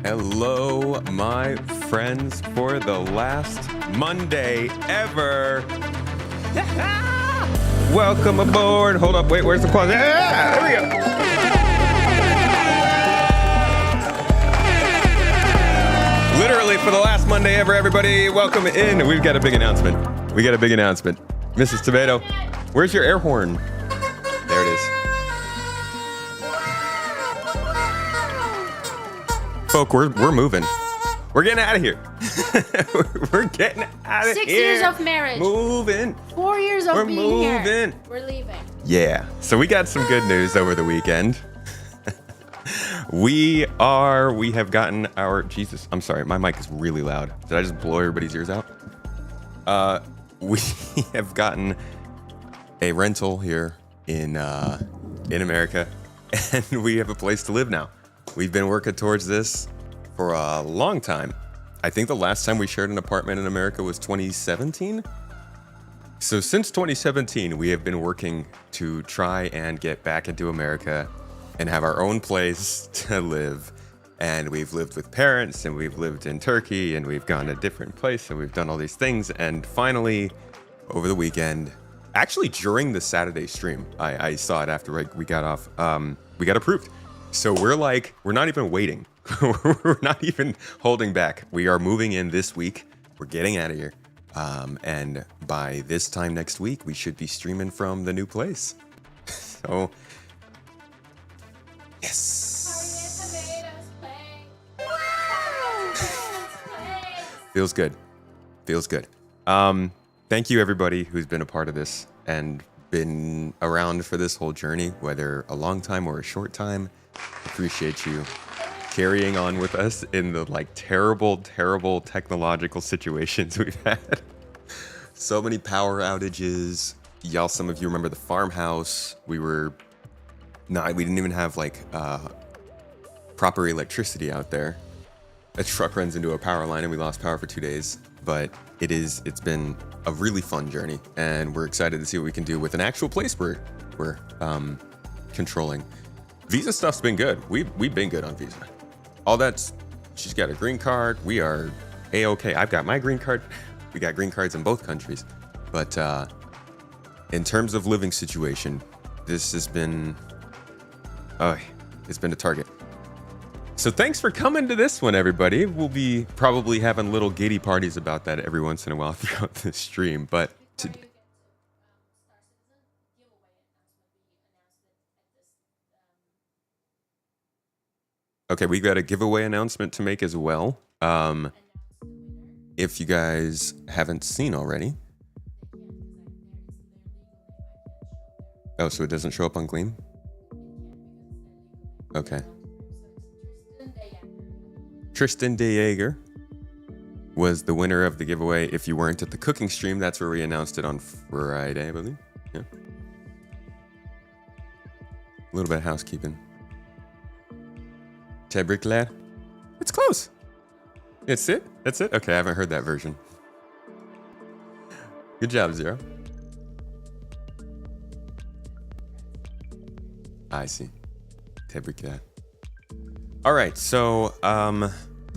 Hello, my friends, for the last Monday ever. Welcome aboard. Hold up, wait, where's the applause? There we go. Literally for the last Monday ever, everybody, welcome in. We've got a big announcement. Mrs. Tomato, where's your air horn? There it is. Folk, we're moving. We're getting out of here. We're getting out of here. 6 years of marriage. Moving. 4 years of being moving. here. We're leaving. Yeah. So we got some good news over the weekend. We have gotten our, Jesus, I'm sorry, my mic is really loud. Did I just blow everybody's ears out? We have gotten a rental here in America, and we have a place to live now. We've been working towards this for a long time. I think the last time we shared an apartment in America was 2017. So since 2017, we have been working to try and get back into America and have our own place to live. And we've lived with parents, and we've lived in Turkey, and we've gone to a different place, and we've done all these things. And finally, over the weekend, actually during the Saturday stream, I saw it after we got off, we got approved. So we're not even waiting. We're not even holding back. We are moving in this week. We're getting out of here. And by this time next week, we should be streaming from the new place. So, yes. Feels good. Thank you, everybody who's been a part of this and been around for this whole journey, whether a long time or a short time. Appreciate you carrying on with us in the terrible technological situations we've had. So many power outages. Y'all, some of you remember the farmhouse. We didn't even have proper electricity out there. A truck runs into a power line and we lost power for 2 days. But it's been a really fun journey, and we're excited to see what we can do with an actual place we're controlling. Visa stuff's been good. We've been good on Visa. All that's, she's got a green card. We are A-okay. I've got my green card. We got green cards in both countries. But in terms of living situation, this has been, it's been a target. So thanks for coming to this one, everybody. We'll be probably having little giddy parties about that every once in a while throughout the stream. But today, okay, we got a giveaway announcement to make as well. If you guys haven't seen already. Oh, so it doesn't show up on Gleam? Okay. Tristan DeYager was the winner of the giveaway. If you weren't at the cooking stream, that's where we announced it on Friday, I believe. Yeah. A little bit of housekeeping. Tebricler. It's close. That's it? Okay, I haven't heard that version. Good job, Zero. I see. Tebricler. All right, so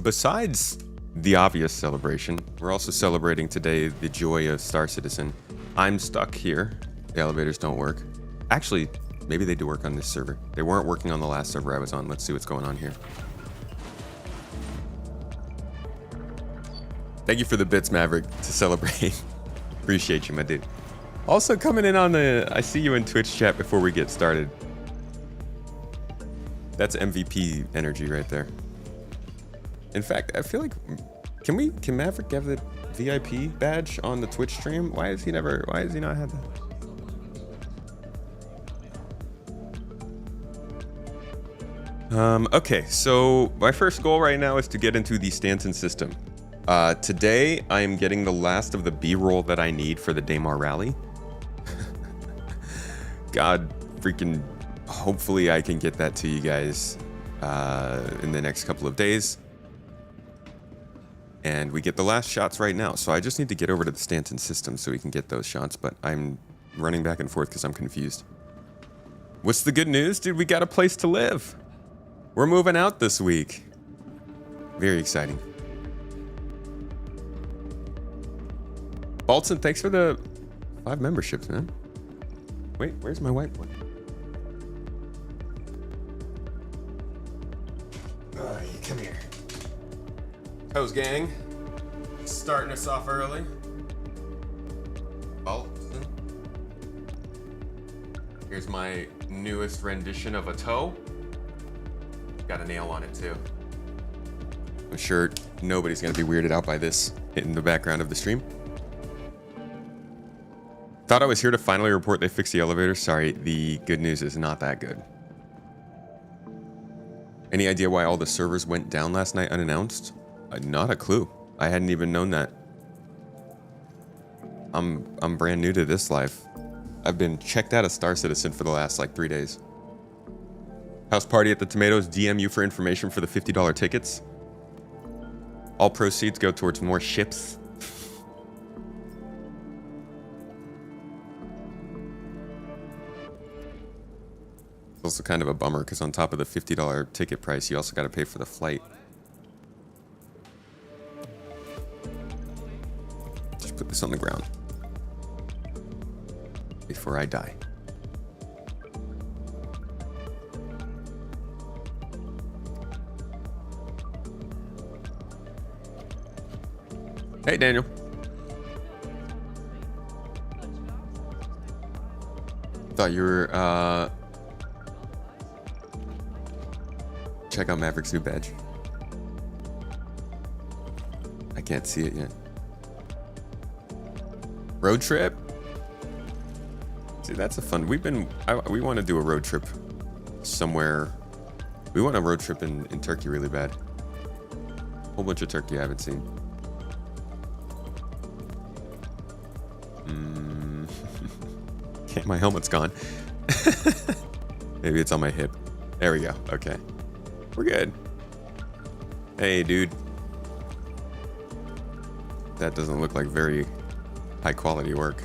besides the obvious celebration, we're also celebrating today the joy of Star Citizen. I'm stuck here. The elevators don't work. Actually, maybe they do work on this server. They weren't working on the last server I was on. Let's see what's going on here. Thank you for the bits, Maverick, to celebrate. Appreciate you, my dude. Also coming in on I see you in Twitch chat before we get started. That's MVP energy right there. In fact, I feel like, can Maverick have the VIP badge on the Twitch stream? Why has he not had that? Okay, so my first goal right now is to get into the Stanton system. Today, I am getting the last of the B-roll that I need for the Daymar rally. God freaking, hopefully I can get that to you guys in the next couple of days. And we get the last shots right now. So I just need to get over to the Stanton system so we can get those shots, but I'm running back and forth because I'm confused. What's the good news? Dude, we got a place to live. We're moving out this week. Very exciting. Baltzen, thanks for the 5 memberships, man. Wait, where's my whiteboard? Alright, come here. Hose gang. Starting us off early. Baltzen. Here's my newest rendition of a toe. Got a nail on it too. I'm sure nobody's gonna be weirded out by this in the background of the stream. Thought I was here to finally report they fixed the elevator. Sorry, the good news is not that good. Any idea why all the servers went down last night unannounced? Not a clue. I hadn't even known that. I'm brand new to this life. I've been checked out of Star Citizen for the last like 3 days. House party at the Tomatoes. DM you for information for the $50 tickets. All proceeds go towards more ships. It's also kind of a bummer because on top of the $50 ticket price, you also got to pay for the flight. Just put this on the ground before I die. Hey, Daniel. Thought you were, check out Maverick's new badge. I can't see it yet. Road trip? See, that's a fun. We want to do a road trip somewhere. We want a road trip in Turkey really bad. Whole bunch of Turkey I haven't seen. My helmet's gone. Maybe it's on my hip. There we go. Okay. We're good. Hey, dude. That doesn't look like very high quality work.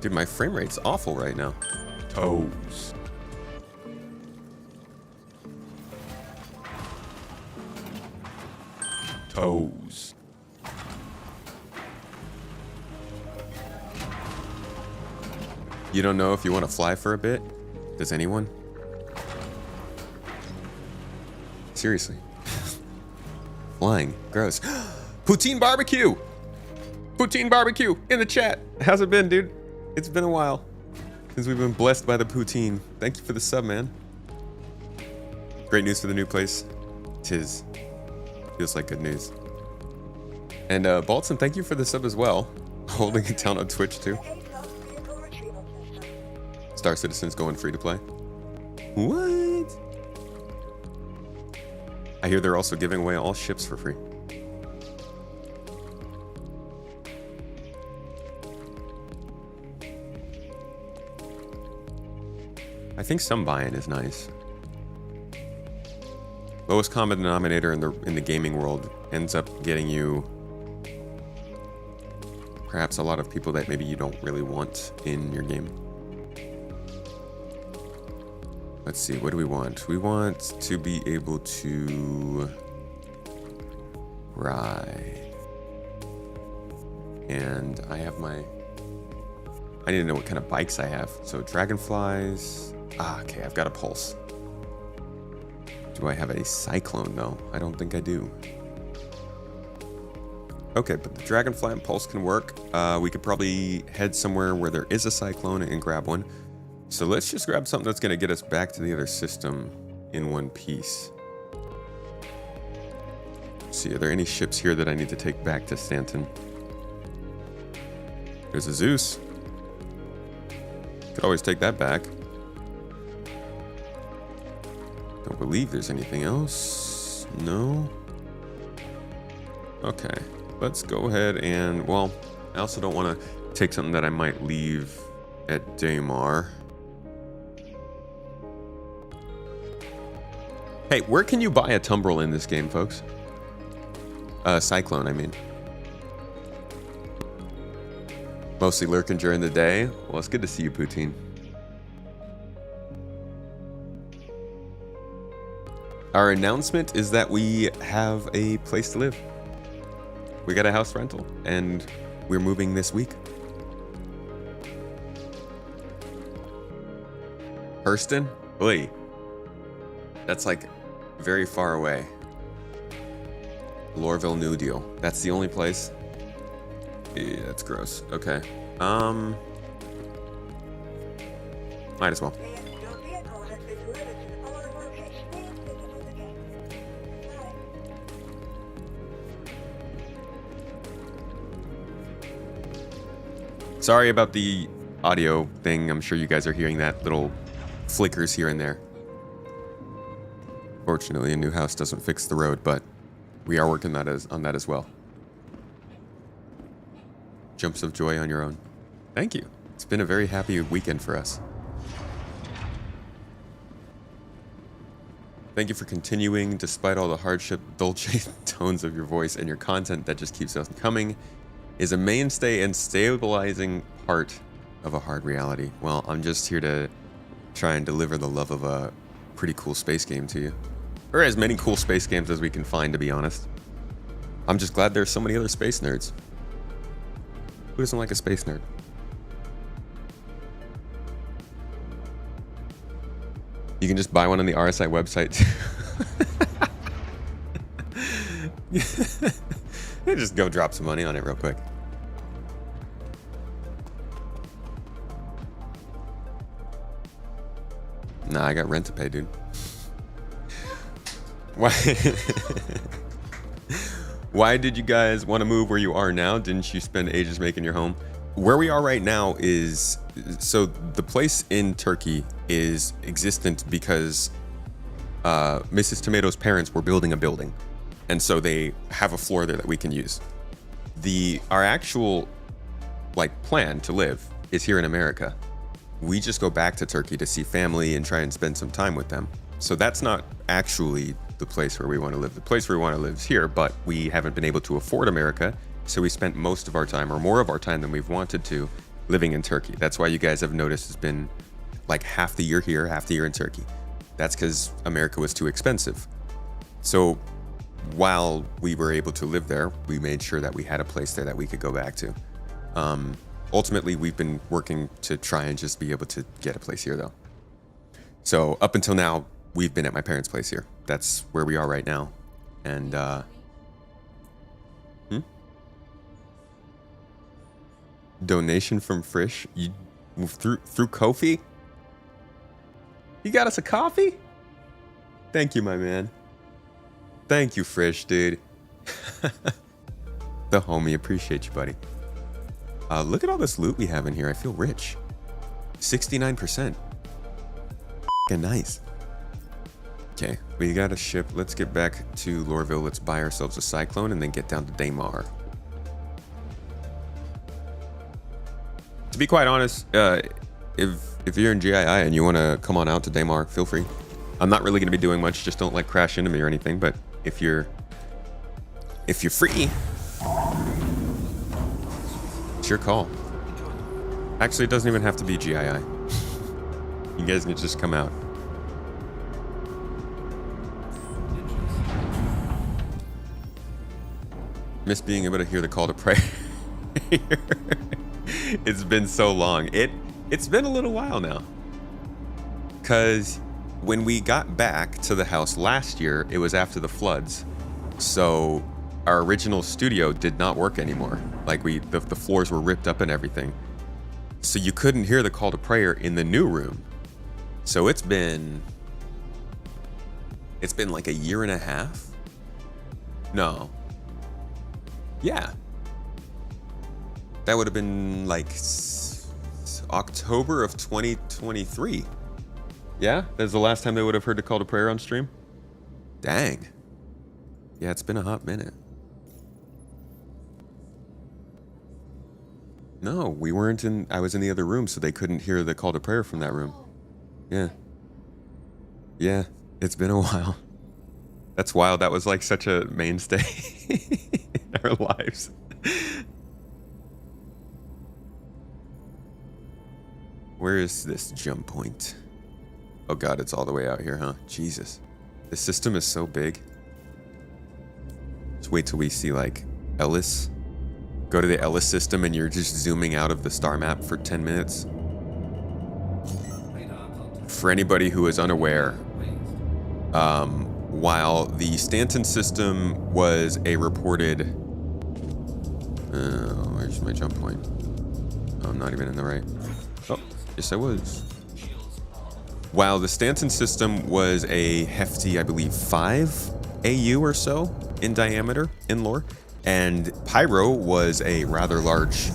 Dude, my frame rate's awful right now. Toes. Toes. You don't know if you want to fly for a bit? Does anyone? Seriously. Flying. Gross. Poutine barbecue! Poutine barbecue in the chat. How's it been, dude? It's been a while since we've been blessed by the poutine. Thank you for the sub, man. Great news for the new place. Tis. Feels like good news. And Baltzen, thank you for the sub as well. Holding it down on Twitch too. Star Citizen's going free to play. What? I hear they're also giving away all ships for free. I think some buy-in is nice. Lowest common denominator in the gaming world ends up getting you perhaps a lot of people that maybe you don't really want in your game. Let's see, what do we want? We want to be able to ride. And I have I need to know what kind of bikes I have. So dragonflies. Okay, I've got a pulse. Do I have a cyclone though? I don't think I do. Okay, but the dragonfly and pulse can work. We could probably head somewhere where there is a cyclone and grab one. So let's just grab something that's going to get us back to the other system in one piece. Let's see, are there any ships here that I need to take back to Stanton? There's a Zeus. Could always take that back. Don't believe there's anything else. No? Okay, let's go ahead and, well, I also don't want to take something that I might leave at Daymar. Hey, where can you buy a tumbril in this game, folks? Cyclone, I mean. Mostly lurking during the day. Well, it's good to see you, Poutine. Our announcement is that we have a place to live. We got a house rental, and we're moving this week. Hurston? Oy. That's like very far away. Lorville New Deal. That's the only place. Yeah, that's gross. Okay. Might as well. Sorry about the audio thing. I'm sure you guys are hearing that little flickers here and there. Fortunately, a new house doesn't fix the road, but we are working on that as well. Jumps of joy on your own. Thank you. It's been a very happy weekend for us. Thank you for continuing despite all the hardship. Dulce tones of your voice and your content that just keeps us coming is a mainstay and stabilizing part of a hard reality. Well, I'm just here to try and deliver the love of a pretty cool space game to you. Or as many cool space games as we can find, to be honest. I'm just glad there's so many other space nerds. Who doesn't like a space nerd? You can just buy one on the RSI website. Just go drop some money on it real quick. Nah, I got rent to pay, dude. Why did you guys want to move where you are now? Didn't you spend ages making your home? Where we are right now is, so the place in Turkey is existent because Mrs. Tomato's parents were building a building. And so they have a floor there that we can use. Our actual plan to live is here in America. We just go back to Turkey to see family and try and spend some time with them. So that's not actually the place where we want to live. The place where we want to live is here, but we haven't been able to afford America. So we spent most of our time, or more of our time than we've wanted to, living in Turkey. That's why you guys have noticed it's been like half the year here, half the year in Turkey. That's because America was too expensive. So while we were able to live there, we made sure that we had a place there that we could go back to. Ultimately, we've been working to try and just be able to get a place here, though. So up until now, we've been at my parents' place here. That's where we are right now. And, donation from Frisch? You through Kofi? You got us a coffee? Thank you, my man. Thank you, Frisch, dude. The homie, appreciate you, buddy. Look at all this loot we have in here. I feel rich. 69%. F***ing nice. Okay, we got a ship. Let's get back to Lorville. Let's buy ourselves a Cyclone and then get down to Daymar. To be quite honest, if you're in GII and you want to come on out to Daymar, feel free. I'm not really going to be doing much. Just don't crash into me or anything. But if you're free, it's your call. Actually, it doesn't even have to be GII. You guys can just come out. Miss being able to hear the call to prayer. It's been so long. It's been a little while now. Cause when we got back to the house last year, it was after the floods. So our original studio did not work anymore. Like the floors were ripped up and everything. So you couldn't hear the call to prayer in the new room. So it's been like a year and a half. No. Yeah. That would have been like October of 2023. Yeah, that's the last time they would have heard the call to prayer on stream. Dang. Yeah, it's been a hot minute. No, we weren't in. I was in the other room, so they couldn't hear the call to prayer from that room. Yeah. Yeah, it's been a while. That's wild. That was like such a mainstay in our lives. Where is this jump point? Oh god, it's all the way out here, huh? Jesus. The system is so big. Just wait till we see like Ellis. Go to the Ellis system and you're just zooming out of the star map for 10 minutes. For anybody who is unaware, while the Stanton system was a reported... where's my jump point? Oh, I'm not even in the right... Oh, yes I was. While the Stanton system was a hefty, I believe, 5 AU or so in diameter in lore, and Pyro was a rather large,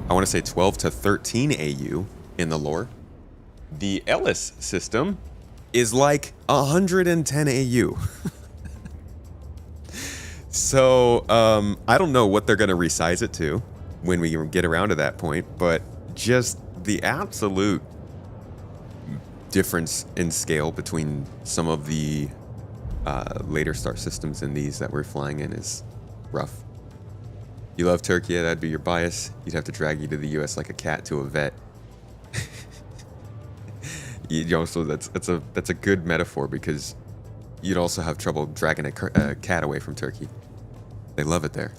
I want to say 12 to 13 AU in the lore, the Ellis system is like 110 AU. So, I don't know what they're going to resize it to when we get around to that point, but just the absolute difference in scale between some of the later star systems and these that we're flying in is rough. You love Turkey, yeah, that'd be your bias. You'd have to drag you to the US like a cat to a vet. You also, that's a good metaphor because you'd also have trouble dragging a cat away from Turkey. They love it there.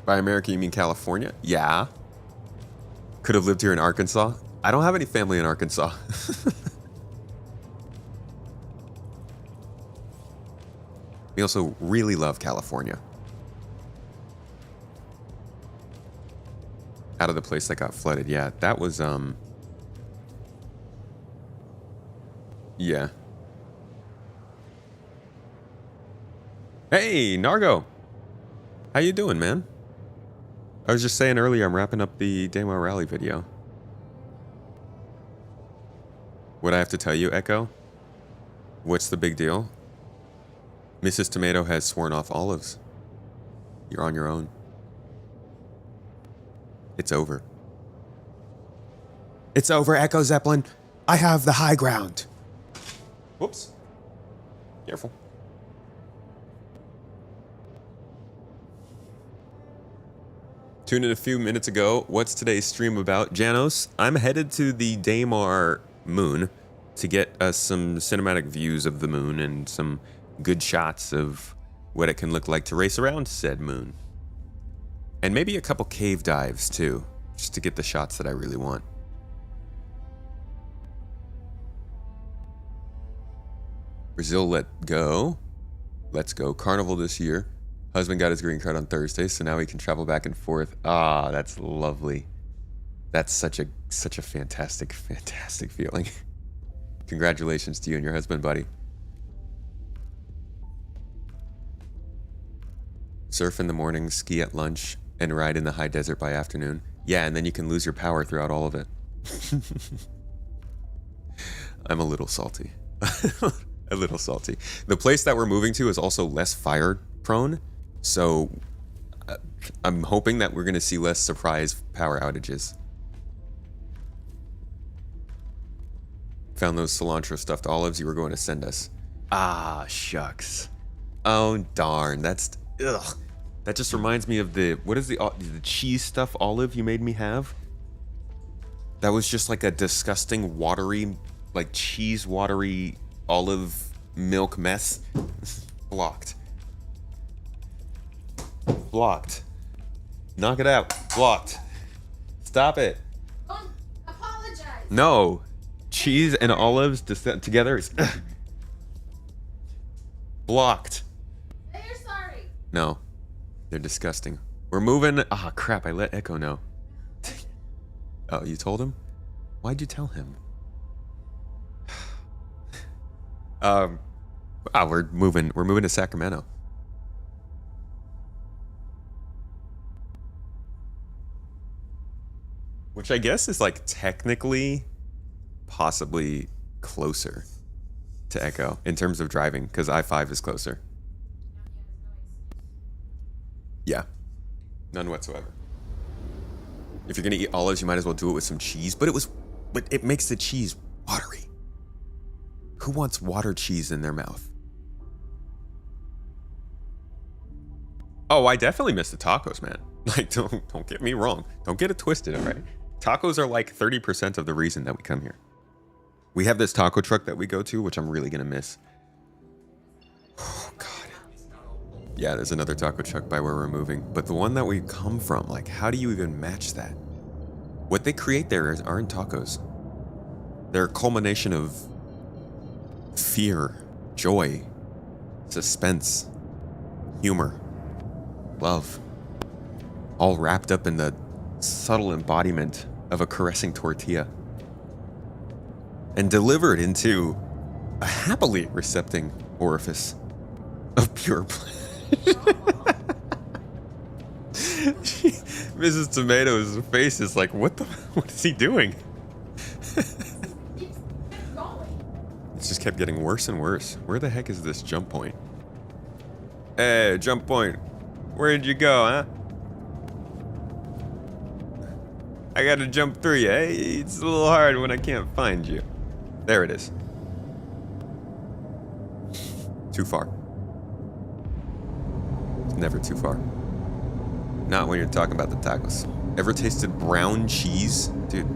By America, you mean California? Yeah. Could have lived here in Arkansas. I don't have any family in Arkansas. We also really love California. Out of the place that got flooded. Yeah, that was, yeah. Hey, Nargo. How you doing, man? I was just saying earlier, I'm wrapping up the Daymar Rally video. What I have to tell you, Echo? What's the big deal? Mrs. Tomato has sworn off olives. You're on your own. It's over. It's over, Echo Zeppelin. I have the high ground. Whoops. Careful. Tuned in a few minutes ago. What's today's stream about? Janos, I'm headed to the Daymar moon to get us some cinematic views of the moon and some good shots of what it can look like to race around said moon. And maybe a couple cave dives too, just to get the shots that I really want. Brazil let go. Let's go. Carnival this year. Husband got his green card on Thursday, so now he can travel back and forth. Ah, that's lovely. That's such a fantastic, fantastic feeling. Congratulations to you and your husband, buddy. Surf in the morning, ski at lunch, and ride in the high desert by afternoon. Yeah, and then you can lose your power throughout all of it. I'm a little salty. A little salty. The place that we're moving to is also less fire prone, so I'm hoping that we're going to see less surprise power outages. Found those cilantro stuffed olives you were going to send us. Ah, shucks. Oh, darn. That's... Ugh. That just reminds me of the... What is the cheese stuffed olive you made me have? That was just like a disgusting watery, like cheese watery olive milk mess. Blocked. Blocked. Knock it out. Blocked. Stop it. Don't apologize. No. Cheese and olives together is... Blocked. Say you're sorry. No. They're disgusting. We're moving... Ah, crap. I let Echo know. Oh, you told him? Why'd you tell him? We're moving to Sacramento. Which I guess is like technically possibly closer to Echo in terms of driving, because I-5 is closer. Yeah. None whatsoever. If you're gonna eat olives, you might as well do it with some cheese, but it makes the cheese watery. Who wants water cheese in their mouth? Oh, I definitely miss the tacos, man. Like, don't get me wrong. Don't get it twisted, all right? Tacos are like 30% of the reason that we come here. We have this taco truck that we go to, which I'm really gonna miss. Oh God. Yeah, there's another taco truck by where we're moving, but the one that we come from, like, how do you even match that? What they create there aren't tacos. They're a culmination of fear, joy, suspense, humor, love, all wrapped up in the subtle embodiment of a caressing tortilla and delivered into a happily recepting orifice of pure pleasure. Mrs. Tomato's face is like, what is he doing? It just kept getting worse and worse. Where the heck is this jump point? Hey, jump point. Where did you go, huh? I gotta jump through you. Hey, it's a little hard when I can't find you. There it is. Too far. It's never too far. Not when you're talking about the tacos. Ever tasted brown cheese? Dude.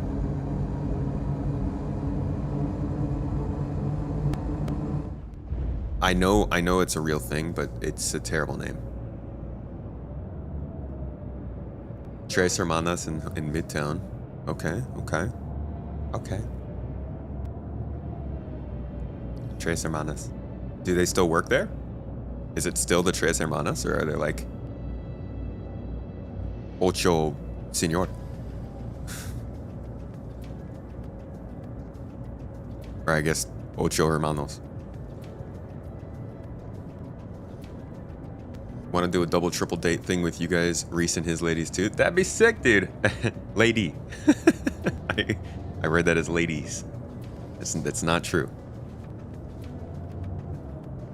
I know it's a real thing, but it's a terrible name. Tres Hermanas in Midtown. Okay. Tres Hermanas. Do they still work there? Is it still the Tres Hermanas, or are they like Ocho Señor? Or I guess Ocho Hermanos. Want to do a double triple date thing with you guys, Reese and his ladies too? That'd be sick, dude. Lady. I read that as ladies. That's not true.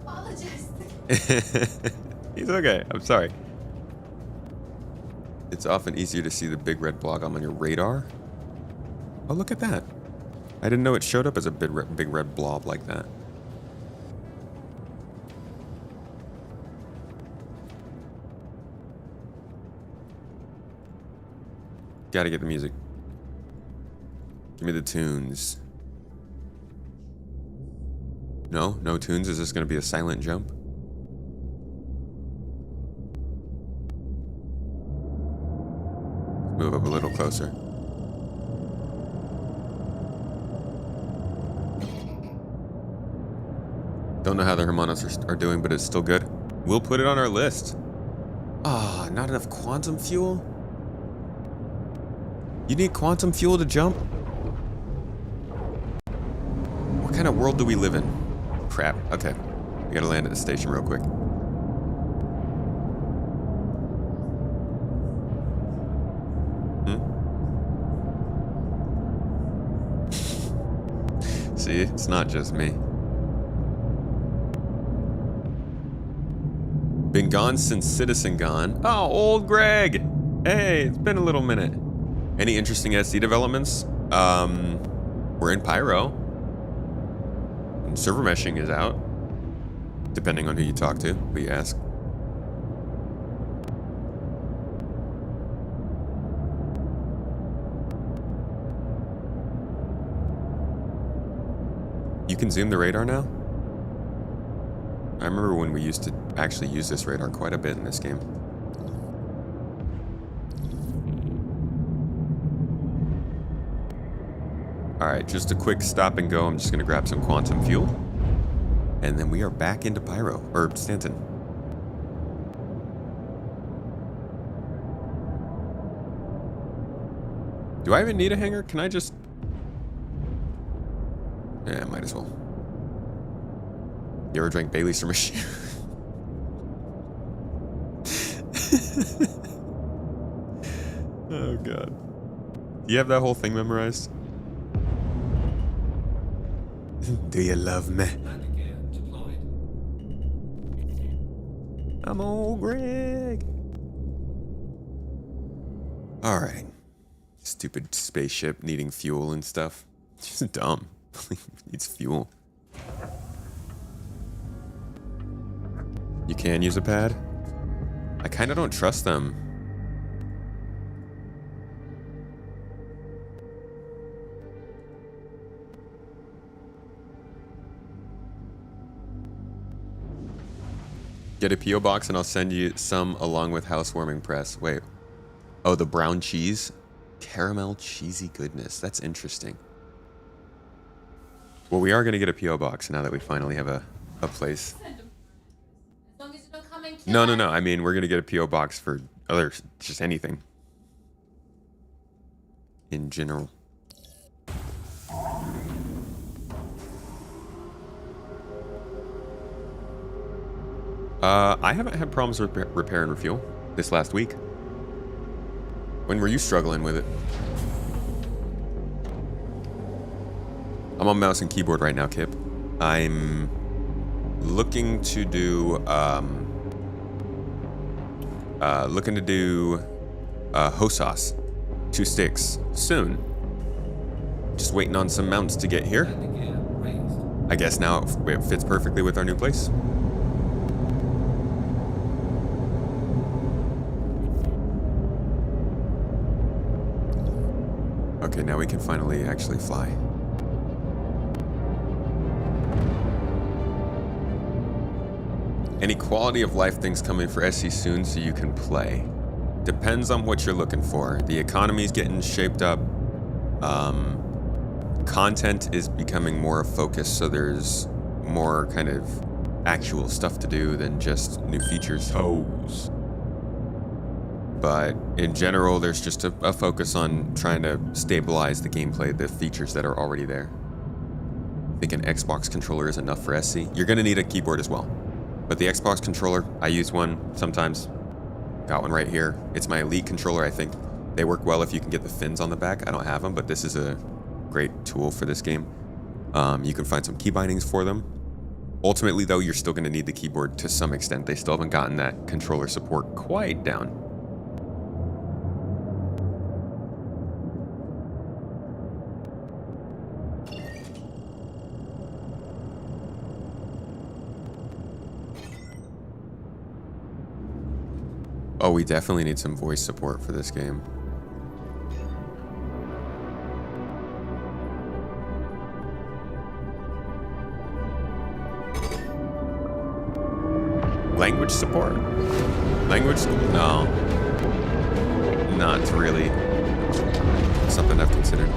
Apologize. He's okay. I'm sorry. It's often easier to see the big red blob on your radar. Oh, look at that. I didn't know it showed up as a big red blob like that. Gotta get the music. Give me the tunes. No tunes? Is this gonna be a silent jump? Move up a little closer. Don't know how the Hermanos are doing, but it's still good. We'll put it on our list. Ah, not enough quantum fuel? You need quantum fuel to jump? What kind of world do we live in? Crap. Okay. We gotta land at the station real quick. See, it's not just me. Been gone since Citizen Gone. Oh, old Greg! Hey, it's been a little minute. Any interesting SC developments? We're in Pyro. And server meshing is out. Depending on who you talk to, who you ask. You can zoom the radar now? I remember when we used to actually use this radar quite a bit in this game. Alright, just a quick stop and go. I'm just gonna grab some quantum fuel. And then we are back into Pyro, or Stanton. Do I even need a hangar? Can I just... Yeah, might as well. You ever drank Bailey's from a shoe? Oh, God. Do you have that whole thing memorized? Do you love me? I'm old Greg. Alright. Stupid spaceship needing fuel and stuff. It's just dumb. Needs fuel. You can use a pad? I kind of don't trust them. Get a P.O. box and I'll send you some along with housewarming press. Wait. Oh, the brown cheese? Caramel cheesy goodness. That's interesting. Well, we are going to get a P.O. box now that we finally have a place. As long as you don't come and kill No. us. I mean, we're going to get a P.O. box for other, just anything. In general. I haven't had problems with repair and refuel this last week. When were you struggling with it? I'm on mouse and keyboard right now, Kip. I'm looking to do Hosas, 2 sticks soon. Just waiting on some mounts to get here. I guess now it fits perfectly with our new place. Okay, now we can finally actually fly. Any quality of life things coming for SC soon so you can play. Depends on what you're looking for. The economy's getting shaped up. Content is becoming more a focus, so there's more kind of actual stuff to do than just new features. But in general, there's just a focus on trying to stabilize the gameplay, the features that are already there. I think an Xbox controller is enough for SC. You're going to need a keyboard as well. But the Xbox controller, I use one sometimes. Got one right here. It's my Elite controller, I think. They work well if you can get the fins on the back. I don't have them, but this is a great tool for this game. You can find some key bindings for them. Ultimately, though, you're still going to need the keyboard to some extent. They still haven't gotten that controller support quite down. Oh, we definitely need some voice support for this game. Language support? Language school? No. Not really something I've considered.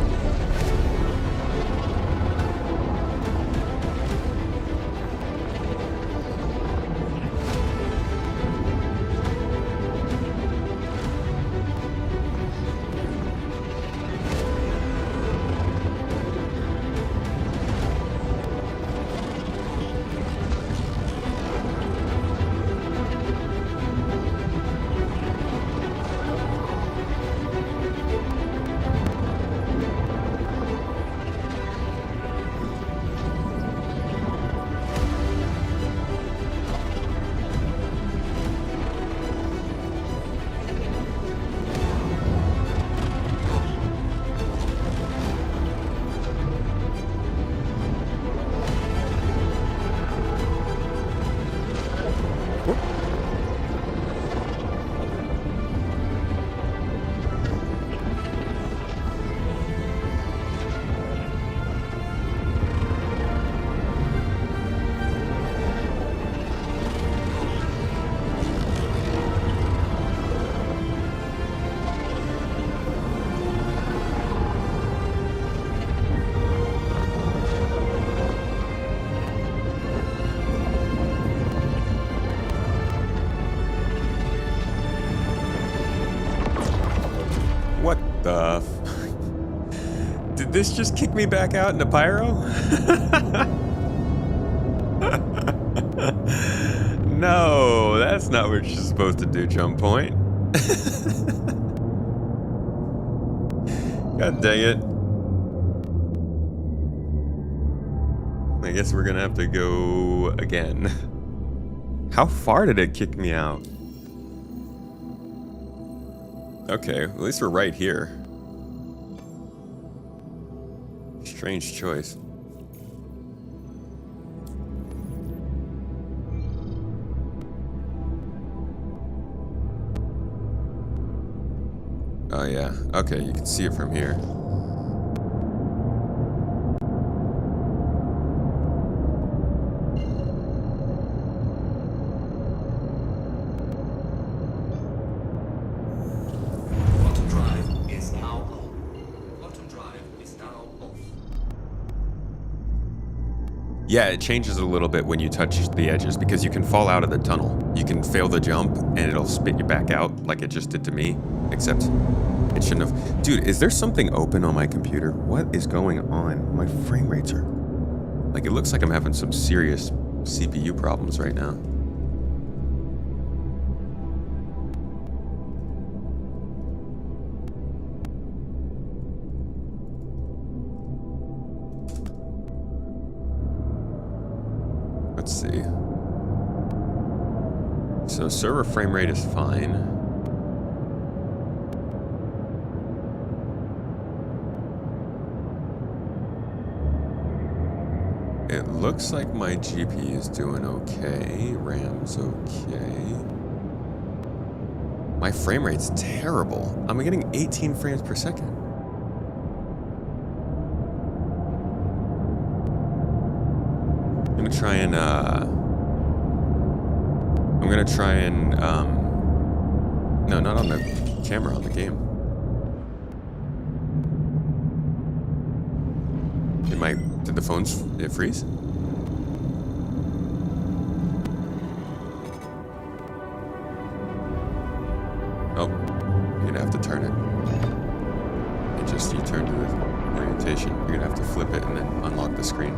Did this just kick me back out into Pyro? No, that's not what you're supposed to do, Jump Point. God dang it. I guess we're gonna have to go again. How far did it kick me out? Okay, at least we're right here. Strange choice. Oh yeah, okay, you can see it from here. Yeah, it changes a little bit when you touch the edges because you can fall out of the tunnel. You can fail the jump and it'll spit you back out like it just did to me, except it shouldn't have. Dude, is there something open on my computer? What is going on? My frame rates are... Like, it looks like I'm having some serious CPU problems right now. Let's see. So server frame rate is fine. It looks like my GPU is doing okay. RAM's okay. My frame rate's terrible. I'm getting 18 frames per second. I'm gonna try and no, not on the camera, on the game. Did the phone freeze? Oh, you're gonna have to turn it. You turn to the orientation. You're gonna have to flip it and then unlock the screen.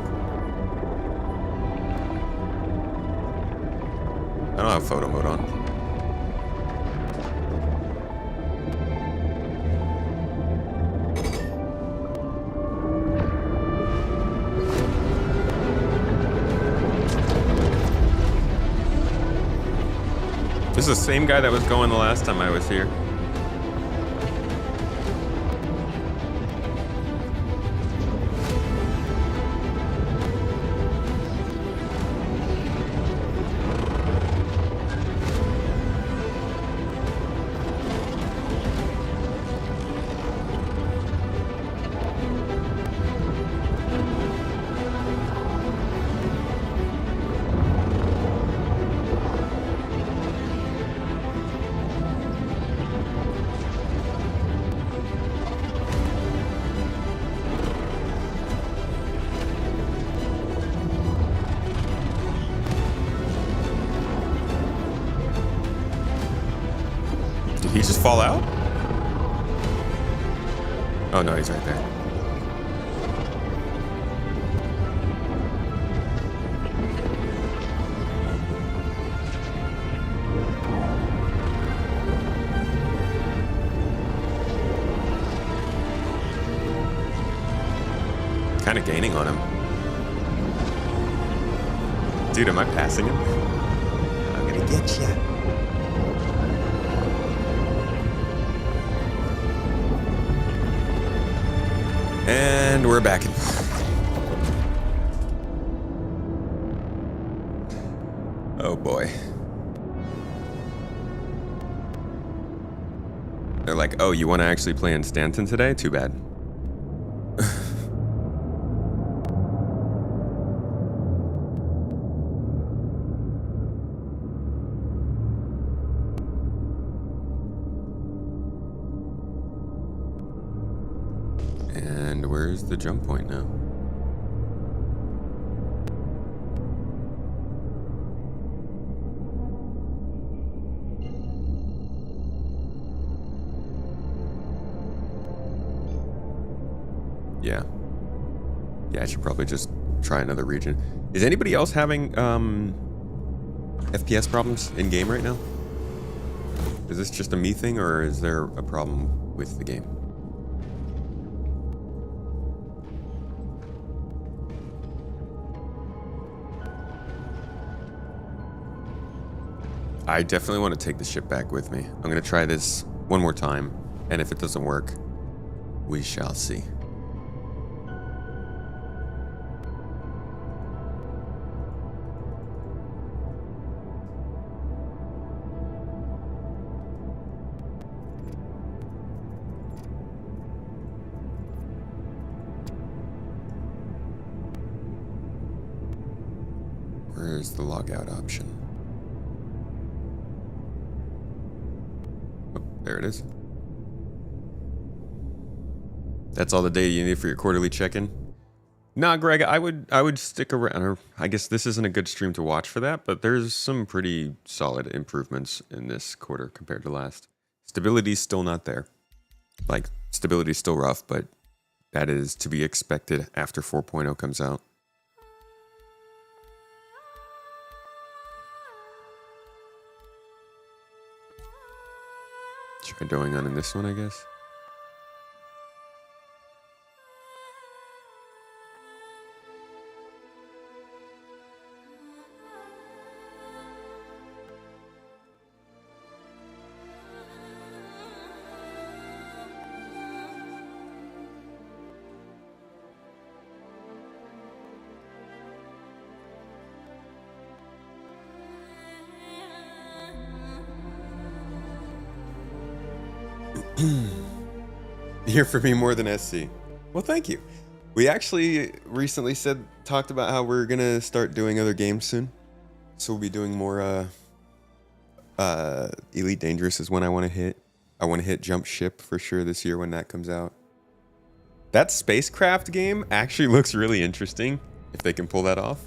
I don't have photo mode on. This is the same guy that was going the last time I was here. Did he just fall out? Oh no, he's right there. Kind of gaining on him. Dude, am I passing him? I'm gonna get ya. And we're back. Oh boy. They're like, oh, you want to actually play in Stanton today? Too bad. And where's the jump point now? Yeah. Yeah, I should probably just try another region. Is anybody else having FPS problems in game right now? Is this just a me thing, or is there a problem with the game? I definitely want to take the ship back with me. I'm going to try this one more time, and if it doesn't work, we shall see. Where's the logout option? There it is. That's all the data you need for your quarterly check-in. Nah, Greg, I would stick around. Or I guess this isn't a good stream to watch for that, but there's some pretty solid improvements in this quarter compared to last. Stability's still not there. Like, stability's still rough, but that is to be expected after 4.0 comes out. Try going on in this one, I guess. Here for me more than SC. Well, thank you. We actually recently talked about how we're gonna start doing other games soon. So we'll be doing more Elite Dangerous is one I want to hit. I want to hit Jump Ship for sure this year when that comes out. That spacecraft game actually looks really interesting if they can pull that off.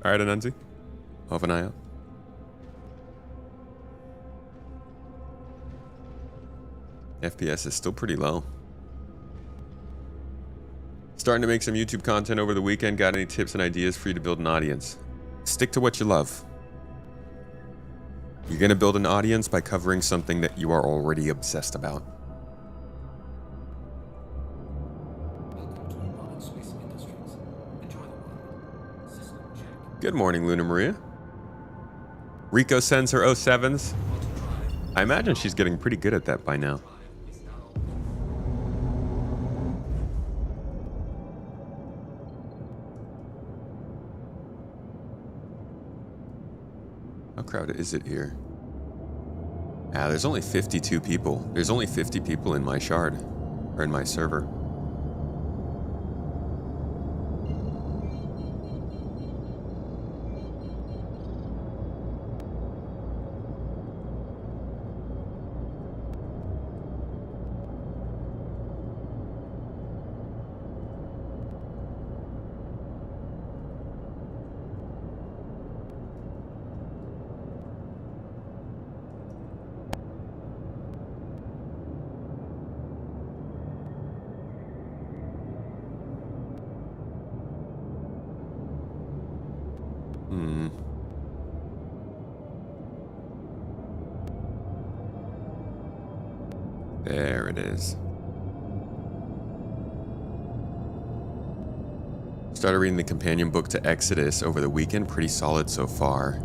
All right, Anansi. I'll have an eye out. FPS is still pretty low. Starting to make some YouTube content over the weekend. Got any tips and ideas for you to build an audience? Stick to what you love. You're going to build an audience by covering something that you are already obsessed about. Good morning, Luna Maria. Rico sends her 07s. I imagine she's getting pretty good at that by now. How crowded is it here? Ah, there's only 52 people. There's only 50 people in my shard, or in my server. There it is. Started reading the companion book to Exodus over the weekend. Pretty solid so far.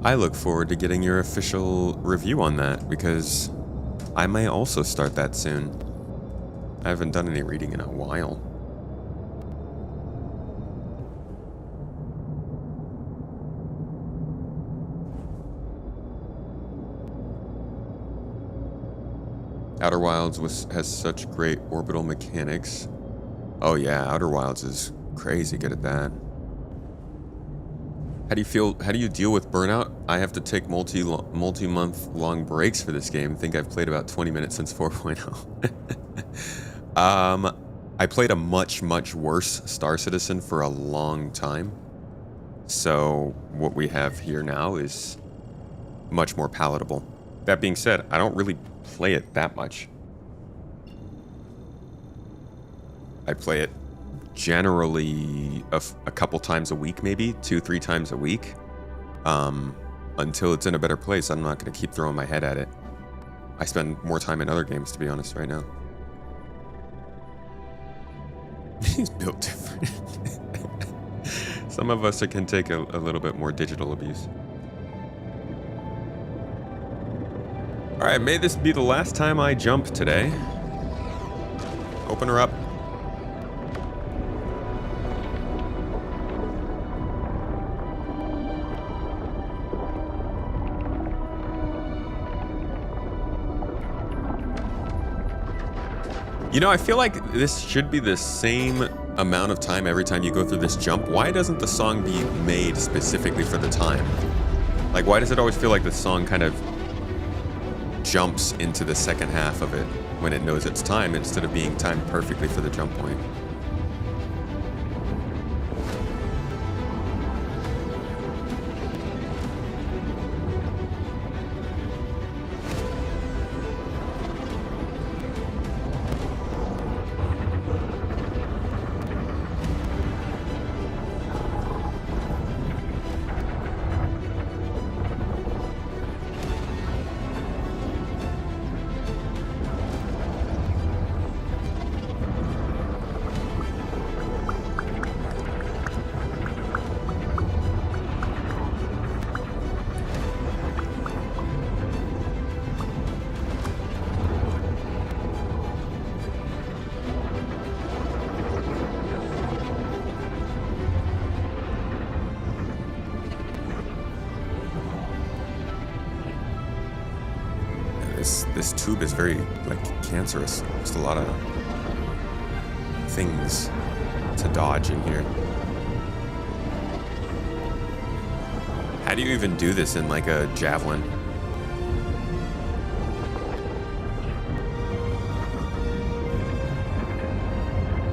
I look forward to getting your official review on that because I may also start that soon. I haven't done any reading in a while. Outer Wilds has such great orbital mechanics. Oh yeah, Outer Wilds is crazy good at that. How do you deal with burnout? I have to take multi-month long breaks for this game. I think I've played about 20 minutes since 4.0. I played a much worse Star Citizen for a long time. So what we have here now is much more palatable. That being said, I don't really play it that much. I play it generally a couple times a week, maybe 2-3 times a week, until it's in a better place. I'm not going to keep throwing my head at it. I spend more time in other games, to be honest, right now. He's built different. Some of us can take a little bit more digital abuse. Alright, may this be the last time I jump today. Open her up. You know, I feel like this should be the same amount of time every time you go through this jump. Why doesn't the song be made specifically for the time? Like, why does it always feel like the song kind of jumps into the second half of it when it knows it's time instead of being timed perfectly for the jump point. This tube is very, like, cancerous. Just a lot of things to dodge in here. How do you even do this in, like, a javelin?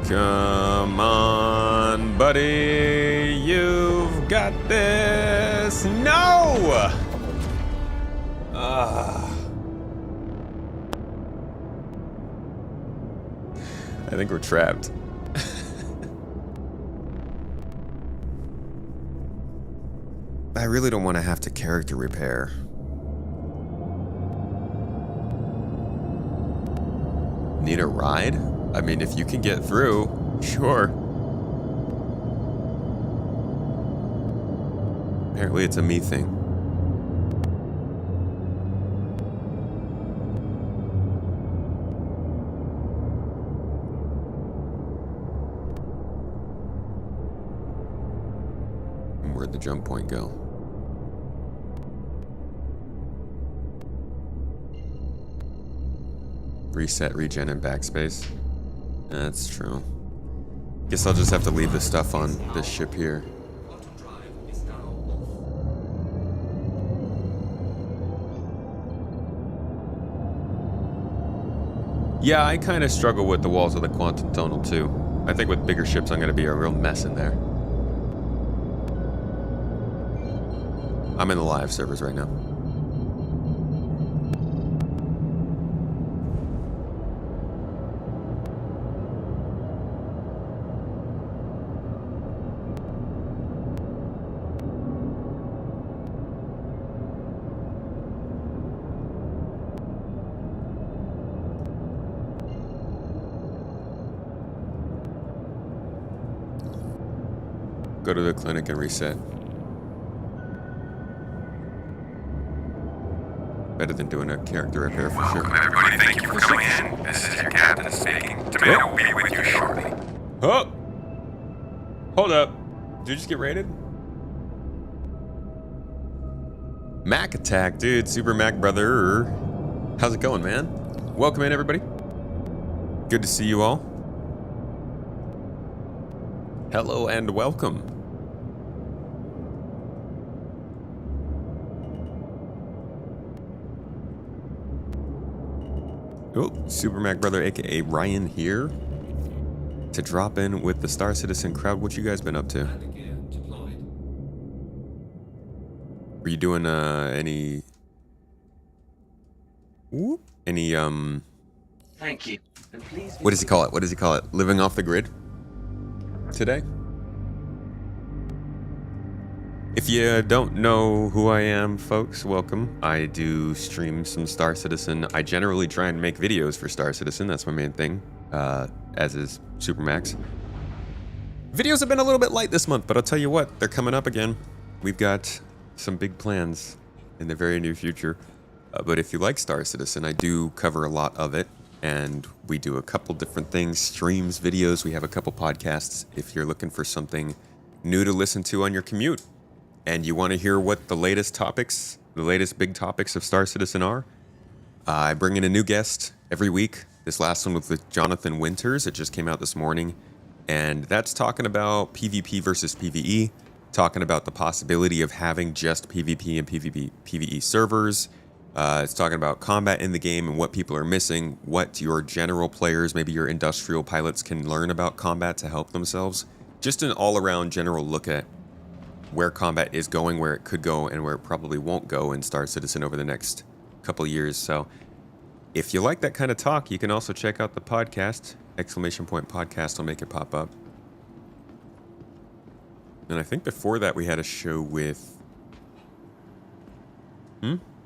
Come on, buddy. You've got this. No! I think we're trapped. I really don't want to have to character repair. Need a ride? I mean, if you can get through, sure. Apparently it's a me thing. Where'd the jump point go? Reset, regen, and backspace. That's true. Guess I'll just have to leave the stuff on this ship here. Yeah, I kind of struggle with the walls of the quantum tunnel too. I think with bigger ships I'm going to be a real mess in there. I'm in the live servers right now. Go to the clinic and reset. Better than doing a character repair for sure. Welcome everybody, thank you for coming in. This is your captain speaking. Tomato will be with you shortly. Oh! Hold up. Did you just get raided? Mac attack, dude. Super Mac brother. How's it going, man? Welcome in, everybody. Good to see you all. Hello and welcome. Oh, Super Mac brother, aka Ryan here, to drop in with the Star Citizen crowd. What you guys been up to? Were you doing any Thank you. And please what does he call it? What does he call it? Living off the grid today? If you don't know who I am, folks, welcome. I do stream some Star Citizen. I generally try and make videos for Star Citizen. That's my main thing, as is Supermax. Videos have been a little bit light this month, but I'll tell you what, they're coming up again. We've got some big plans in the very near future. But if you like Star Citizen, I do cover a lot of it, and we do a couple different things, streams, videos. We have a couple podcasts. If you're looking for something new to listen to on your commute, and you want to hear what the latest topics, the latest big topics of Star Citizen are, I bring in a new guest every week. This last one was with Jonathan Winters. It just came out this morning. And that's talking about PvP versus PvE, talking about the possibility of having just PvP and PvE servers, It's talking about combat in the game and what people are missing, what your general players, maybe your industrial pilots, can learn about combat to help themselves. Just an all-around general look at where combat is going, where it could go, and where it probably won't go in Star Citizen over the next couple years. So if you like that kind of talk, you can also check out the podcast. ! Podcast will make it pop up. And I think before that we had a show with...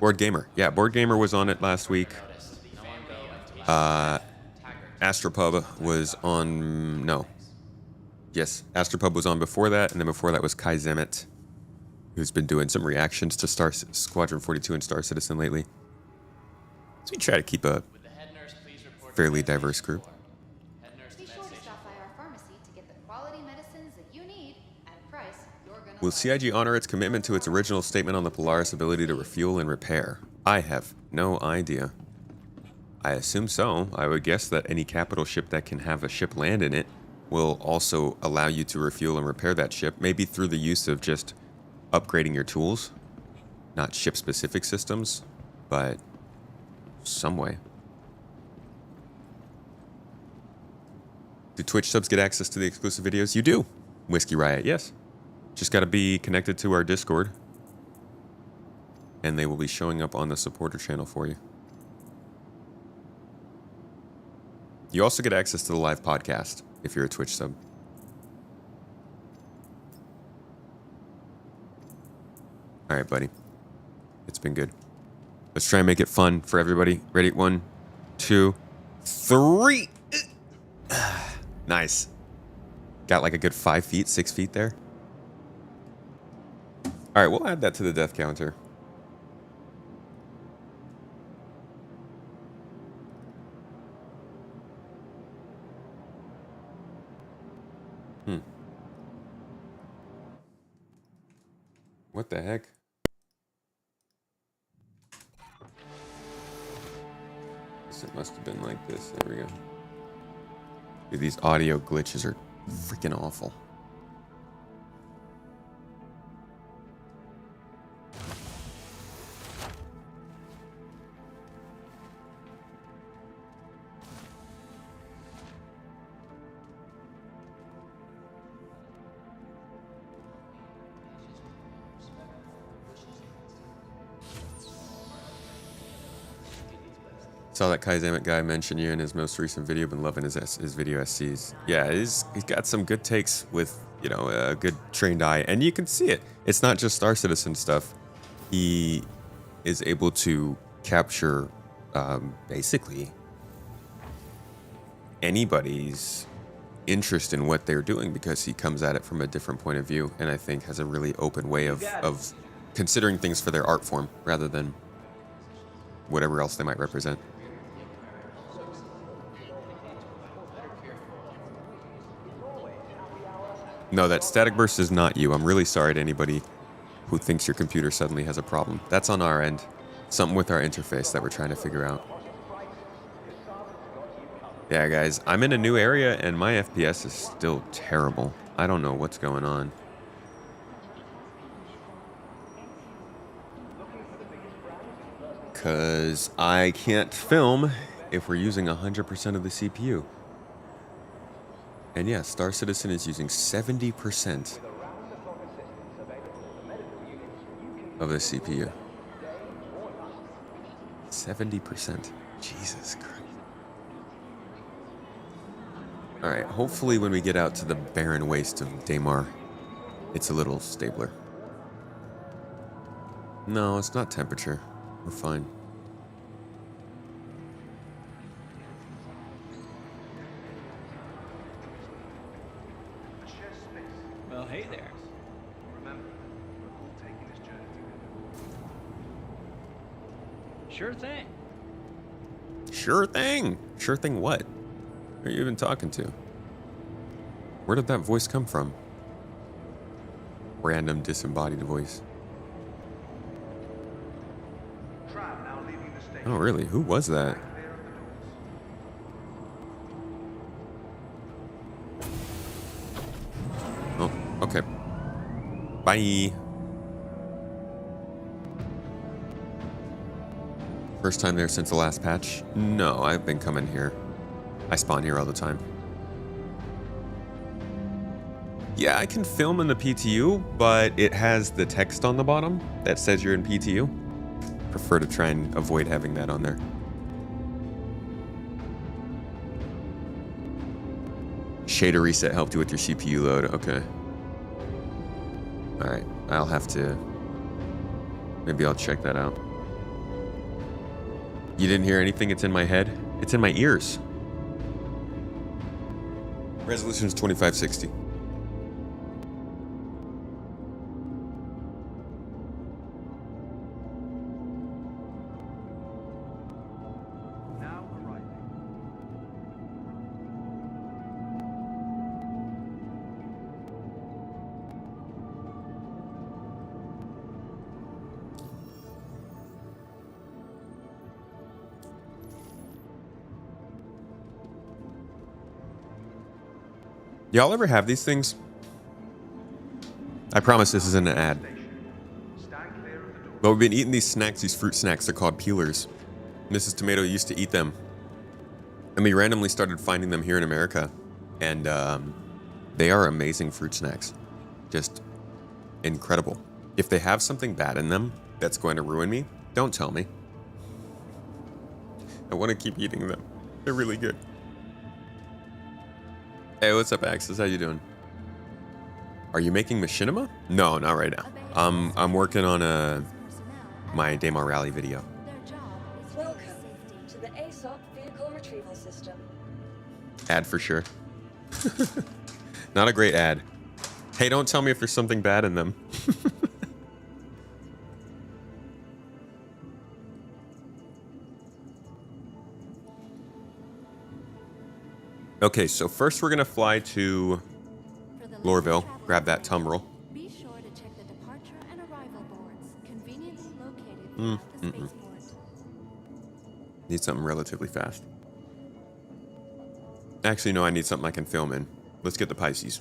Board Gamer. Yeah, Board Gamer was on it last week. Astropub was on... No. Yes, Astropub was on before that, and then before that was Kai Zemet, who's been doing some reactions to Squadron 42 and Star Citizen lately. So we try to keep a fairly diverse group. Be sure to stop by our pharmacy to get the quality medicines that you need at a price you're gonna Will love. CIG honor its commitment to its original statement on the Polaris ability to refuel and repair? I have no idea. I assume so. I would guess that any capital ship that can have a ship land in it will also allow you to refuel and repair that ship, maybe through the use of just upgrading your tools, not ship-specific systems, but some way. Do Twitch subs get access to the exclusive videos? You do, Whiskey Riot, yes. Just got to be connected to our Discord, and they will be showing up on the supporter channel for you. You also get access to the live podcast if you're a Twitch sub. All right, buddy. It's been good. Let's try and make it fun for everybody. Ready? 1, 2, 3. Nice. Got like a good 5 feet, 6 feet there. All right, we'll add that to the death counter. What the heck? Guess it must have been like this. There we go. Dude, these audio glitches are freaking awful. Saw that Kai Zamet guy mention you in his most recent video. Been loving his video SCs. Yeah, he's got some good takes with, you know, a good trained eye, and you can see it. It's not just Star Citizen stuff. He is able to capture basically anybody's interest in what they're doing because he comes at it from a different point of view, and I think has a really open way of considering things for their art form rather than whatever else they might represent. No, that static burst is not you. I'm really sorry to anybody who thinks your computer suddenly has a problem. That's on our end. Something with our interface that we're trying to figure out. Yeah, guys, I'm in a new area and my FPS is still terrible. I don't know what's going on. Because I can't film if we're using 100% of the CPU. And yeah, Star Citizen is using 70% of the CPU. 70%. Jesus Christ. Alright, hopefully when we get out to the barren waste of Daymar, it's a little stabler. No, it's not temperature. We're fine. Well, hey there. Remember, we're all taking this journey together. Sure thing. Sure thing. Sure thing what? Who are you even talking to? Where did that voice come from? Random disembodied voice. Tram now leaving the station. Oh, really? Who was that? Clear of the doors. Oh, okay. Bye. First time there since the last patch? No, I've been coming here. I spawn here all the time. Yeah, I can film in the PTU, but it has the text on the bottom that says you're in PTU. Prefer to try and avoid having that on there. Shader reset helped you with your CPU load. Okay. Alright, I'll have to... Maybe I'll check that out. You didn't hear anything? It's in my head? It's in my ears. Resolution is 2560. Now arriving. Y'all ever have these things? I promise this isn't an ad. Stand clear of the door. But we've been eating these snacks, these fruit snacks. They're called peelers. Mrs. Tomato used to eat them. And we randomly started finding them here in America. And they are amazing fruit snacks. Just incredible. If they have something bad in them that's going to ruin me, don't tell me. I want to keep eating them. They're really good. Hey, what's up, Axis? How you doing? Are you making machinima? No, not right now. I'm working on my Daymar rally video. Welcome to the ASOP Vehicle Retrieval System. Ad for sure. Not a great ad. Hey, don't tell me if there's something bad in them. Okay, so first we're gonna fly to Lorville, grab that tumbrel. Be sure to check the departure and arrival boards, conveniently located at the spaceport. Need something relatively fast. Actually, no, I need something I can film in. Let's get the Pisces.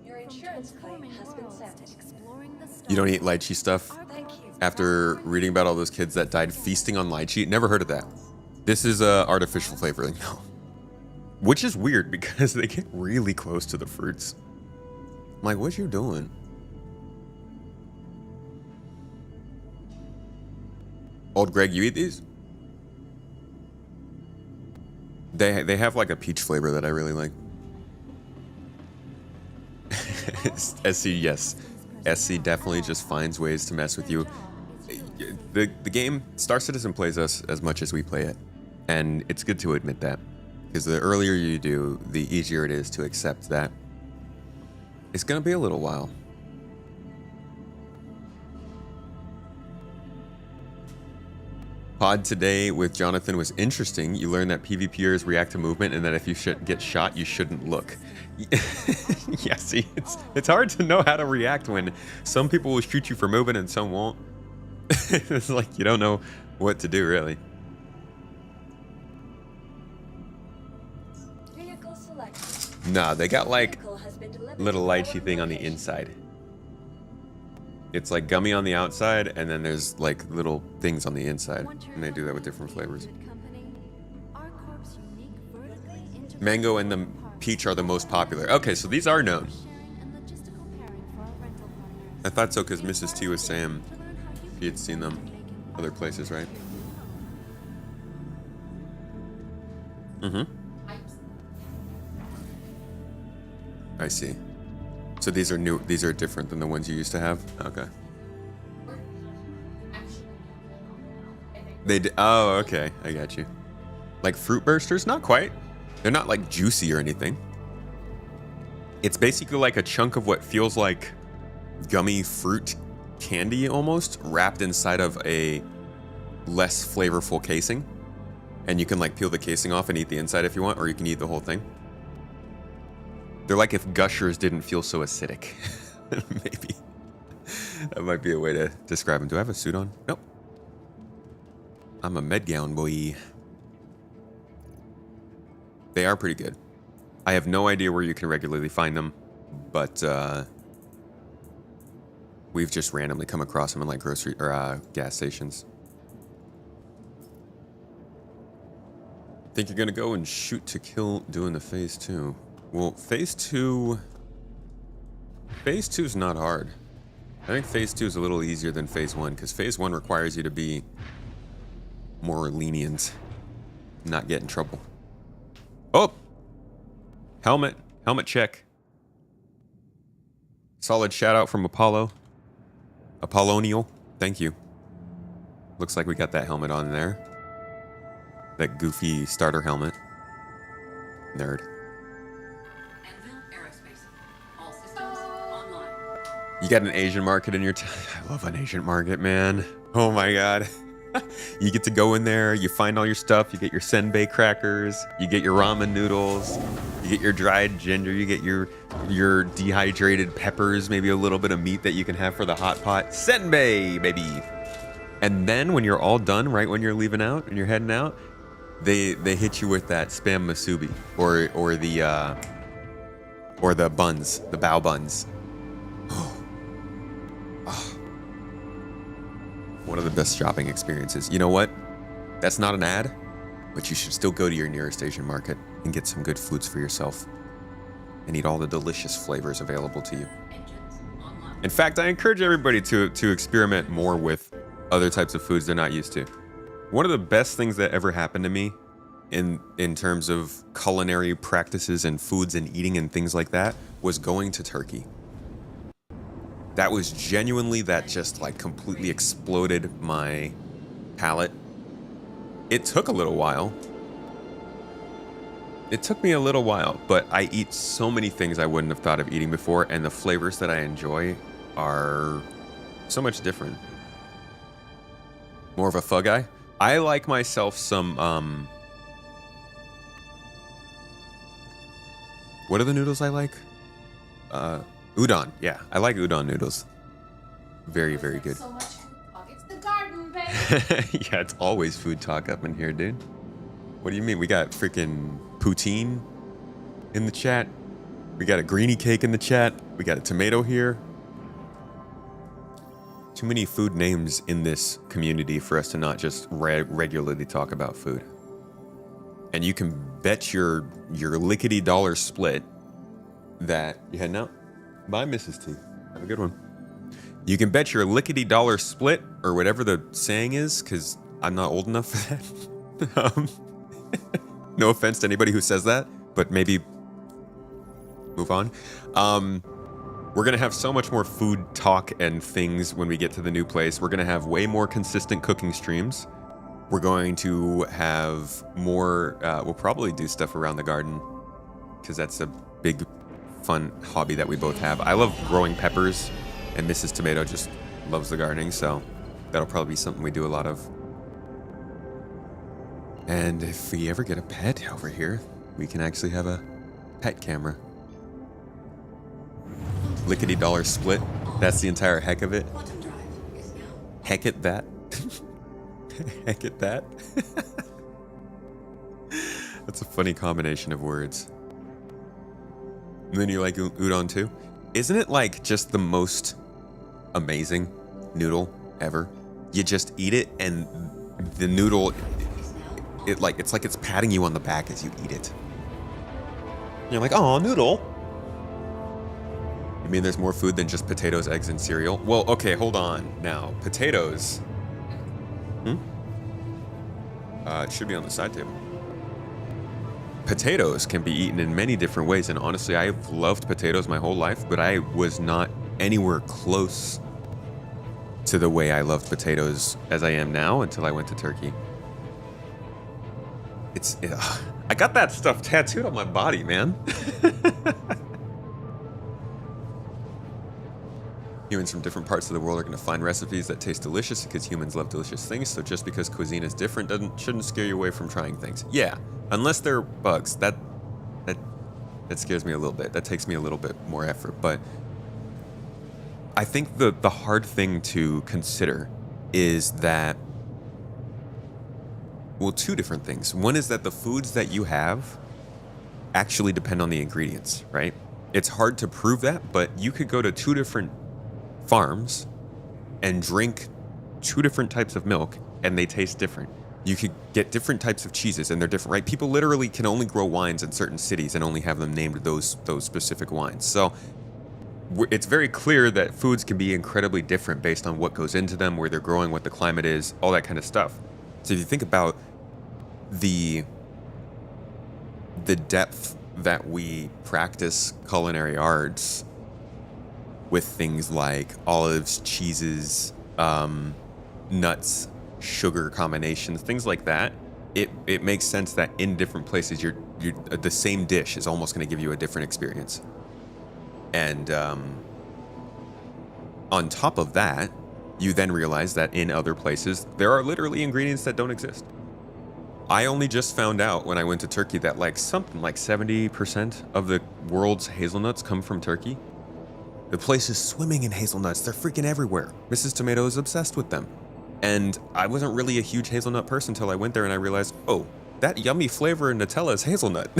Your insurance claim has been sent. You don't eat lychee stuff? Thank you. After reading about all those kids that died feasting on lychee, never heard of that. This is artificial flavoring, though. Which is weird because they get really close to the fruits. I'm like, what you doing? Old Greg, you eat these? They have like a peach flavor that I really like. SC, yes. SC definitely just finds ways to mess with you. The game, Star Citizen plays us as much as we play it. And it's good to admit that. Because the earlier you do, the easier it is to accept that it's going to be a little while. Pod today with Jonathan was interesting. You learned that PvPers react to movement and that if you should get shot, you shouldn't look. Yeah, see, it's hard to know how to react when some people will shoot you for moving and some won't. It's like you don't know what to do, really. Vehicle selected. Nah, they got like Vehicle has been delivered little to lychee our thing on the location. inside. It's like gummy on the outside, and then there's like little things on the inside, and they do that with different flavors. Mango and the peach are the most popular. Okay, so these are known. I thought so because Mrs. T was saying she had seen them other places, right? Mm-hmm. I see. So these are new. These are different than the ones you used to have. Okay. Oh, okay. I got you. Like fruit bursters? Not quite. They're not like juicy or anything. It's basically like a chunk of what feels like gummy fruit candy almost, wrapped inside of a less flavorful casing. And you can like peel the casing off and eat the inside if you want, or you can eat the whole thing. They're like if Gushers didn't feel so acidic. Maybe. That might be a way to describe them. Do I have a suit on? Nope. I'm a med gown boy. They are pretty good. I have no idea where you can regularly find them, but we've just randomly come across them in like grocery or gas stations. Think you're gonna go and shoot to kill doing the phase 2? Well, phase 2 is not hard. I think phase 2 is a little easier than phase 1 because phase 1 requires you to be more lenient, not get in trouble. Oh, helmet check. Solid shout out from Apollonial. Thank you. Looks like we got that helmet on there. That goofy starter helmet. Nerd. You got an Asian market in your town. I love an Asian market, man. Oh my god. You get to go in there, you find all your stuff, you get your senbei crackers, you get your ramen noodles, you get your dried ginger, you get your dehydrated peppers, maybe a little bit of meat that you can have for the hot pot. Senbei, baby. And then when you're all done, right when you're leaving out and you're heading out, they hit you with that spam musubi or the buns, the bao buns. One of the best shopping experiences. You know what? That's not an ad, but you should still go to your nearest Asian market and get some good foods for yourself and eat all the delicious flavors available to you. In fact, I encourage everybody to experiment more with other types of foods they're not used to. One of the best things that ever happened to me in terms of culinary practices and foods and eating and things like that was going to Turkey. That was genuinely, that just like completely exploded my palate. It took a little while. It took me a little while, but I eat so many things I wouldn't have thought of eating before, and the flavors that I enjoy are so much different. More of a pho guy. I like myself some, what are the noodles I like? Udon, yeah. I like udon noodles. Very, very good. So much food talk. It's the garden, babe. Yeah, it's always food talk up in here, dude. What do you mean? We got freaking poutine in the chat. We got a greenie cake in the chat. We got a tomato here. Too many food names in this community for us to not just regularly talk about food. And you can bet your lickety dollar split that you heading out. Bye, Mrs. T. Have a good one. You can bet your lickety dollar split, or whatever the saying is, because I'm not old enough for that. No offense to anybody who says that, but maybe move on. We're going to have so much more food talk and things when we get to the new place. We're going to have way more consistent cooking streams. We're going to have more, we'll probably do stuff around the garden, because that's a big fun hobby that we both have. I love growing peppers, and Mrs. Tomato just loves the gardening, so that'll probably be something we do a lot of. And if we ever get a pet over here, we can actually have a pet camera. Lickety dollar split. That's the entire heck of it. Heck at that. Heck at that. That's a funny combination of words. And then you like udon too? Isn't it like just the most amazing noodle ever? You just eat it and the noodle, it's like it's patting you on the back as you eat it. And you're like, oh, noodle. You mean there's more food than just potatoes, eggs, and cereal? Well, okay, hold on. Now, potatoes. It should be on the side table. Potatoes can be eaten in many different ways, and honestly, I've loved potatoes my whole life, but I was not anywhere close to the way I loved potatoes as I am now until I went to Turkey. I got that stuff tattooed on my body, man. Humans from different parts of the world are going to find recipes that taste delicious because humans love delicious things. So just because cuisine is different shouldn't scare you away from trying things. Yeah, unless they're bugs. That scares me a little bit. That takes me a little bit more effort. But I think the hard thing to consider is that, well, two different things. One is that the foods that you have actually depend on the ingredients, right? It's hard to prove that, but you could go to 2 different farms and drink 2 different types of milk and they taste different. You could get different types of cheeses and they're different, right? People literally can only grow wines in certain cities and only have them named those specific wines. So it's very clear that foods can be incredibly different based on what goes into them, where they're growing, what the climate is, all that kind of stuff. So if you think about the depth that we practice culinary arts with things like olives, cheeses, nuts, sugar combinations, things like that, it makes sense that in different places you're the same dish is almost going to give you a different experience. And on top of that, you then realize that in other places there are literally ingredients that don't exist. I only just found out when I went to Turkey that like something like 70% of the world's hazelnuts come from Turkey. The place is swimming in hazelnuts. They're freaking everywhere. Mrs. Tomato is obsessed with them. And I wasn't really a huge hazelnut person until I went there and I realized, oh, that yummy flavor in Nutella is hazelnut.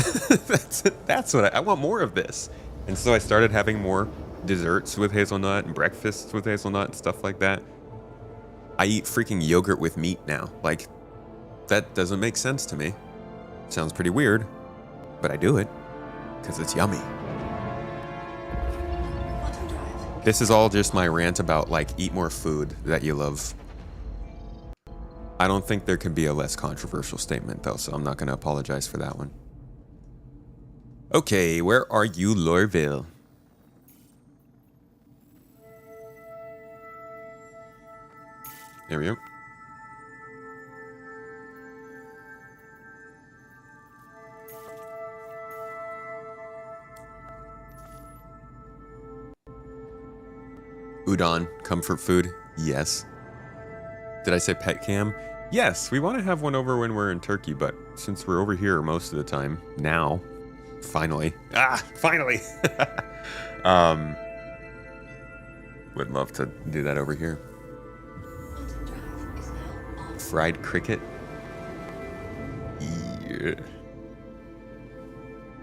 That's what I want more of this. And so I started having more desserts with hazelnut and breakfasts with hazelnut and stuff like that. I eat freaking yogurt with meat now. Like, that doesn't make sense to me. Sounds pretty weird, but I do it because it's yummy. This is all just my rant about like eat more food that you love. I don't think there can be a less controversial statement though, so I'm not going to apologize for that one. Okay, where are you, Lorville? There we go. Udon, comfort food, yes. Did I say pet cam? Yes, we want to have one over when we're in Turkey, but since we're over here most of the time, now, finally. Finally! Would love to do that over here. Fried cricket? Yeah.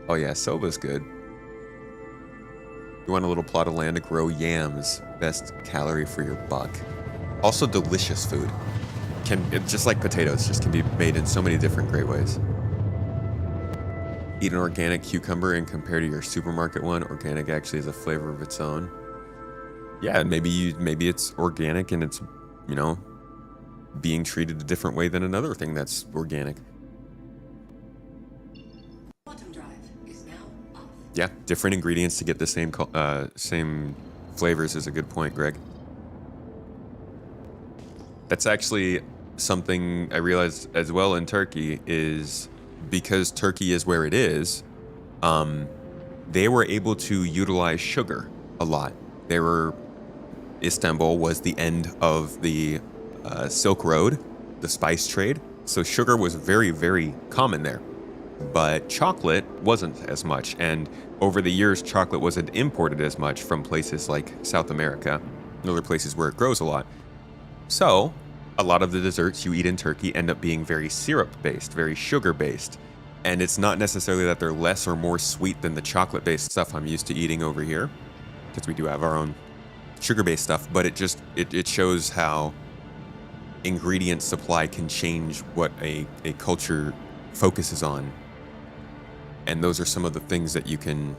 Oh yeah, soba's good. You want a little plot of land to grow yams. Best calorie for your buck. Also delicious food. Just like potatoes, just can be made in so many different great ways. Eat an organic cucumber and compare to your supermarket one. Organic actually has a flavor of its own. Yeah, maybe it's organic and it's, you know, being treated a different way than another thing that's organic. Yeah, different ingredients to get the same flavors is a good point, Greg. That's actually something I realized as well in Turkey is because Turkey is where it is, they were able to utilize sugar a lot. Istanbul was the end of the Silk Road, the spice trade, so sugar was very, very common there. But chocolate wasn't as much, and over the years, chocolate wasn't imported as much from places like South America and other places where it grows a lot. So, a lot of the desserts you eat in Turkey end up being very syrup-based, very sugar-based, and it's not necessarily that they're less or more sweet than the chocolate-based stuff I'm used to eating over here, because we do have our own sugar-based stuff, but it shows how ingredient supply can change what a culture focuses on. And those are some of the things that you can,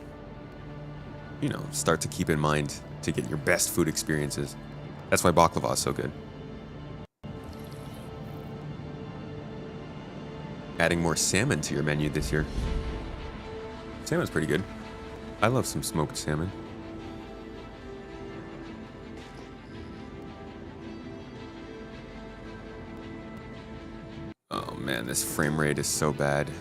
you know, start to keep in mind to get your best food experiences. That's why baklava is so good. Adding more salmon to your menu this year. Salmon's pretty good. I love some smoked salmon. Oh man, this frame rate is so bad.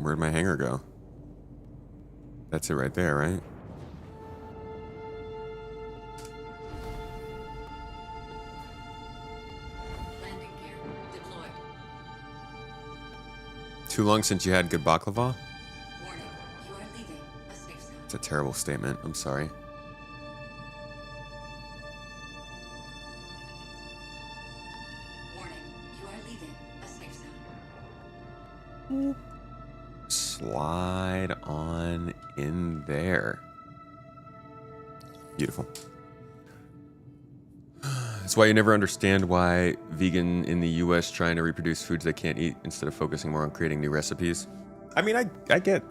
Where'd my hanger go? That's it right there, right? Too long since you had good baklava? Warning, you are leaving a safe zone. It's a terrible statement. I'm sorry. Warning, you are leaving a safe zone. Slide on in there. Beautiful. That's why you never understand why vegan in the US trying to reproduce foods they can't eat instead of focusing more on creating new recipes. I mean, I get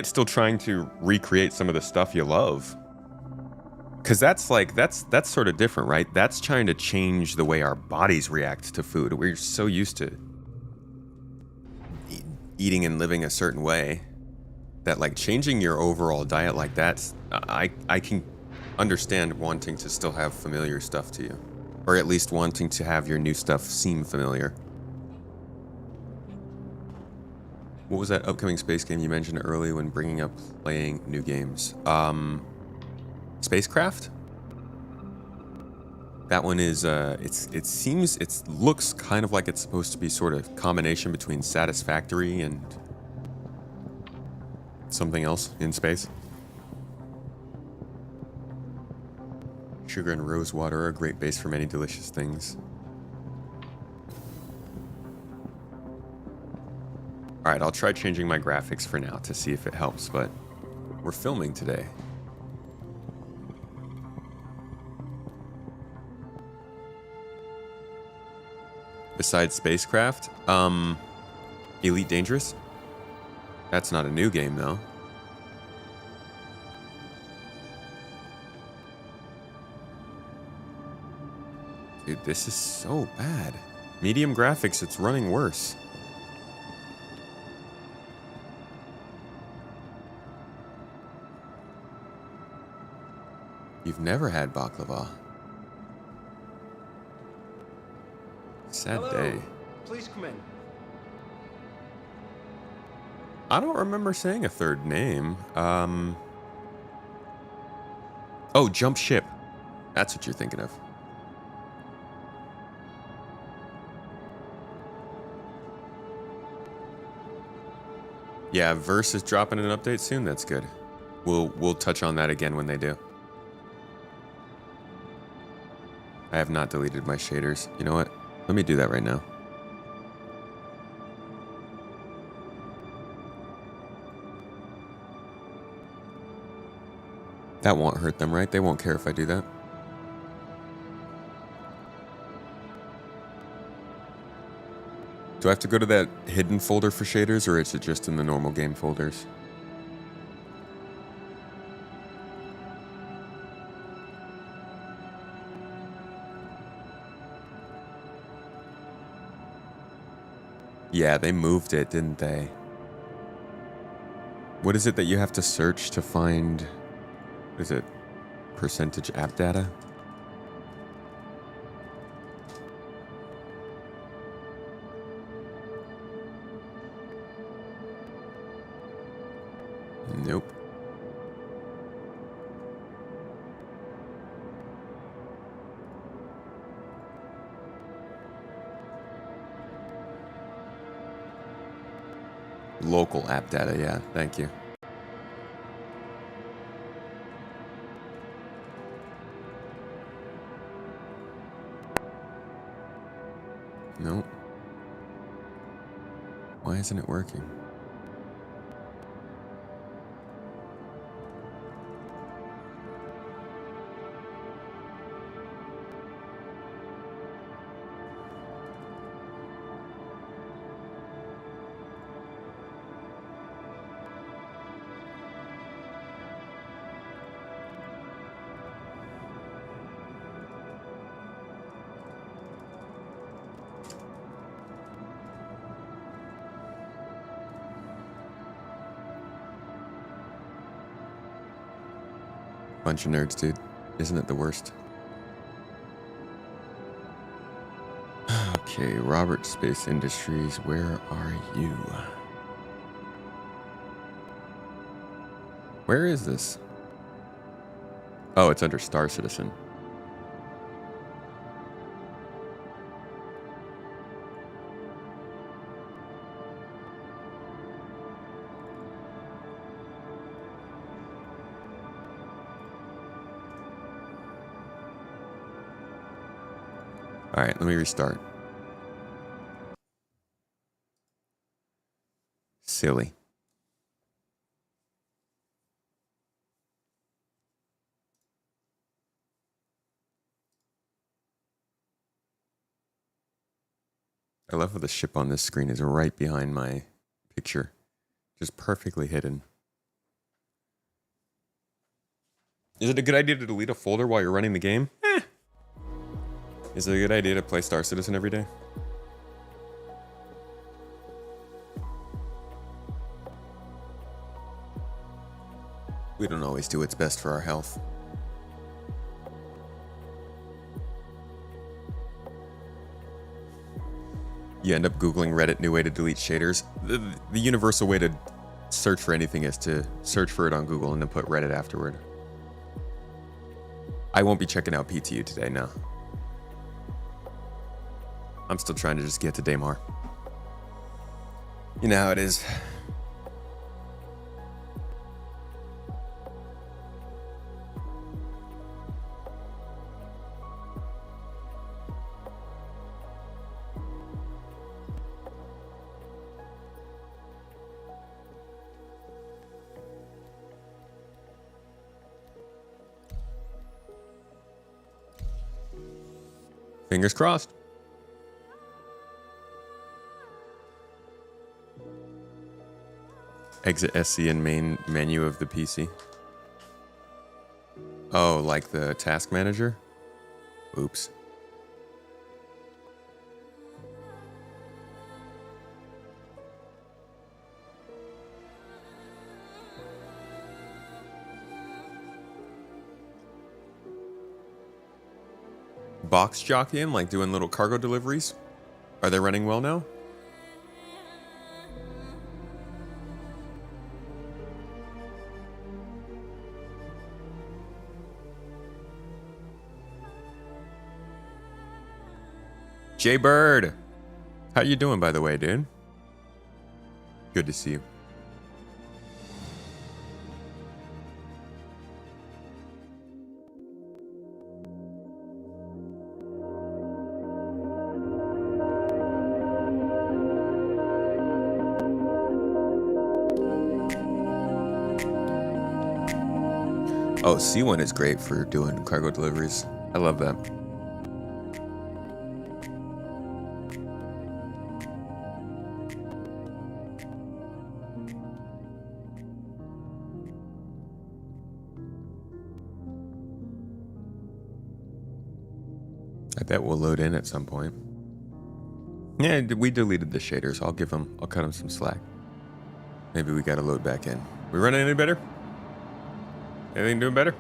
still trying to recreate some of the stuff you love. Cause that's sort of different, right? That's trying to change the way our bodies react to food. We're so used to eating and living a certain way that like changing your overall diet like that, I can understand wanting to still have familiar stuff to you, or at least wanting to have your new stuff seem familiar. What was that upcoming space game you mentioned earlier when bringing up playing new games? Spacecraft? That one is, it looks kind of like it's supposed to be sort of combination between Satisfactory and something else in space. Sugar and rose water are a great base for many delicious things. Alright, I'll try changing my graphics for now to see if it helps, but we're filming today. Besides Spacecraft, Elite Dangerous? That's not a new game, though. Dude, this is so bad. Medium graphics, it's running worse. You've never had baklava. Sad day. Please come in. I don't remember saying a third name. Oh, Jump Ship. That's what you're thinking of. Yeah, Verse is dropping an update soon. That's good. We'll touch on that again when they do. I have not deleted my shaders. You know what? Let me do that right now. That won't hurt them, right? They won't care if I do that. Do I have to go to that hidden folder for shaders, or is it just in the normal game folders? Yeah, they moved it, didn't they? What is it that you have to search to find? Is it percentage app data? Nope. Local app data, yeah, thank you. Nope. Why isn't it working? Bunch of nerds, dude. Isn't it the worst? Okay, Robert Space Industries, where are you? Where is this? Oh, it's under Star Citizen. All right, let me restart. Silly. I love how the ship on this screen is right behind my picture. Just perfectly hidden. Is it a good idea to delete a folder while you're running the game? Is it a good idea to play Star Citizen every day? We don't always do what's best for our health. You end up Googling Reddit new way to delete shaders. The universal way to search for anything is to search for it on Google and then put Reddit afterward. I won't be checking out PTU today, no. I'm still trying to just get to Daymar. You know how it is. Fingers crossed. Exit SC in main menu of the PC. Oh, like the task manager? Oops. Box jockeying, like doing little cargo deliveries? Are they running well now? Jay Bird, how you doing, by the way, dude? Good to see you. Oh, C1 is great for doing cargo deliveries. I love that. I bet we'll load in at some point. Yeah, we deleted the shaders. I'll cut them some slack. Maybe we gotta load back in. We running any better? Anything doing better?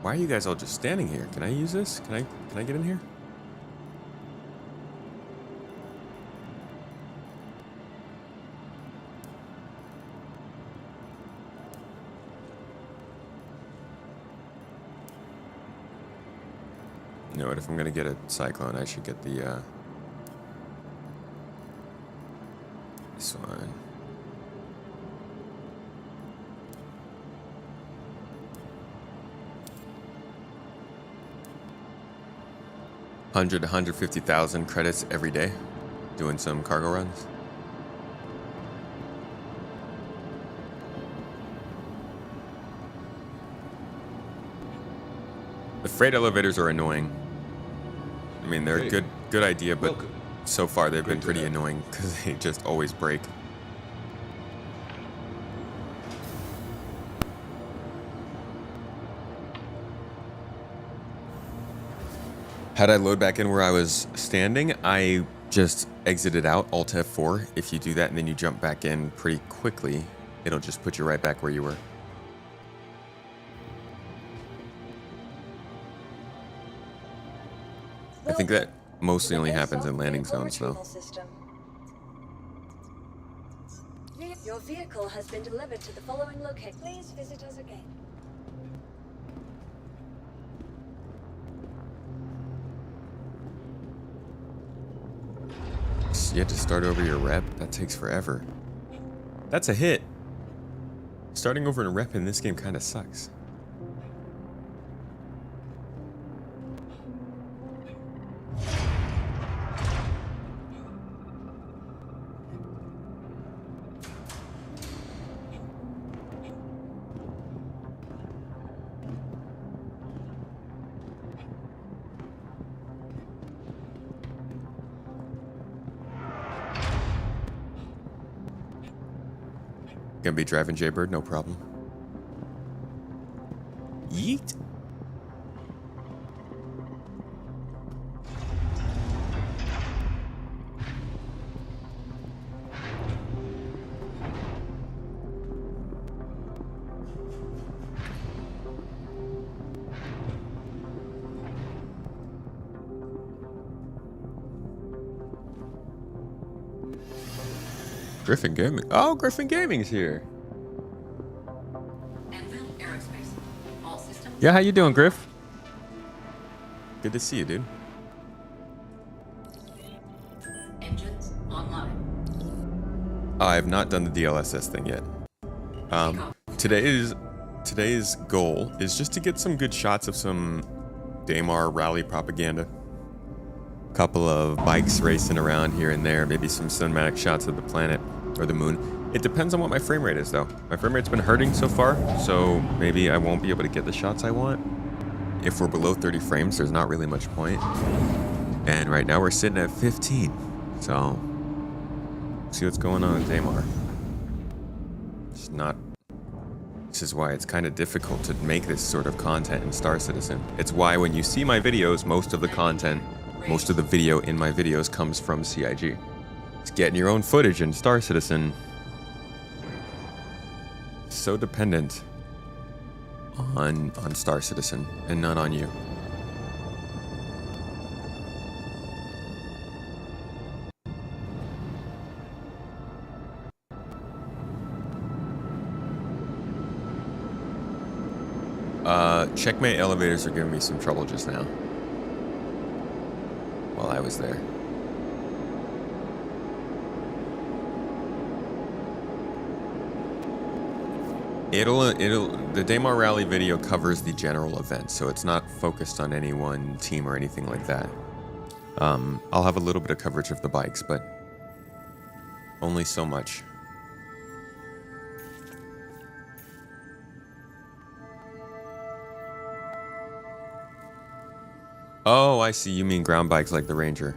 Why are you guys all just standing here? Can I use this? Can I get in here? You know what? If I'm gonna get a cyclone, I should get the this one. $100 to $150,000 credits every day, doing some cargo runs. The freight elevators are annoying. I mean, they're a good idea, but so far they've been pretty annoying because they just always break. How'd I load back in where I was standing? I just exited out, Alt F4. If you do that and then you jump back in pretty quickly, it'll just put you right back where you were. I think that mostly only happens in landing zones, though. Your vehicle has been delivered to the following location. Please visit us again. You have to start over your rep? That takes forever. That's a hit. Starting over a rep in this game kind of sucks. Gonna be driving Jaybird, no problem. Yeet. Griffin Gaming. Oh, Griffin Gaming's here. Anvil Aerospace. All systems. Yeah, how you doing, Griff? Good to see you, dude. Engines online. I have not done the DLSS thing yet. Today's goal is just to get some good shots of some Daymar rally propaganda. Couple of bikes racing around here and there, maybe some cinematic shots of the planet or the moon. It depends on what my frame rate is, though. My frame rate's been hurting so far, so maybe I won't be able to get the shots I want. If we're below 30 frames, there's not really much point. And right now we're sitting at 15, so see what's going on with Daymar. It's not. This is why it's kind of difficult to make this sort of content in Star Citizen. It's why when you see my videos, most of the video in my videos comes from CIG. It's getting your own footage in Star Citizen. So dependent on Star Citizen and not on you. Checkmate elevators are giving me some trouble just now. While I was there. The Daymar Rally video covers the general event, so it's not focused on any one team or anything like that. I'll have a little bit of coverage of the bikes, but only so much. Oh, I see. You mean ground bikes like the Ranger.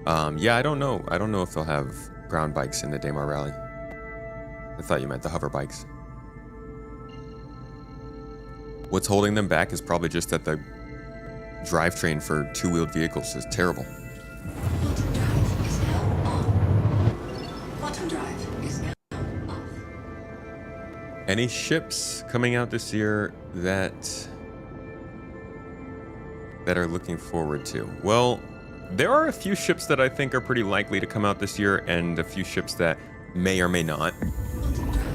Yeah, I don't know. I don't know if they'll have ground bikes in the Daymar Rally. I thought you meant the hover bikes. What's holding them back is probably just that the drivetrain for two-wheeled vehicles is terrible. Quantum drive is now on. Quantum drive is now off. Any ships coming out this year that are looking forward to? Well, there are a few ships that I think are pretty likely to come out this year, and a few ships that may or may not.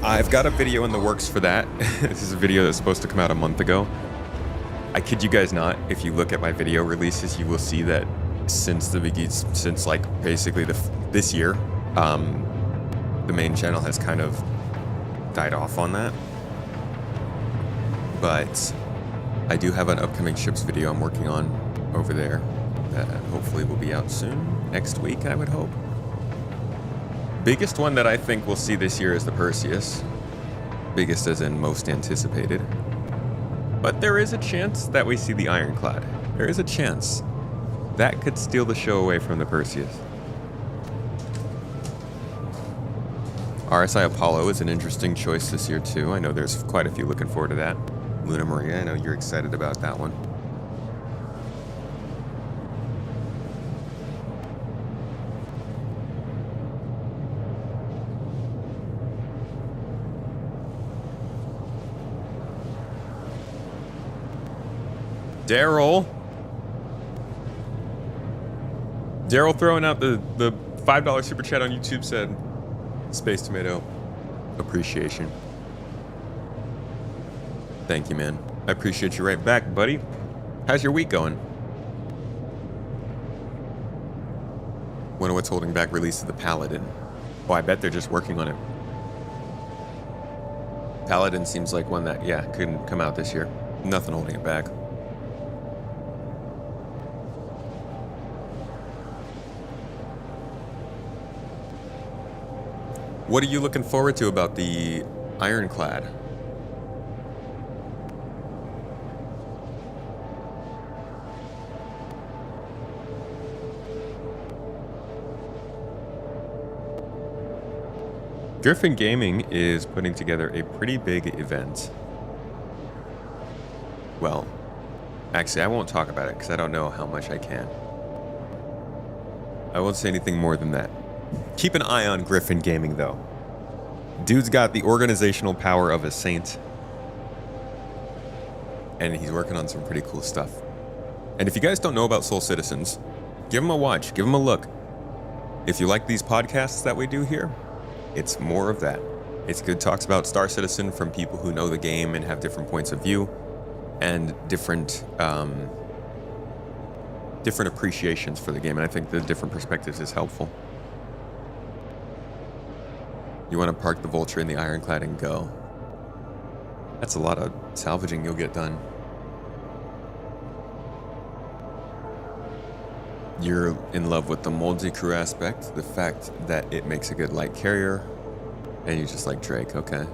I've got a video in the works for that. This is a video that's supposed to come out a month ago. I kid you guys not, if you look at my video releases, you will see that since like basically this year, the main channel has kind of died off on that. But I do have an upcoming ships video I'm working on over there that hopefully will be out soon. Next week, I would hope. Biggest one that I think we'll see this year is the Perseus. Biggest as in most anticipated. But there is a chance that we see the Ironclad. There is a chance. That could steal the show away from the Perseus. RSI Apollo is an interesting choice this year too. I know there's quite a few looking forward to that. Luna Maria, I know you're excited about that one. Daryl throwing out the $5 super chat on YouTube said, Space Tomato, appreciation. Thank you, man. I appreciate you right back, buddy. How's your week going? Wonder what's holding back release of the Paladin. Oh, I bet they're just working on it. Paladin seems like one that, yeah, couldn't come out this year. Nothing holding it back. What are you looking forward to about the Ironclad? Griffin Gaming is putting together a pretty big event. Well, actually, I won't talk about it because I don't know how much I can. I won't say anything more than that. Keep an eye on Griffin Gaming, though. Dude's got the organizational power of a saint. And he's working on some pretty cool stuff. And if you guys don't know about Soul Citizens, give them a watch, give them a look. If you like these podcasts that we do here, it's more of that. It's good talks about Star Citizen from people who know the game and have different points of view and different appreciations for the game. And I think the different perspectives is helpful. You want to park the Vulture in the Ironclad and go. That's a lot of salvaging you'll get done. You're in love with the moldy crew aspect, the fact that it makes a good light carrier, and you just like Drake, okay.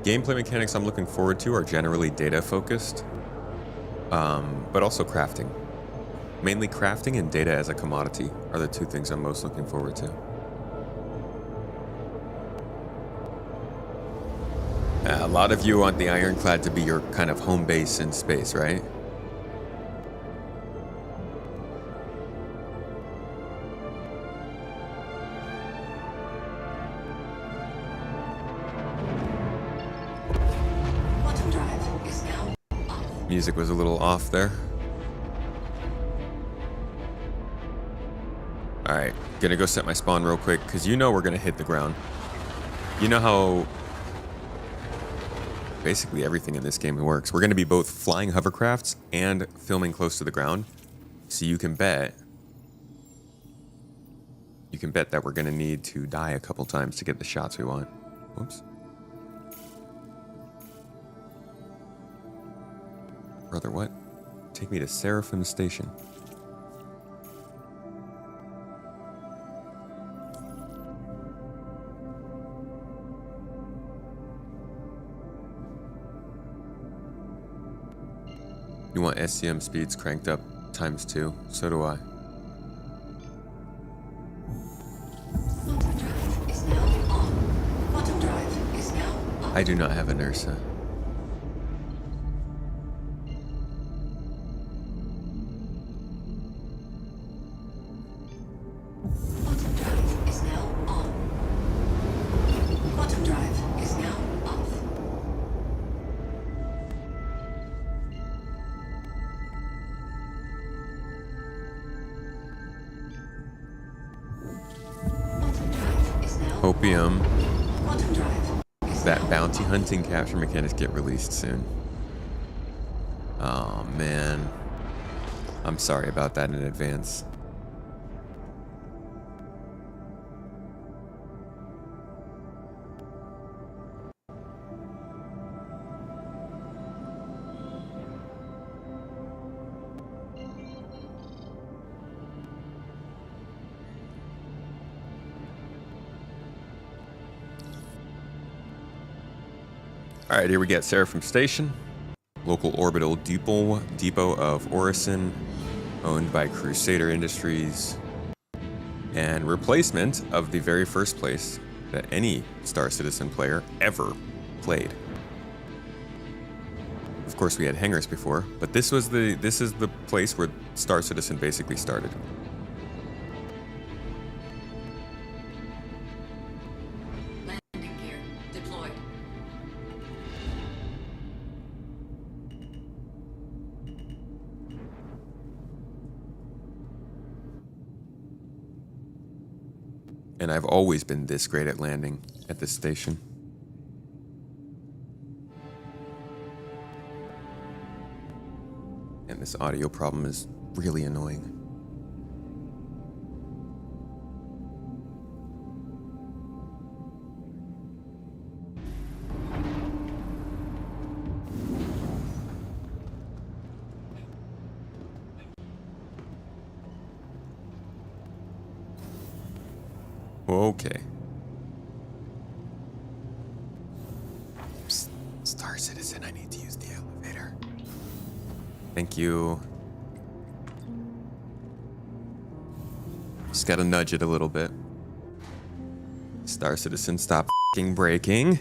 Gameplay mechanics I'm looking forward to are generally data focused, but also crafting. Mainly crafting and data as a commodity are the two things I'm most looking forward to. A lot of you want the Ironclad to be your kind of home base in space, right? Quantum drive is now off. Music was a little off there. Alright, gonna go set my spawn real quick, because you know we're gonna hit the ground. You know how basically everything in this game works. We're gonna be both flying hovercrafts and filming close to the ground. So you can bet that we're gonna need to die a couple times to get the shots we want. Whoops. Brother, what? Take me to Seraphim Station. You want SCM speeds cranked up ×2. So do I. Quantum drive is now on. Quantum drive is now off. I do not have a Nursa. Quantum drive is now on. Quantum drive is now off. Quantum drive is now Hopium. Quantum drive is That now bounty off. hunting capture mechanics get released soon. Oh man. I'm sorry about that in advance. All right, here we get Seraphim Station, local orbital depot of Orison, owned by Crusader Industries, and replacement of the very first place that any Star Citizen player ever played. Of course, we had hangars before, but this is the place where Star Citizen basically started. Landing gear deployed. And I've always been this great at landing at this station. And this audio problem is really annoying. Okay. Psst, Star Citizen, I need to use the elevator. Thank you. Just gotta nudge it a little bit. Star Citizen, stop f***ing braking.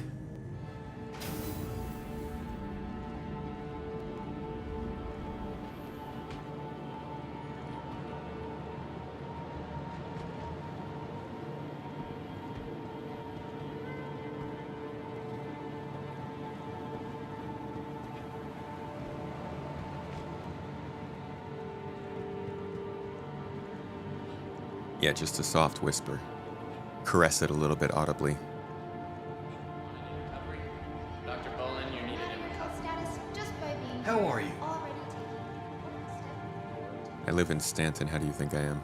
Yeah, just a soft whisper. Caress it a little bit audibly. Dr. Bolin, you're needed in recovery. Status just by being How are you? already taking one step forward. I live in Stanton. How do you think I am?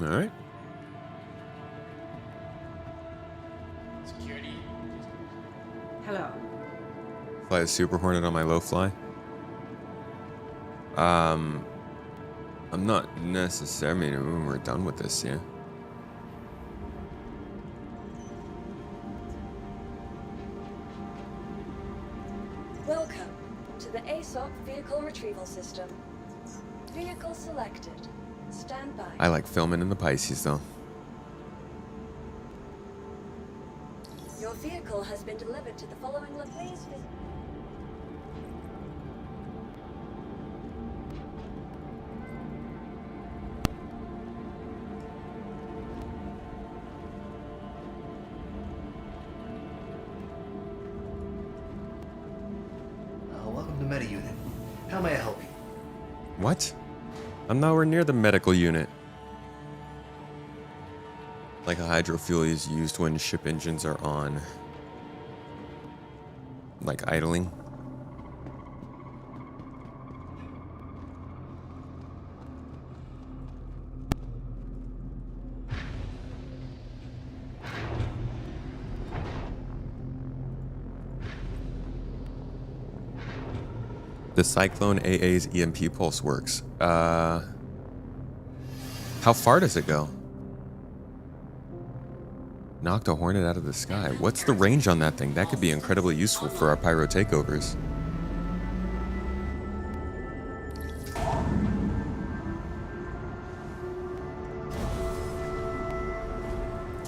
All right. Security. Hello. Fly a Super Hornet on my low fly. I'm not necessarily. I mean, when we're done with this, yeah. Welcome to the ASOP Vehicle Retrieval System. Vehicle selected. Stand by. I like filming in the Pisces, though. Your vehicle has been delivered to the following please visit. Welcome to Meta Unit. How may I help you? What? I'm nowhere near the medical unit. Like a hydrofuel is used when ship engines are on. Like idling. The Cyclone AA's EMP pulse works. How far does it go? Knocked a Hornet out of the sky. What's the range on that thing? That could be incredibly useful for our pyro takeovers.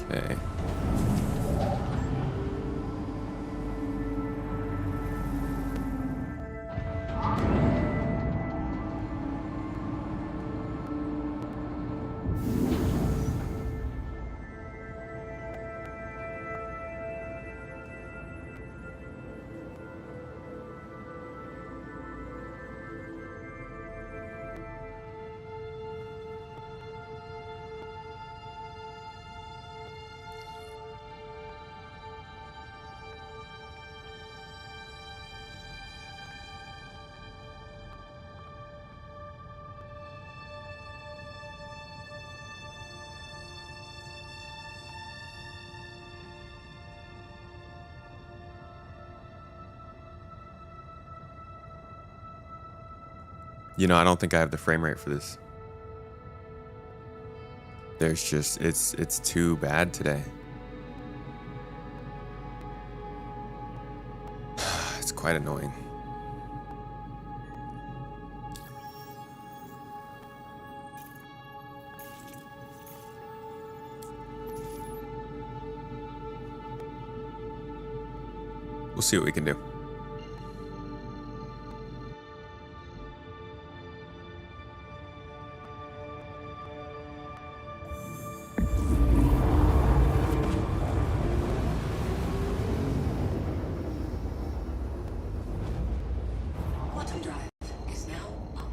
Okay. You know, I don't think I have the frame rate for this. There's just, it's too bad today. It's quite annoying. We'll see what we can do. Quantum drive is now off.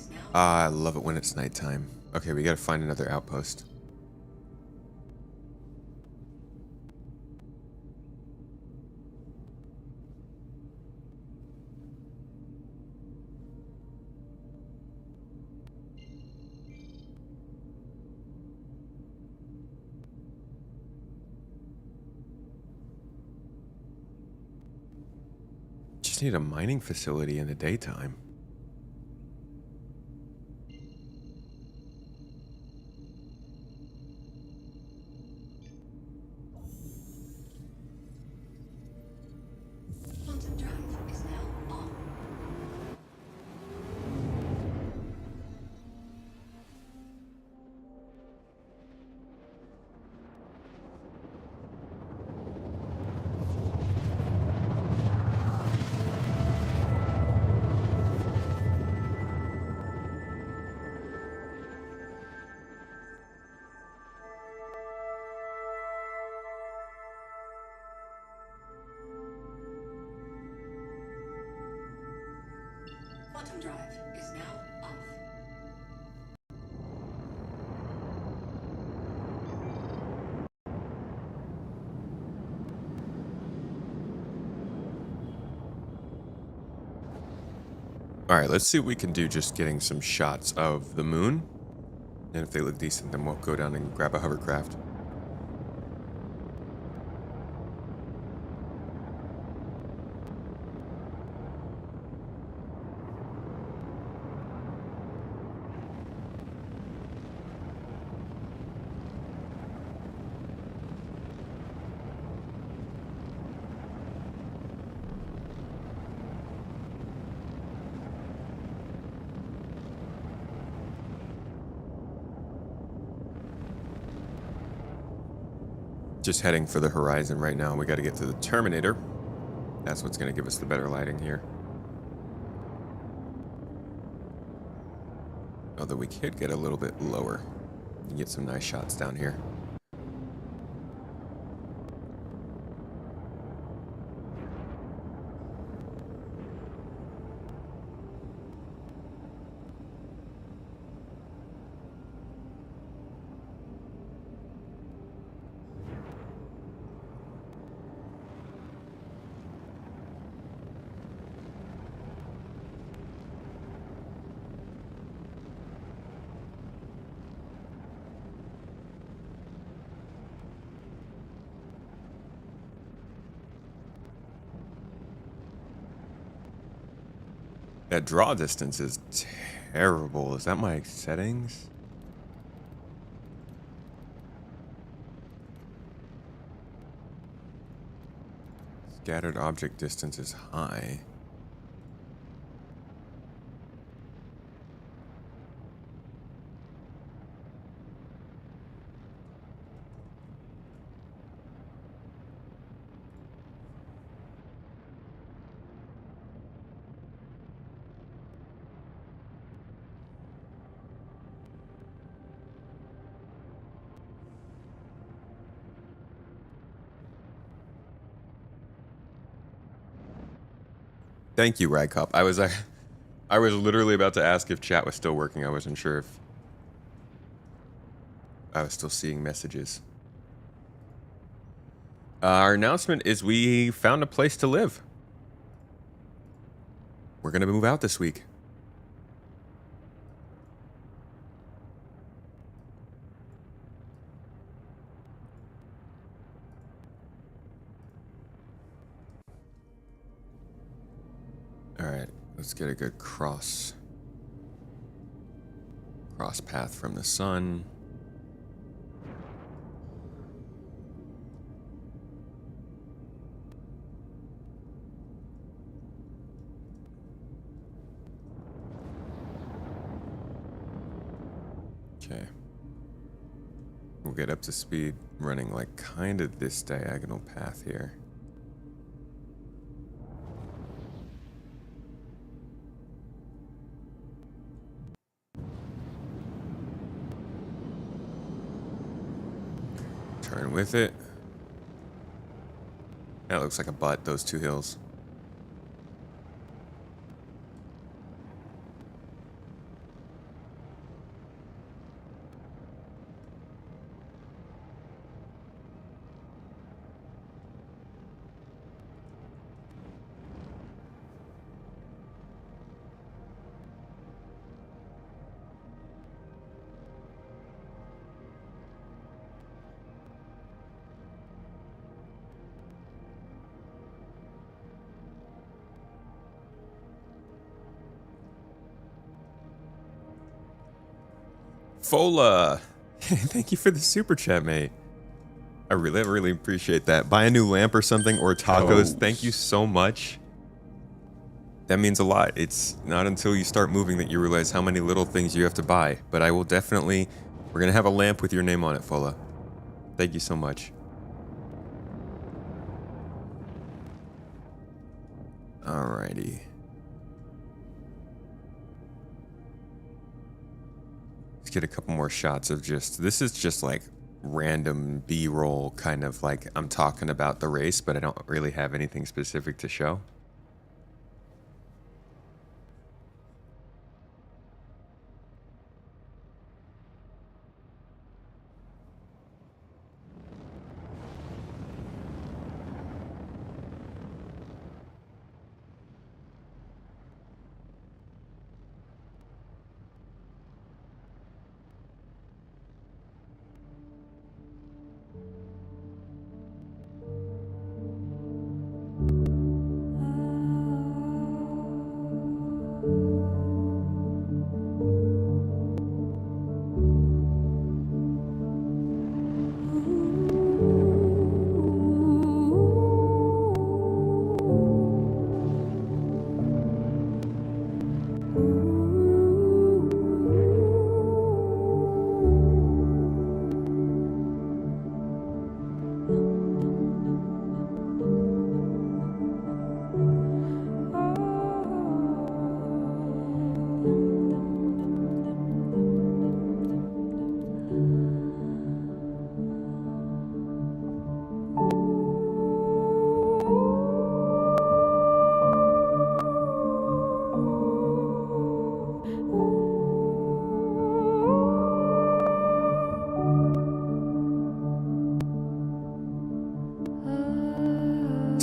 is now Ah, I love it when it's nighttime. Okay, we gotta find another outpost. Just need a mining facility in the daytime. quantum drive is now on. Quantum drive is now off. Alright, let's see what we can do just getting some shots of the moon. And if they look decent, then we'll go down and grab a hovercraft. Just heading for the horizon right now. We got to get to the Terminator. That's what's going to give us the better lighting here. Although we could get a little bit lower and get some nice shots down here. That draw distance is terrible. Is that my settings? Scattered object distance is high. Thank you, Ragcop. I was literally about to ask if chat was still working. I wasn't sure if I was still seeing messages. Our announcement is we found a place to live. We're gonna move out this week. Alright, let's get a good cross path from the sun. Okay. We'll get up to speed running like kind of this diagonal path here. Turn with it. That looks like a butt, those two hills. Fola, thank you for the super chat, mate. I really, really appreciate that. Buy a new lamp or something, or tacos. Thank you so much. That means a lot. It's not until you start moving that you realize how many little things you have to buy. But I will definitely... We're going to have a lamp with your name on it, Fola. Thank you so much. Alrighty. Let's get a couple more shots of just... This is just like random B-roll, kind of like I'm talking about the race, but I don't really have anything specific to show.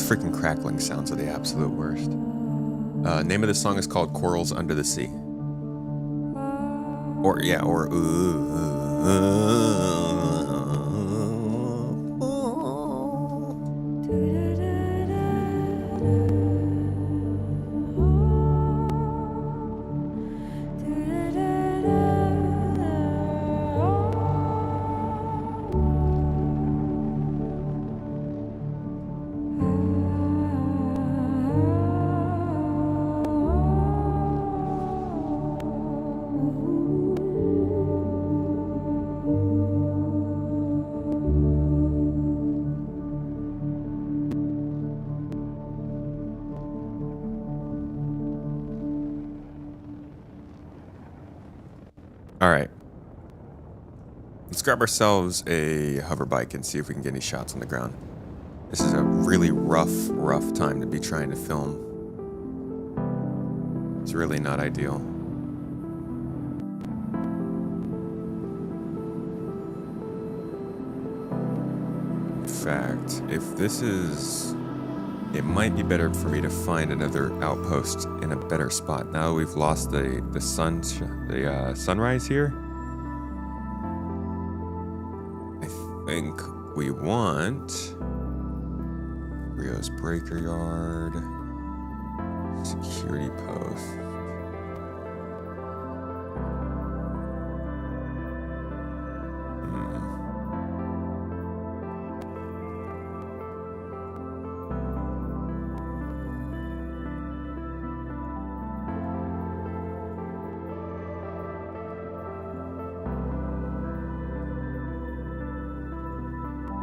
Freaking crackling sounds are the absolute worst. Name of the song is called Corals Under the Sea. Or, yeah, or... All right. Let's grab ourselves a hover bike and see if we can get any shots on the ground. This is a really rough time to be trying to film. It's really not ideal. In fact, if this is... It might be better for me to find another outpost in a better spot. Now we've lost the sunrise here. I think we want Rio's Breaker Yard, security post.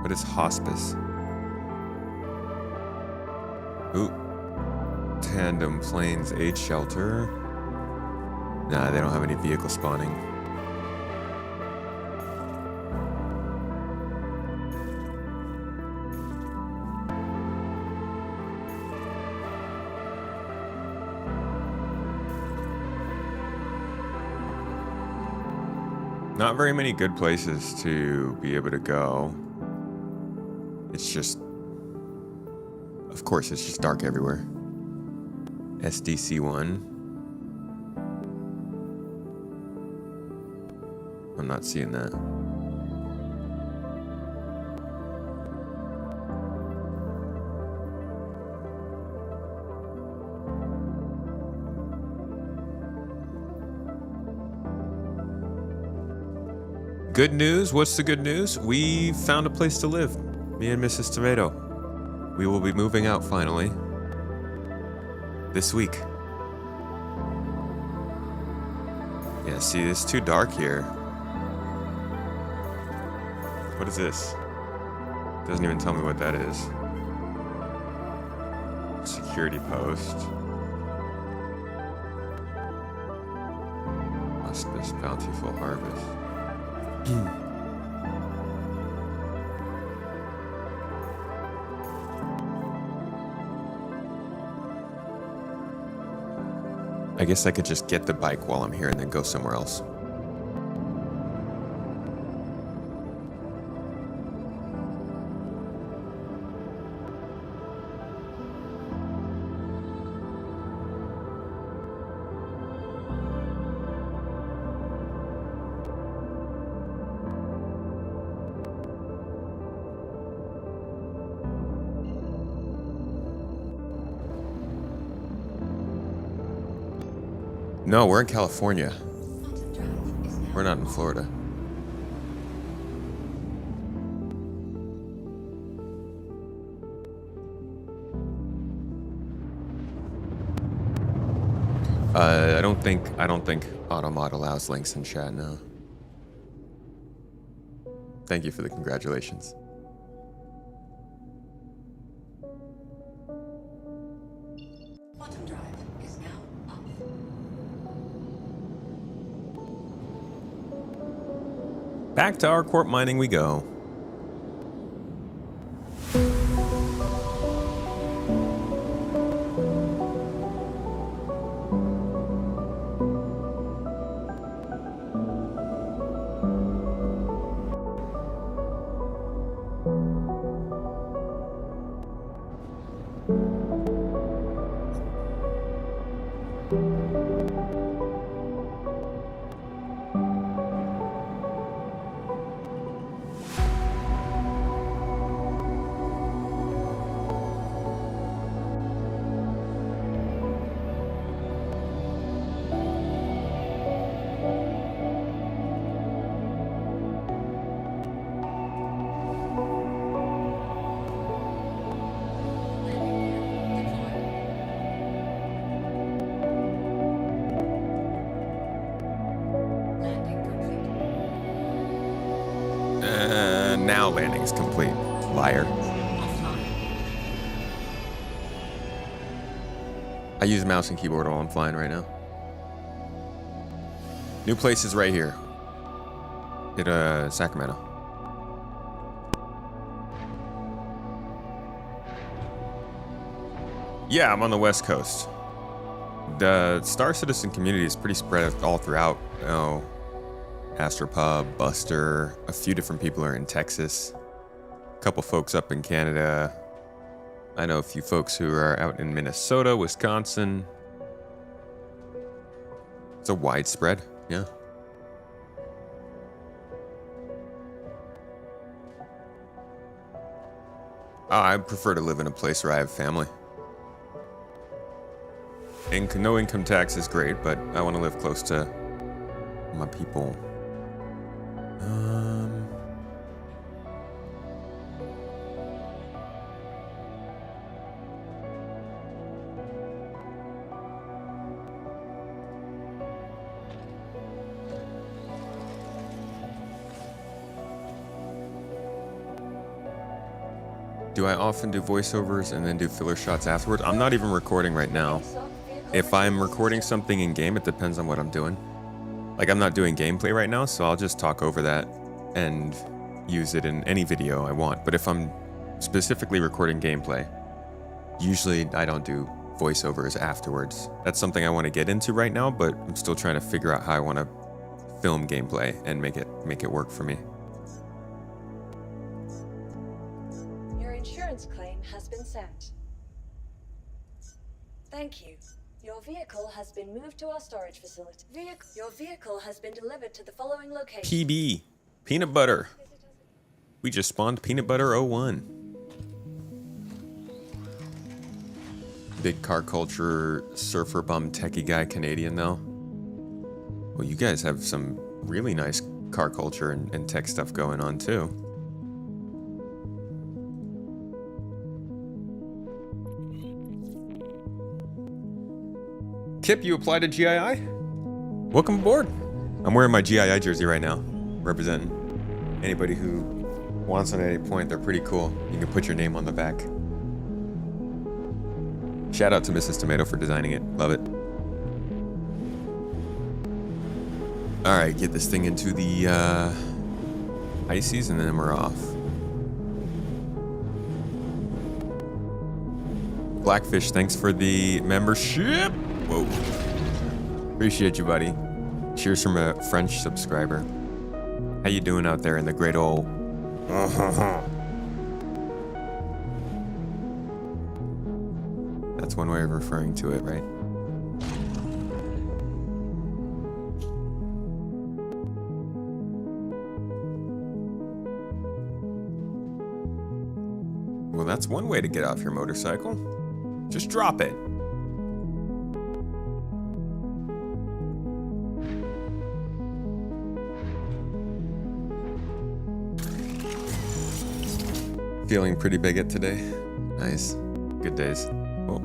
What is hospice? Ooh. Tandem Plains Aid Shelter. Nah, they don't have any vehicle spawning. Not very many good places to be able to go. It's just, of course, it's just dark everywhere. SDC1. I'm not seeing that. Good news. What's the good news? We found a place to live. Me and Mrs. Tomato. We will be moving out finally. This week. Yeah, see, it's too dark here. What is this? Doesn't even tell me what that is. Security post. Auspicious bountiful harvest. I guess I could just get the bike while I'm here and then go somewhere else. No, we're in California. We're not in Florida. I don't think Automod allows links in chat now. Thank you for the congratulations. Bottom drive is now off. Back to our corp mining we go. Now landing is complete. Liar. I use mouse and keyboard while I'm flying right now. New place is right here. In Sacramento. Yeah, I'm on the West Coast. The Star Citizen community is pretty spread all throughout. You know, Astropub, Buster, a few different people are in Texas. A couple folks up in Canada. I know a few folks who are out in Minnesota, Wisconsin. It's a widespread, yeah. I prefer to live in a place where I have family. No income tax is great, but I want to live close to my people. Do I often do voiceovers and then do filler shots afterwards? I'm not even recording right now. If I'm recording something in game, it depends on what I'm doing. Like, I'm not doing gameplay right now, so I'll just talk over that and use it in any video I want. But if I'm specifically recording gameplay, usually I don't do voiceovers afterwards. That's something I want to get into right now, but I'm still trying to figure out how I want to film gameplay and make it work for me. Your insurance claim has been sent. Thank you. Your vehicle has been moved to our storage facility. Your vehicle has been delivered to the following location. PB. Peanut butter. We just spawned Peanut Butter 01. Big car culture, surfer bum techie guy Canadian though. Well, you guys have some really nice car culture and tech stuff going on too. Kip, you applied to GII? Welcome aboard. I'm wearing my GII jersey right now, representing anybody who wants on at any point. They're pretty cool. You can put your name on the back. Shout out to Mrs. Tomato for designing it. Love it. All right, get this thing into the ices and then we're off. Blackfish, thanks for the membership. Whoa. Appreciate you, buddy. Cheers from a French subscriber. How you doing out there in the great old... That's one way of referring to it, right? Well, that's one way to get off your motorcycle. Just drop it. Feeling pretty bigot today. Nice. Good days. Oh.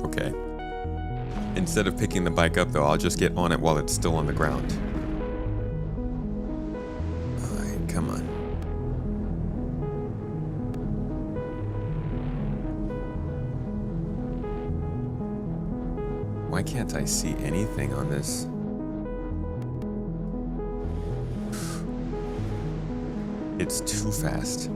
Okay. Instead of picking the bike up, though, I'll just get on it while it's still on the ground. Alright, come on. Why can't I see anything on this? It's too fast.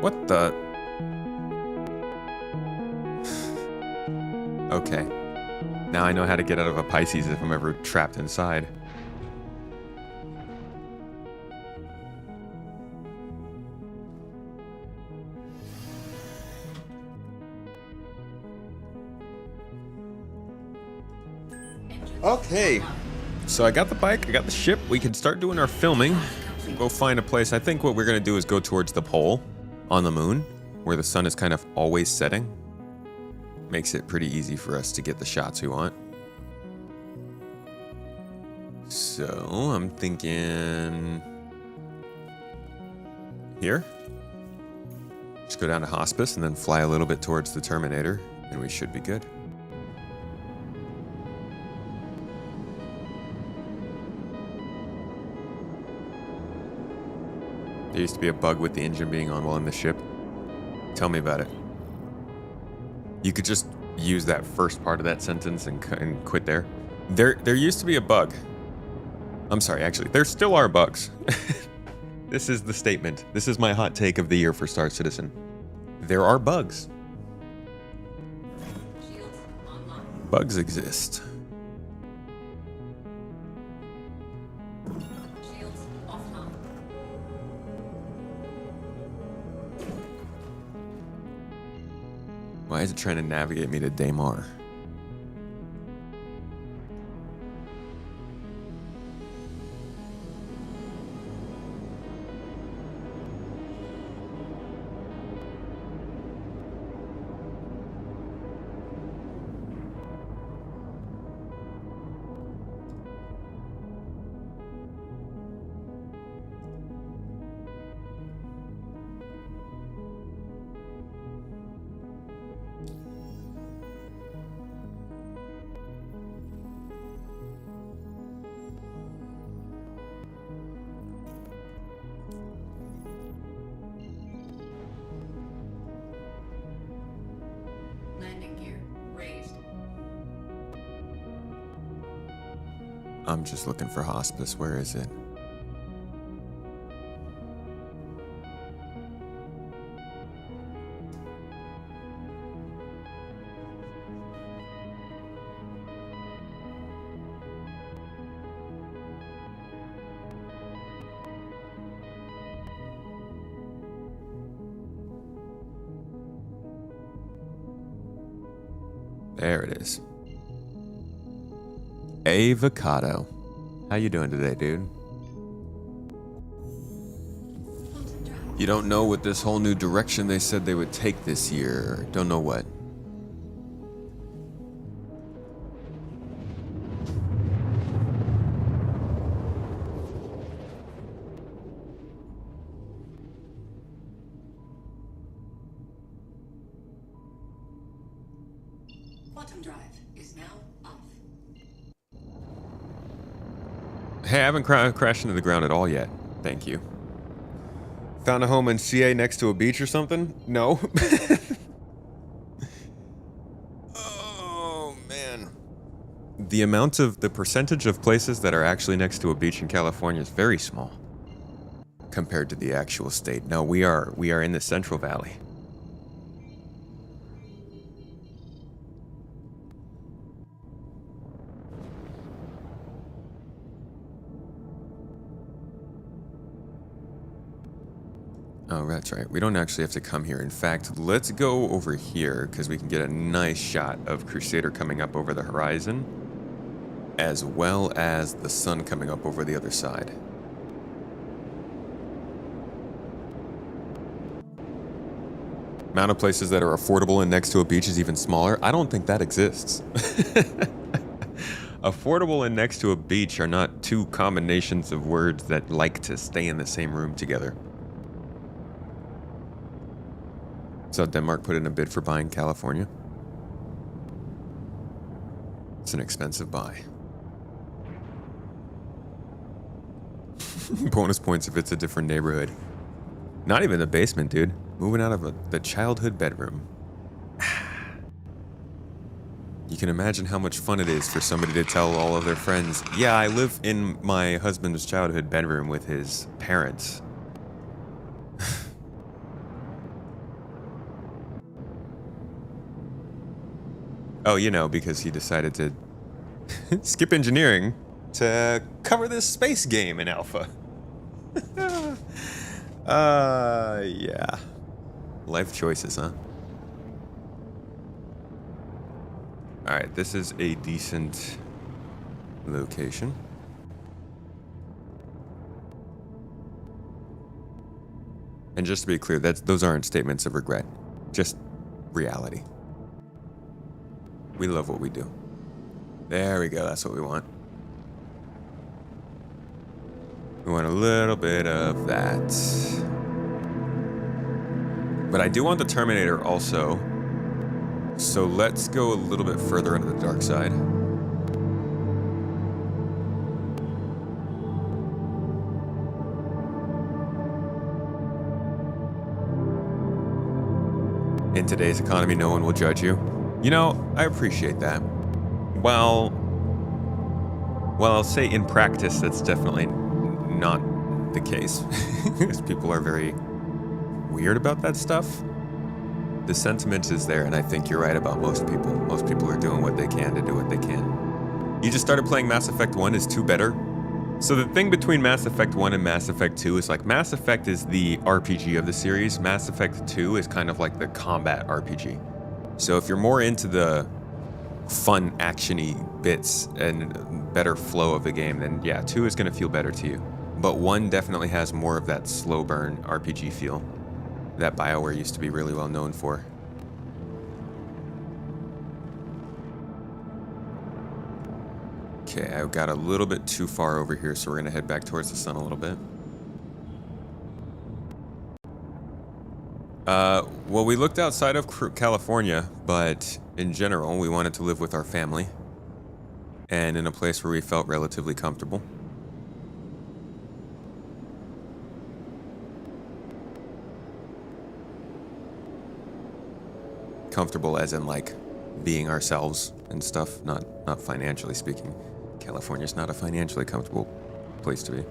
What the? Okay. Now I know how to get out of a Pisces if I'm ever trapped inside. Okay. So I got the bike, I got the ship. We can start doing our filming. Go find a place. I think what we're going to do is go towards the pole on the moon, where the sun is kind of always setting. Makes it pretty easy for us to get the shots we want. So I'm thinking here. Just go down to Hospice and then fly a little bit towards the Terminator, and we should be good. There used to be a bug with the engine being on while in the ship. Tell me about it. You could just use that first part of that sentence and quit there. There used to be a bug. I'm sorry, actually, there still are bugs. This is the statement. This is my hot take of the year for Star Citizen. There are bugs. Bugs exist. Why is it trying to navigate me to Daymar? Landing gear raised. I'm just looking for Hospice. Where is it? There it is. Avocado. How you doing today, dude? You don't know what this whole new direction they said they would take this year. Don't know what. Quantum drive is now off. Hey, I haven't crashed into the ground at all yet. Thank you. Found a home in CA next to a beach or something? No. Oh, man. The percentage of places that are actually next to a beach in California is very small compared to the actual state. No, we are in the Central Valley. Oh, that's right. We don't actually have to come here. In fact, let's go over here because we can get a nice shot of Crusader coming up over the horizon, as well as the sun coming up over the other side. Amount of places that are affordable and next to a beach is even smaller. I don't think that exists. Affordable and next to a beach are not two combinations of words that like to stay in the same room together. So Denmark put in a bid for buying California. It's an expensive buy. Bonus points if it's a different neighborhood. Not even the basement, dude. Moving out of the childhood bedroom. You can imagine how much fun it is for somebody to tell all of their friends, yeah, I live in my husband's childhood bedroom with his parents. Oh, you know, because he decided to skip engineering to cover this space game in Alpha. Yeah. Life choices, huh? Alright, this is a decent location. And just to be clear, those aren't statements of regret. Just reality. We love what we do. There we go, that's what we want. We want a little bit of that. But I do want the Terminator also. So let's go a little bit further into the dark side. In today's economy, no one will judge you. You know, I appreciate that. Well, I'll say in practice, that's definitely not the case. Because people are very weird about that stuff. The sentiment is there, and I think you're right about most people. Most people are doing what they can to do what they can. You just started playing Mass Effect 1, is 2 better? So the thing between Mass Effect 1 and Mass Effect 2 is like Mass Effect is the RPG of the series. Mass Effect 2 is kind of like the combat RPG. So if you're more into the fun, action-y bits and better flow of the game, then yeah, 2 is going to feel better to you. But 1 definitely has more of that slow burn RPG feel that BioWare used to be really well known for. Okay, I got a little bit too far over here, so we're going to head back towards the sun a little bit. Well, we looked outside of California, but in general, we wanted to live with our family and in a place where we felt relatively comfortable. Comfortable as in like being ourselves and stuff, not financially speaking. California's not a financially comfortable place to be.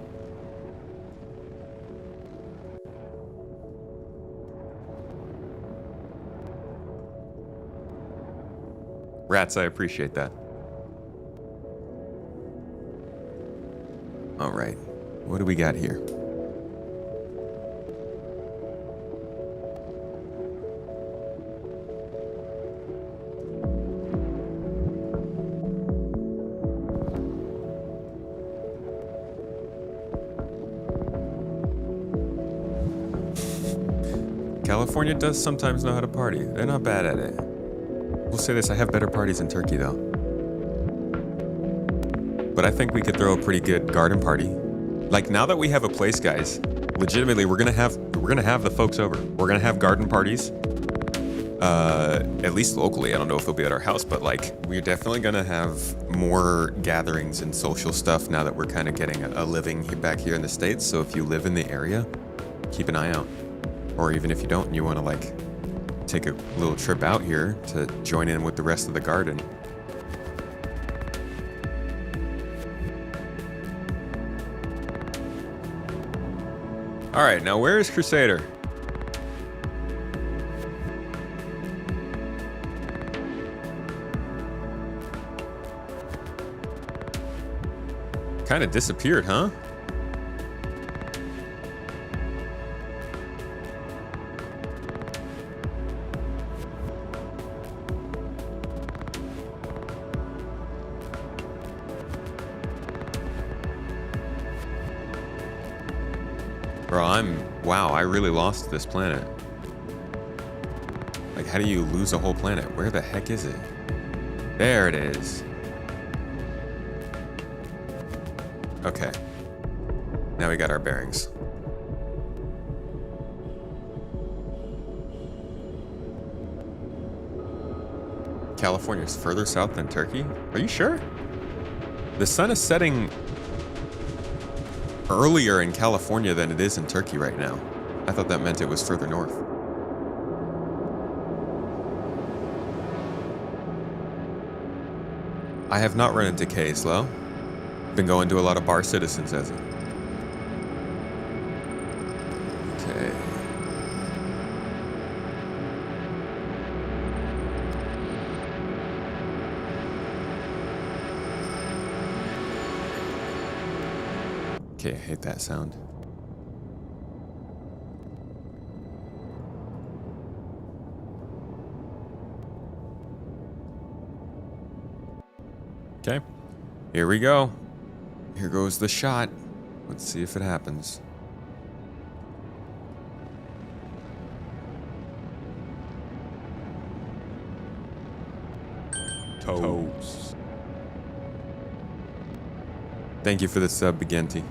Rats, I appreciate that. All right, what do we got here? California does sometimes know how to party. They're not bad at it. We'll say this, I have better parties in Turkey though. But I think we could throw a pretty good garden party. Like now that we have a place, guys, legitimately we're gonna have the folks over. We're gonna have garden parties. At least locally. I don't know if they'll be at our house, but like we're definitely gonna have more gatherings and social stuff now that we're kind of getting a living back here in the States. So if you live in the area, keep an eye out. Or even if you don't and you want to like take a little trip out here to join in with the rest of the garden. All right, now where is Crusader? Kind of disappeared, huh? Bro, wow, I really lost this planet. Like, how do you lose a whole planet? Where the heck is it? There it is. Okay. Now we got our bearings. California is further south than Turkey? Are you sure? The sun is setting earlier in California than it is in Turkey right now. I thought that meant it was further north. I have not run into K, Slow. Been going to a lot of Bar Citizens as it. Okay. Okay, I hate that sound. Okay, here we go. Here goes the shot. Let's see if it happens. Toast. Thank you for the sub, Begenti.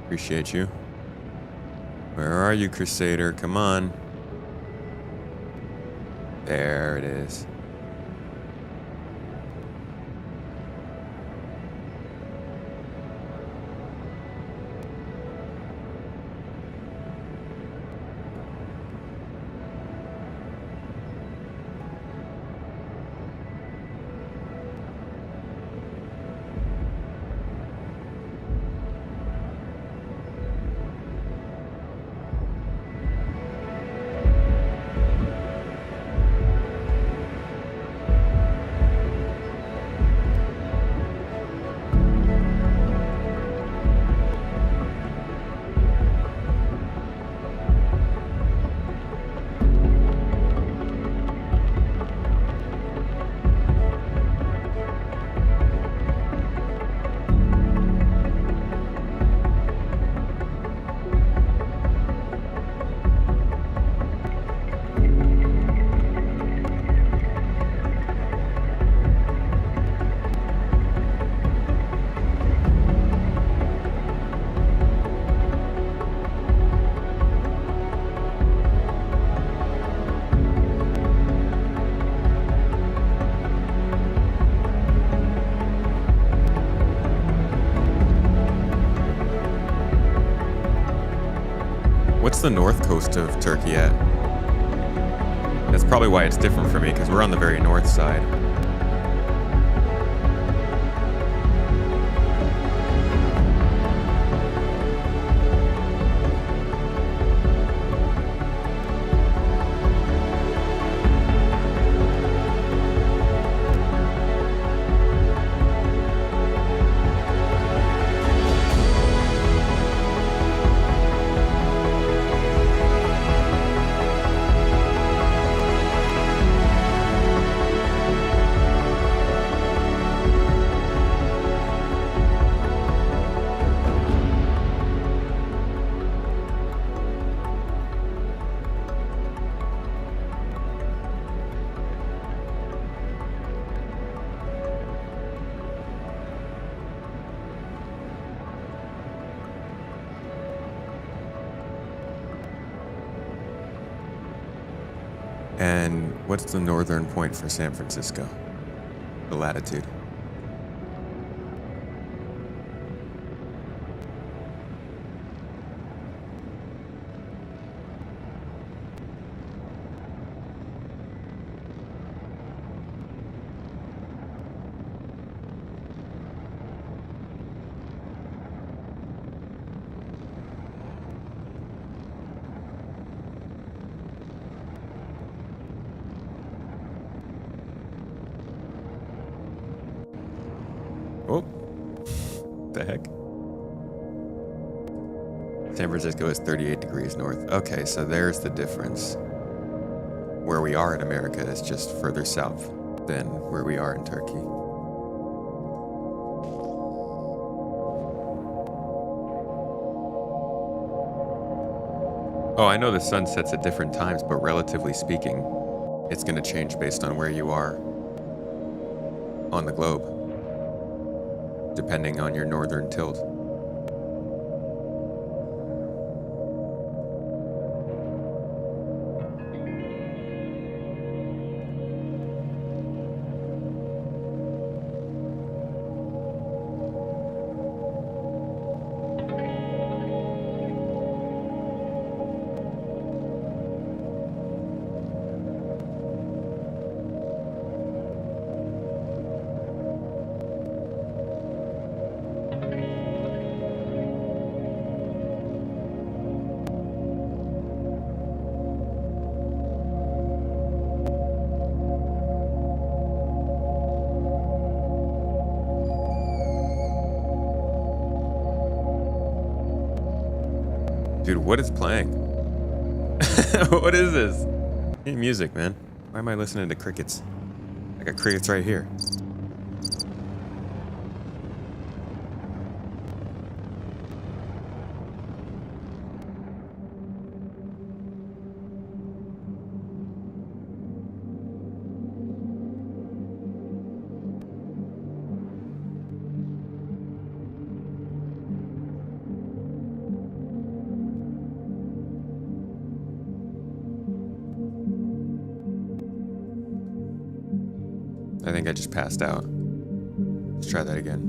Appreciate you. Where are you, Crusader? Come on. There it is. What's the north coast of Turkey at? That's probably why it's different for me, because we're on the very north side. And what's the northern point for San Francisco? The latitude. Oh, the heck? San Francisco is 38 degrees north. Okay, so there's the difference. Where we are in America is just further south than where we are in Turkey. Oh, I know the sun sets at different times, but relatively speaking, it's going to change based on where you are on the globe, depending on your northern tilt. Dude, what is playing? What is this? Hey, music, man. Why am I listening to crickets? I got crickets right here. I think I just passed out. Let's try that again.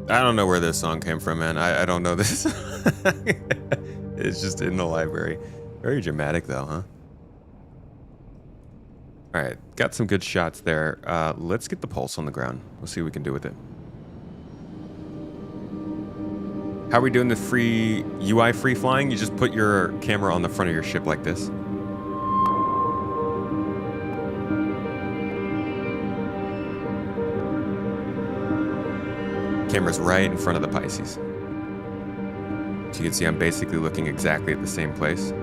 I don't know where this song came from, man. I don't know this. It's just in the library. Very dramatic, though, huh? All right, got some good shots there. Let's get the pulse on the ground. We'll see what we can do with it. How are we doing the free UI free flying? You just put your camera on the front of your ship like this. Camera's right in front of the Pisces. So you can see I'm basically looking exactly at the same place.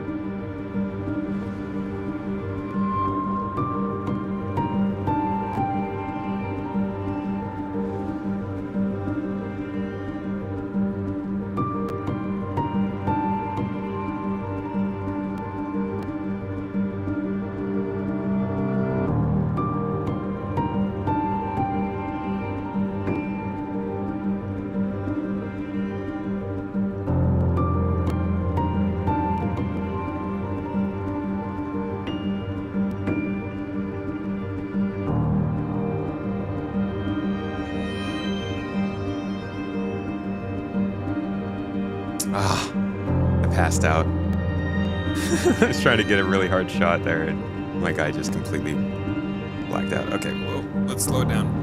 Passed out. I was trying to get a really hard shot there, and my guy just completely blacked out. Okay, whoa, let's slow it down.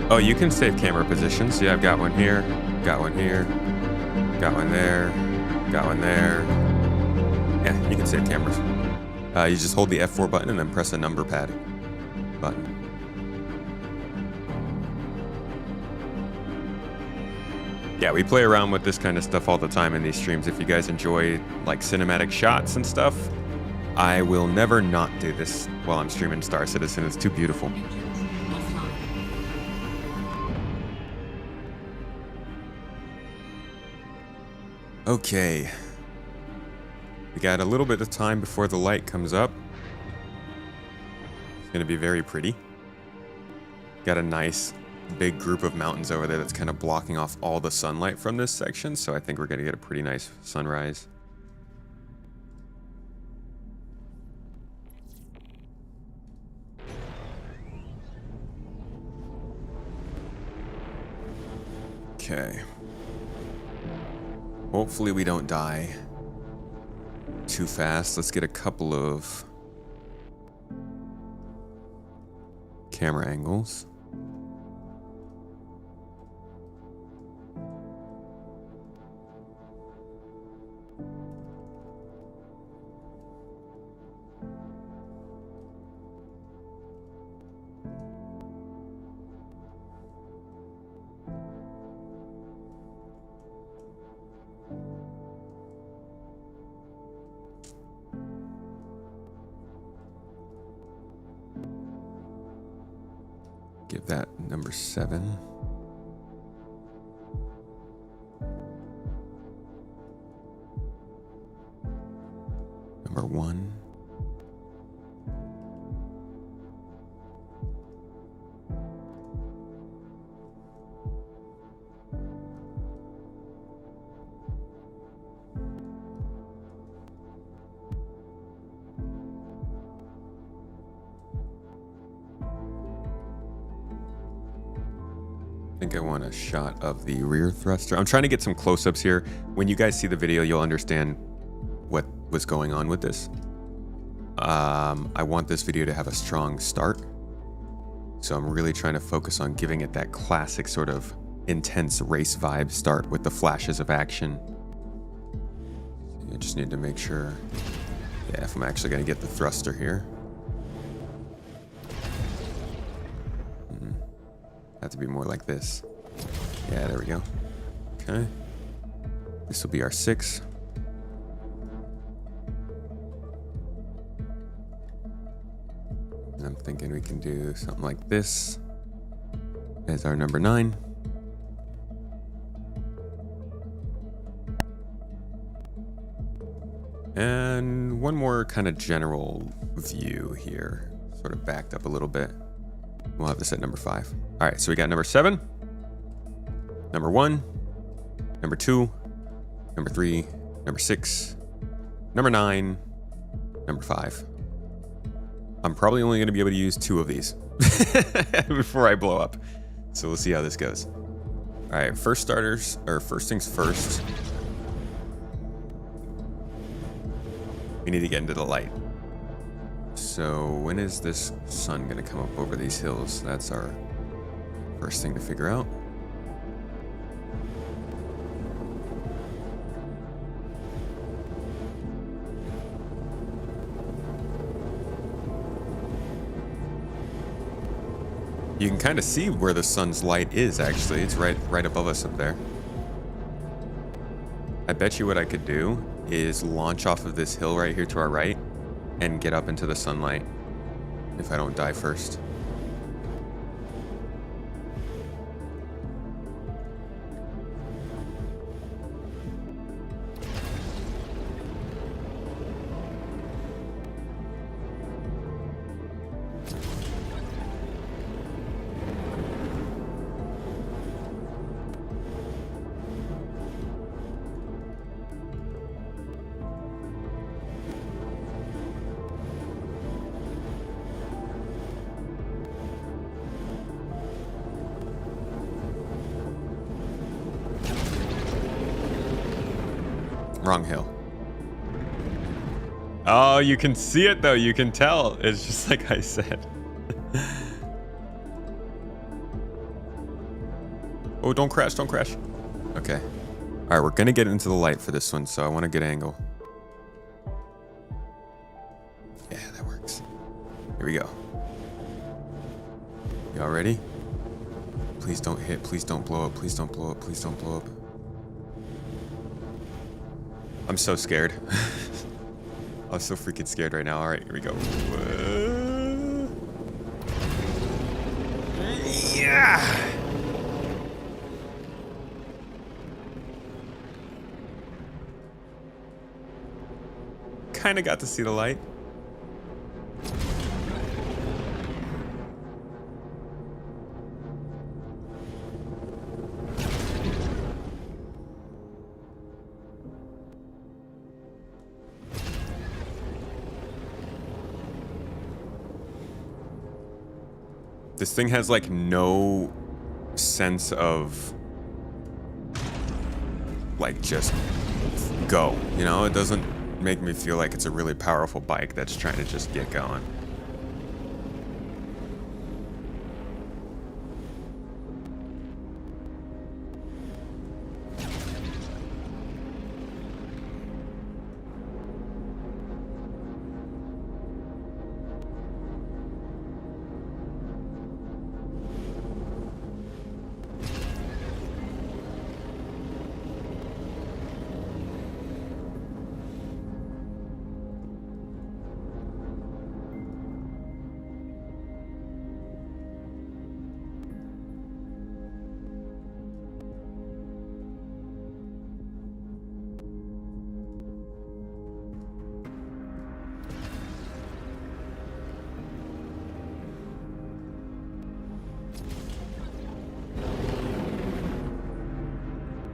Oh, you can save camera positions. See, I've got one here, got one here, got one there, got one there. Yeah, you can save cameras. You just hold the F4 button and then press a number pad button. Yeah, we play around with this kind of stuff all the time in these streams. If you guys enjoy like cinematic shots and stuff, I will never not do this while I'm streaming Star Citizen. It's too beautiful. Okay, we got a little bit of time before the light comes up. It's gonna be very pretty. Got a nice big group of mountains over there that's kind of blocking off all the sunlight from this section, so I think we're gonna get a pretty nice sunrise. Okay. Hopefully we don't die too fast. Let's get a couple of camera angles. Give that number 7. Number 1. I think I want a shot of the rear thruster. I'm trying to get some close-ups here. When you guys see the video, you'll understand what was going on with this. I want this video to have a strong start. So I'm really trying to focus on giving it that classic sort of intense race vibe start with the flashes of action. I just need to make sure, yeah, if I'm actually going to get the thruster here. Have to be more like this. Yeah, there we go. Okay. This will be our 6. And I'm thinking we can do something like this as our number 9. And one more kind of general view here, sort of backed up a little bit. We'll have this at number 5. All right, so we got number 7, number 1, number 2, number 3, number 6, number 9, number 5. I'm probably only going to be able to use 2 of these before I blow up. So we'll see how this goes. All right, first things first. We need to get into the light. So when is this sun gonna come up over these hills? That's our first thing to figure out. You can kind of see where the sun's light is, actually. It's right above us up there. I bet you what I could do is launch off of this hill right here to our right and get up into the sunlight if I don't die first. Wrong hill. Oh, you can see it though. You can tell. It's just like I said. Oh, don't crash. Don't crash. Okay. All right, we're going to get into the light for this one, so I want a good angle. Yeah, that works. Here we go. Y'all ready? Please don't hit. Please don't blow up. Please don't blow up. Please don't blow up. I'm so scared. I'm so freaking scared right now. All right, here we go. Yeah. Kind of got to see the light. This thing has like no sense of like just go, you know? It doesn't make me feel like it's a really powerful bike that's trying to just get going.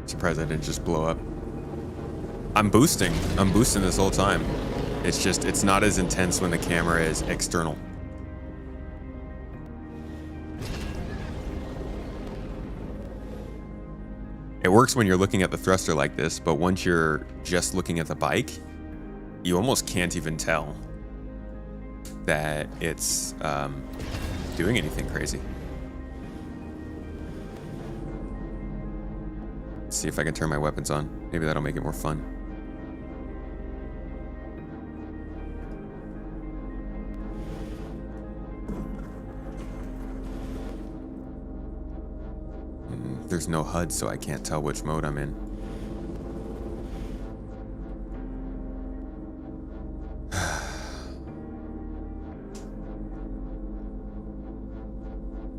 Surprised I didn't just blow up. I'm boosting this whole time. It's just, it's not as intense when the camera is external. It works when you're looking at the thruster like this, but once you're just looking at the bike, you almost can't even tell that it's doing anything crazy. Let's see if I can turn my weapons on. Maybe that'll make it more fun. There's no HUD, so I can't tell which mode I'm in.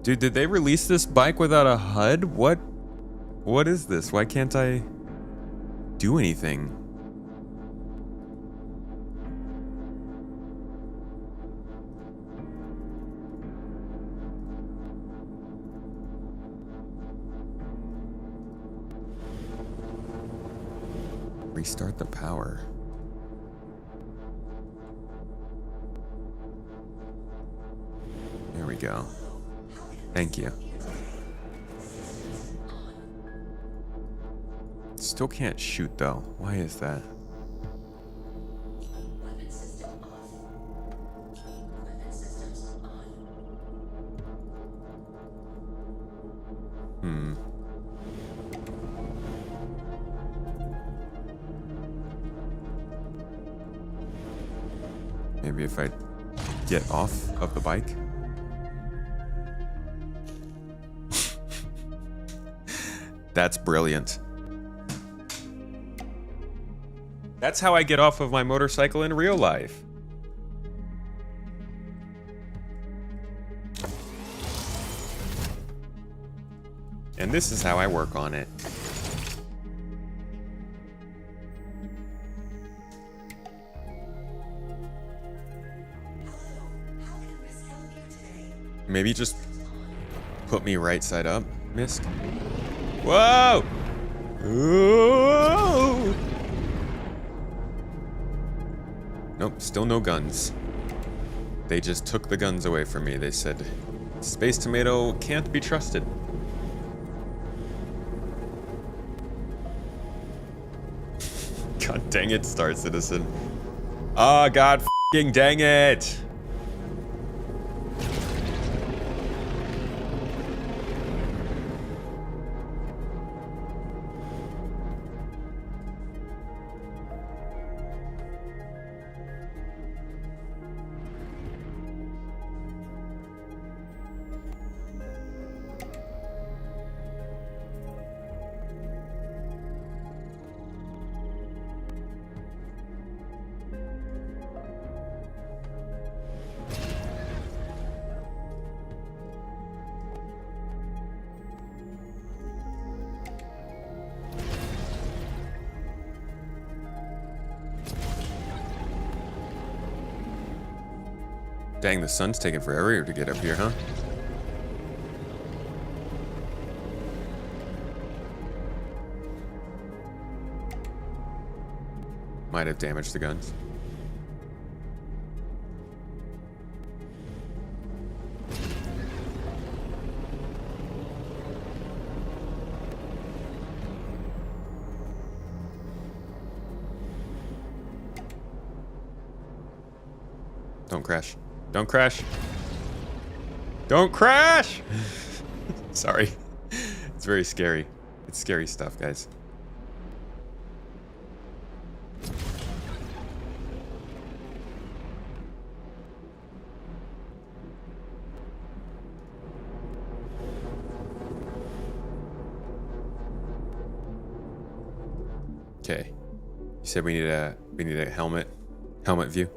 Dude, did they release this bike without a HUD? What is this? Why can't I do anything? Restart the power. There we go. Thank you. Still can't shoot though. Why is that? Weapon system off. Weapon systems on. Maybe if I get off of the bike. That's brilliant. That's how I get off of my motorcycle in real life. And this is how I work on it. Maybe just put me right side up, Misk. Whoa! Whoa! Nope, still no guns. They just took the guns away from me. They said, Space Tomato can't be trusted. God dang it, Star Citizen. Ah, God f***ing dang it! Dang, the sun's taking forever to get up here, huh? Might have damaged the guns. Don't crash. Don't crash. Don't crash! Sorry. It's very scary. It's scary stuff, guys. Okay. You said we need a helmet view.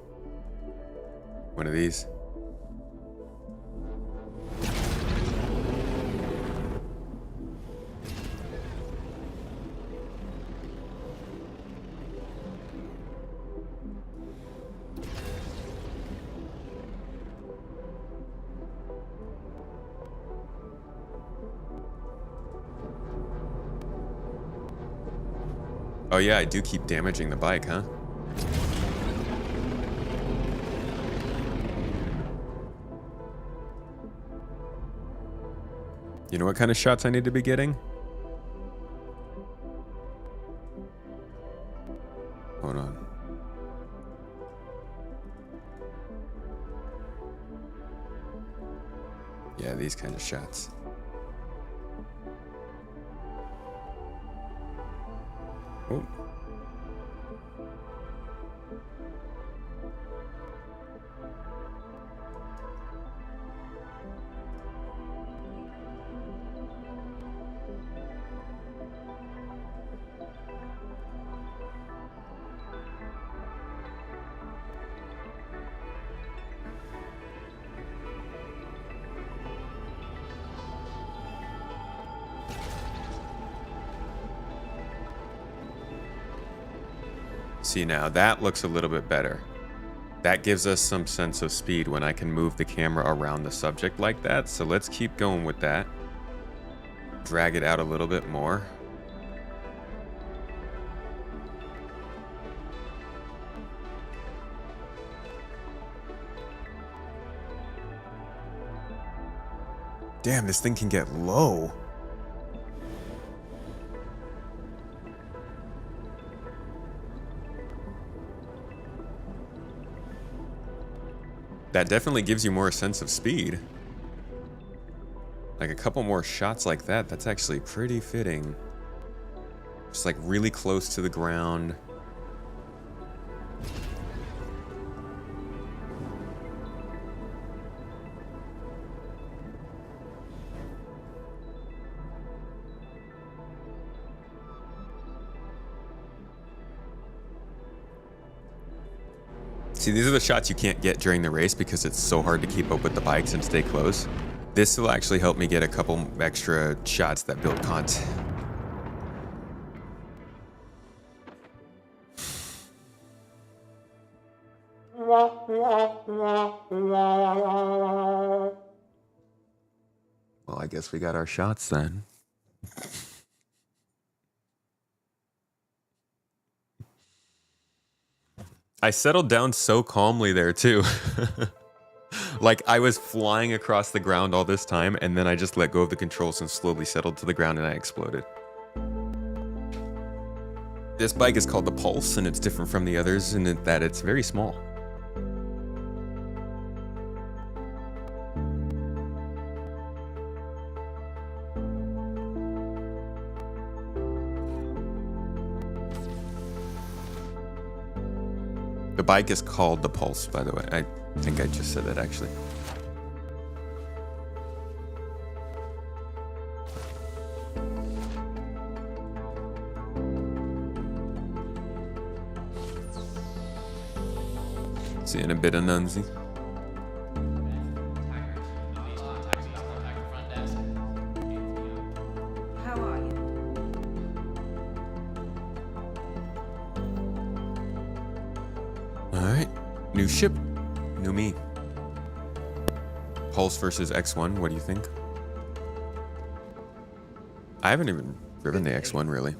One of these. Oh yeah, I do keep damaging the bike, huh? You know what kind of shots I need to be getting? Hold on. Yeah, these kind of shots. Oh. See, now that looks a little bit better. That gives us some sense of speed when I can move the camera around the subject like that. So let's keep going with that. Drag it out a little bit more. Damn, this thing can get low. That definitely gives you more sense of speed. Like a couple more shots like that, that's actually pretty fitting. Just like really close to the ground. See, these are the shots you can't get during the race because it's so hard to keep up with the bikes and stay close. This will actually help me get a couple extra shots that build content. Well, I guess we got our shots then. I settled down so calmly there too. Like I was flying across the ground all this time and then I just let go of the controls and slowly settled to the ground and I exploded. This bike is called the Pulse and it's different from the others in that it's very small. The bike is called the Pulse, by the way. I think I just said that actually. Seeing a bit of Nunzi. How are you? Alright, new ship, new me. Pulse versus X1, what do you think? I haven't even driven the X1 really.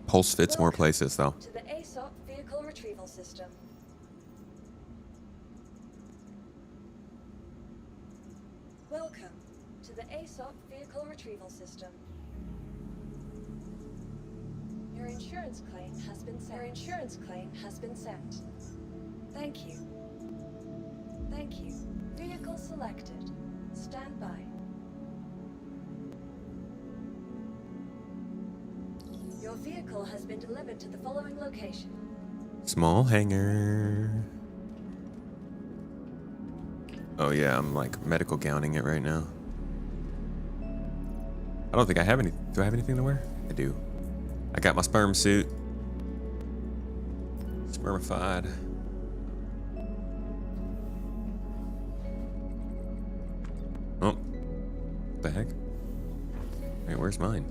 Pulse fits more places though. To the ASOP vehicle retrieval system. Welcome to the ASOP vehicle retrieval system. Your insurance claim has been sent. Your insurance claim has been sent. Thank you. Thank you. Vehicle selected. Stand by. Your vehicle has been delivered to the following location. Small hangar. Oh yeah, I'm like medical gowning it right now. I don't think I have any. Do I have anything to wear? I do. I got my sperm suit. Spermified. Oh. What the heck? Wait, where's mine?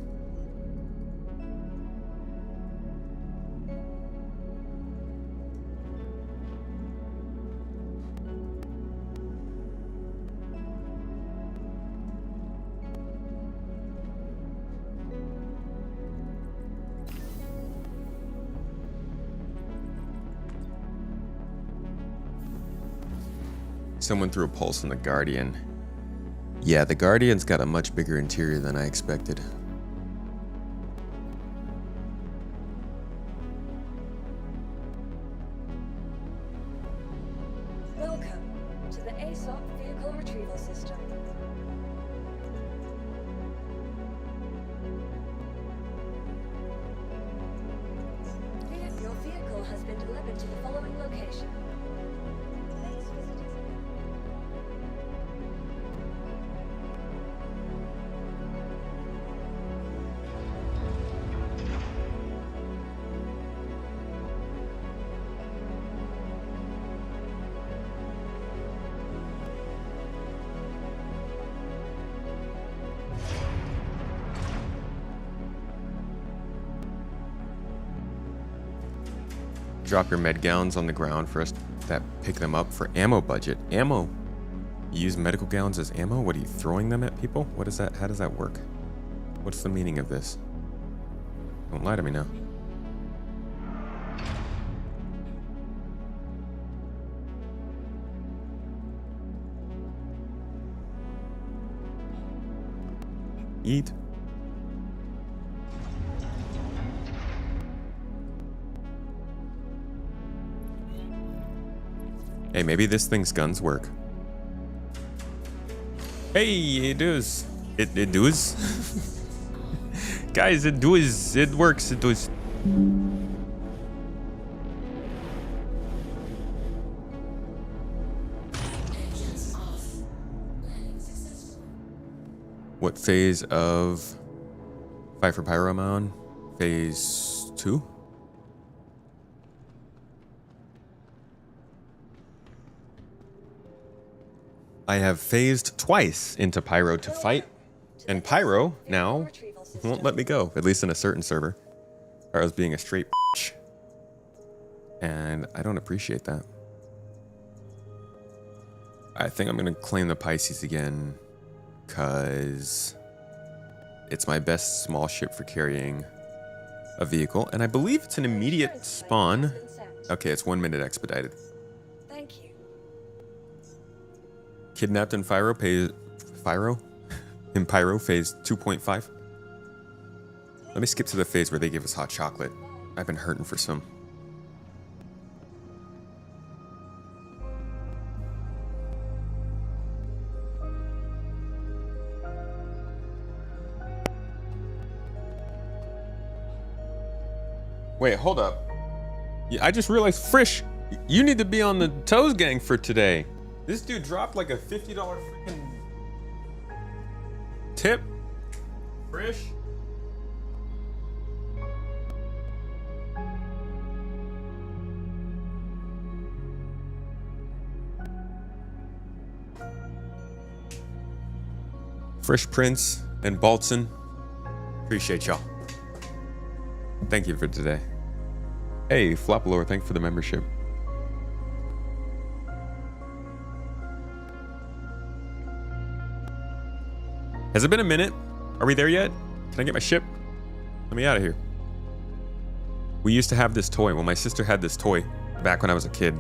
Someone threw a pulse on the Guardian. Yeah, the Guardian's got a much bigger interior than I expected. Welcome to the ASOP vehicle retrieval system. Your vehicle has been delivered to the following location. Please visit its drop your med gowns on the ground for us that pick them up for ammo budget. Ammo. You use medical gowns as ammo? What are you throwing them at people? What is that? How does that work? What's the meaning of this? Don't lie to me now. Eat. Hey, maybe this thing's guns work. Hey, it does. It does. Guys, it does. It works. It does. What phase of Fight for Pyro am I on? Phase 2? I have phased twice into Pyro to fight, and Pyro now won't let me go, at least in a certain server. Pyro's being a straight bitch, and I don't appreciate that. I think I'm gonna claim the Pisces again, because it's my best small ship for carrying a vehicle, and I believe it's an immediate spawn. Okay, it's 1 minute expedited. Thank you. Kidnapped in Pyro phase in Pyro phase 2.5. Let me skip to the phase where they give us hot chocolate. I've been hurting for some. Wait, hold up. Yeah, I just realized, Frisch, you need to be on the Toes gang for today. This dude dropped like a $50 freaking tip. Frisch. Frisch Prince and Baltzen. Appreciate y'all. Thank you for today. Hey, Flopalore, thanks for the membership. Has it been a minute? Are we there yet? Can I get my ship? Let me out of here. We used to have this toy. Well, my sister had this toy back when I was a kid,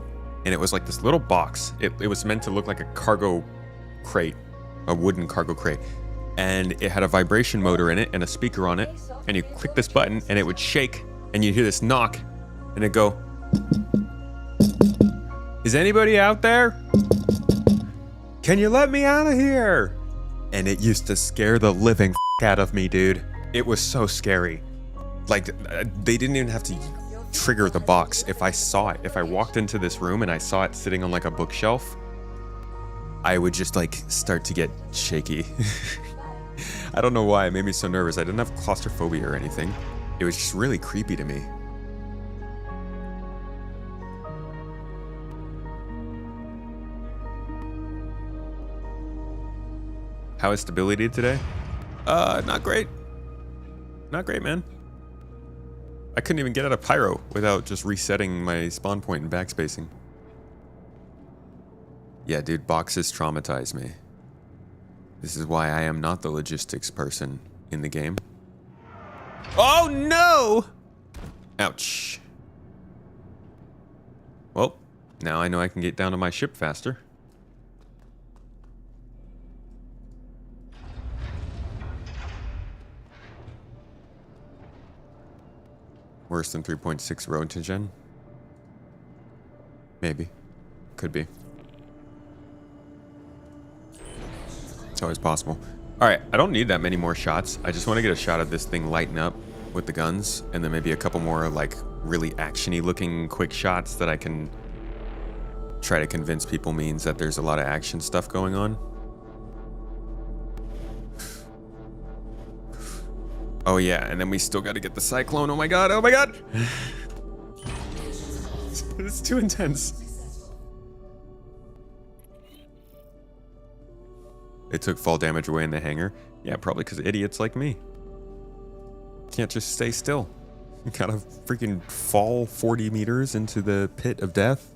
and it was like this little box. It was meant to look like a cargo crate, a wooden cargo crate. And it had a vibration motor in it and a speaker on it. And you click this button and it would shake and you'd hear this knock and it'd go, "Is anybody out there? Can you let me out of here?" And it used to scare the living out of me, dude. It was so scary. Like, they didn't even have to trigger the box. If I saw it, if I walked into this room and I saw it sitting on like a bookshelf, I would just like start to get shaky. I don't know why, it made me so nervous. I didn't have claustrophobia or anything. It was just really creepy to me. How is stability today? Not great. Not great, man. I couldn't even get out of Pyro without just resetting my spawn point and backspacing. Yeah, dude, boxes traumatize me. This is why I am not the logistics person in the game. Oh no! Ouch. Well, now I know I can get down to my ship faster. Worse than 3.6 road to gen? Maybe. Could be. It's always possible. Alright, I don't need that many more shots. I just want to get a shot of this thing lighten up with the guns, and then maybe a couple more like really action-y looking quick shots that I can try to convince people means that there's a lot of action stuff going on. Oh yeah, and then we still got to get the cyclone. Oh my god, oh my god! It's too intense. It took fall damage away in the hangar. Yeah, probably because idiots like me can't just stay still. Gotta freaking fall 40 meters into the pit of death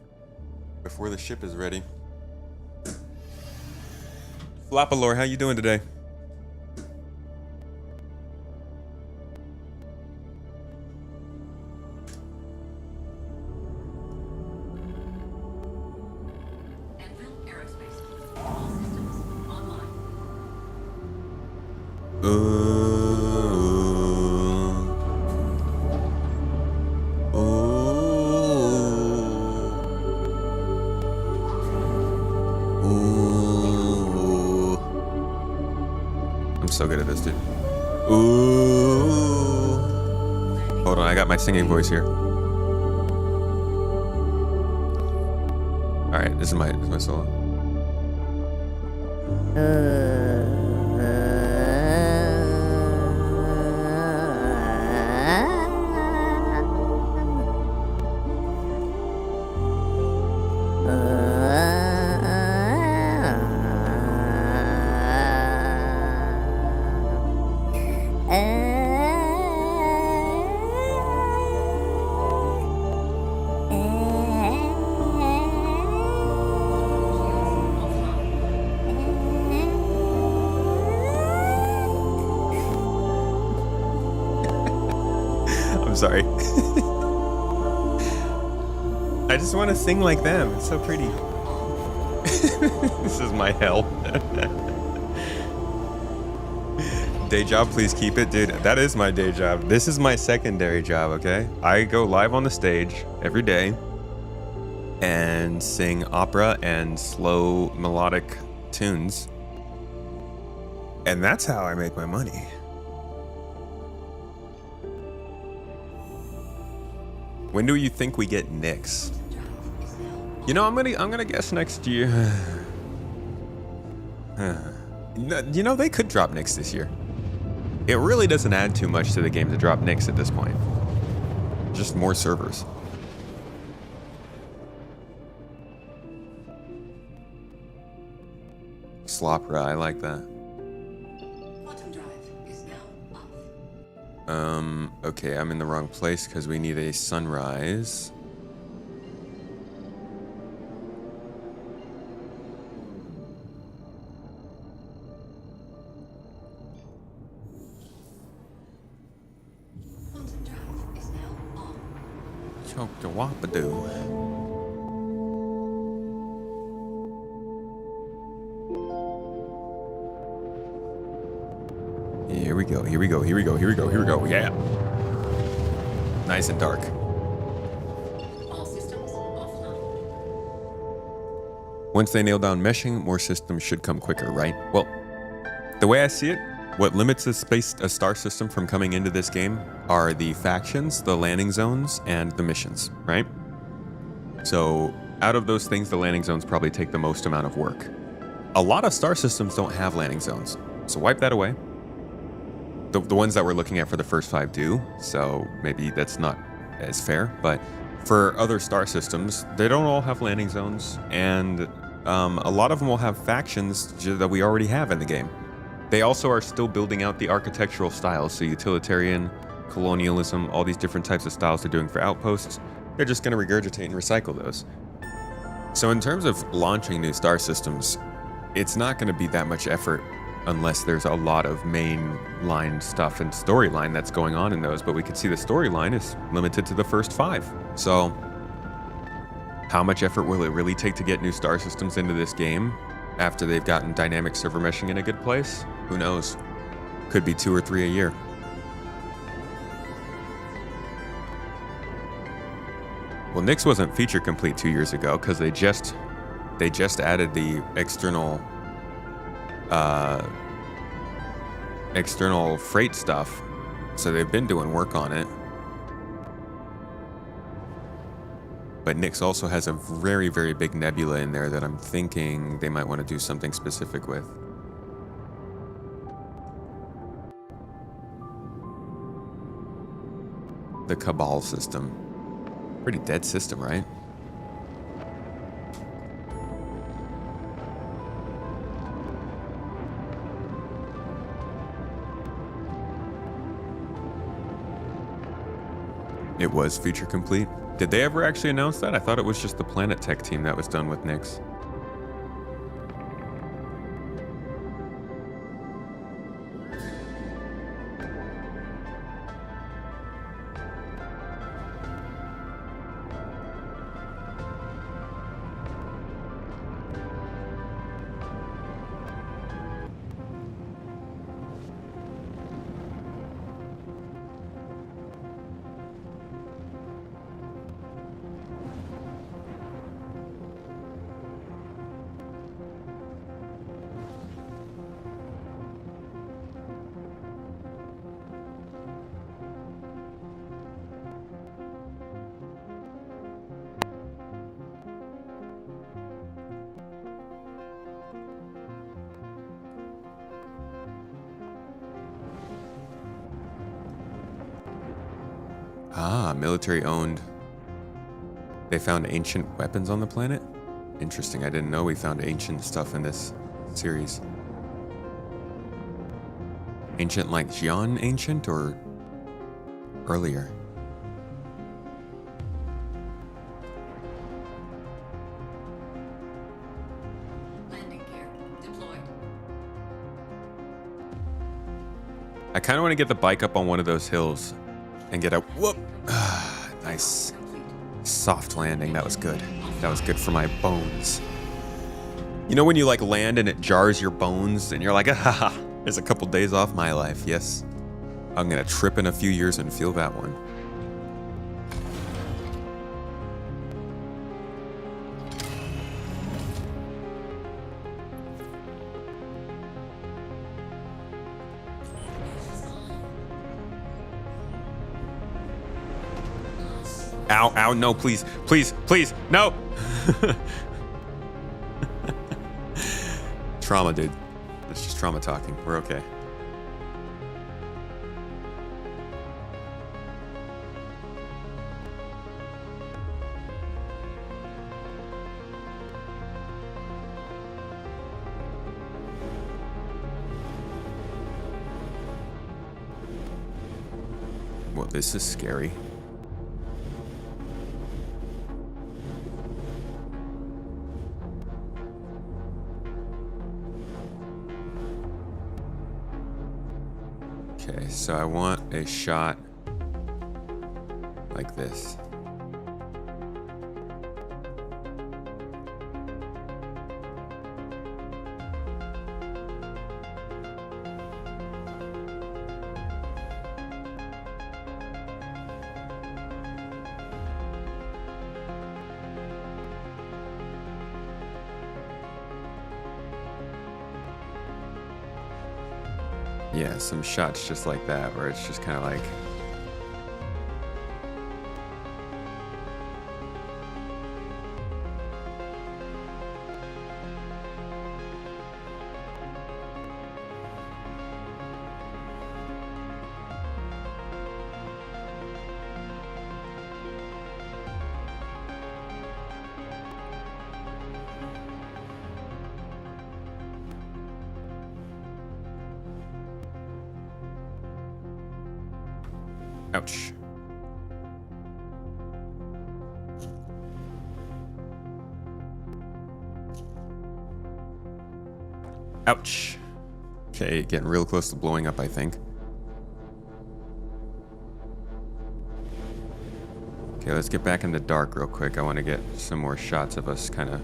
before the ship is ready. Flapalore, how you doing today? I'm so good at this, dude. Ooh. Hold on, I got my singing voice here. All right, this is my solo. Sorry. I just want to sing like them. It's so pretty. This is my hell. Day job, please keep it. Dude, that is my day job. This is my secondary job, okay? I go live on the stage every day and sing opera and slow melodic tunes. And that's how I make my money. When do you think we get Nyx? You know, I'm gonna guess next year. You know, they could drop Nyx this year. It really doesn't add too much to the game to drop Nyx at this point. Just more servers. Slopra, I like that. Okay, I'm in the wrong place because we need a sunrise. Choke the wapadoo. Here we go, here we go, here we go, here we go, here we go, yeah. Nice and dark. All systems offline. Once they nail down meshing, more systems should come quicker, right? Well, the way I see it, what limits a star system from coming into this game are the factions, the landing zones, and the missions, right? So out of those things, the landing zones probably take the most amount of work. A lot of star systems don't have landing zones, so wipe that away. The ones that we're looking at for the first 5 do, so maybe that's not as fair, but for other star systems, they don't all have landing zones, and a lot of them will have factions that we already have in the game. They also are still building out the architectural styles, so utilitarian, colonialism, all these different types of styles they're doing for outposts, they're just going to regurgitate and recycle those. So in terms of launching new star systems, it's not going to be that much effort unless there's a lot of mainline stuff and storyline that's going on in those, but we could see the storyline is limited to the first 5. So how much effort will it really take to get new star systems into this game after they've gotten dynamic server meshing in a good place? Who knows? Could be 2 or 3 a year. Well, Nyx wasn't feature complete 2 years ago because they just added the external freight stuff, so they've been doing work on it. But Nyx also has a very, very big nebula in there that I'm thinking they might want to do something specific with. The Cabal system. Pretty dead system, right? It was feature complete. Did they ever actually announce that? I thought it was just the Planet Tech team that was done with Nyx. Ah, military owned. They found ancient weapons on the planet? Interesting, I didn't know we found ancient stuff in this series. Ancient like Xi'an ancient or earlier? Landing gear deployed. I kind of want to get the bike up on one of those hills and get a whoop. Nice. Soft landing. That was good. That was good for my bones. You know when you like land and it jars your bones and you're like, ah, there's a couple days off my life. Yes. I'm going to trip in a few years and feel that one. Ow, ow, no, please, please, please, no. Trauma, dude. That's just trauma talking. We're okay. Well, this is scary. Okay, so I want a shot like this. Yeah, some shots just like that, where it's just kind of like... Ouch. Ouch. Okay, getting real close to blowing up, I think. Okay, let's get back in the dark real quick. I want to get some more shots of us kind of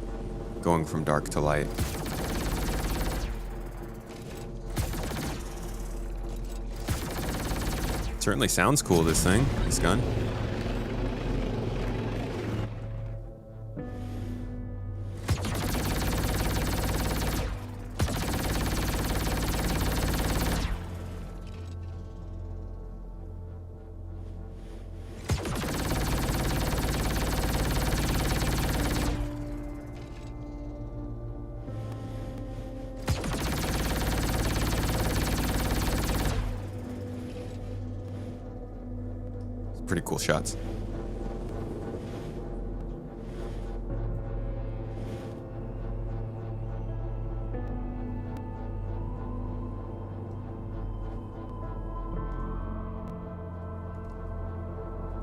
going from dark to light. Certainly sounds cool, this thing, this gun. Pretty cool shots.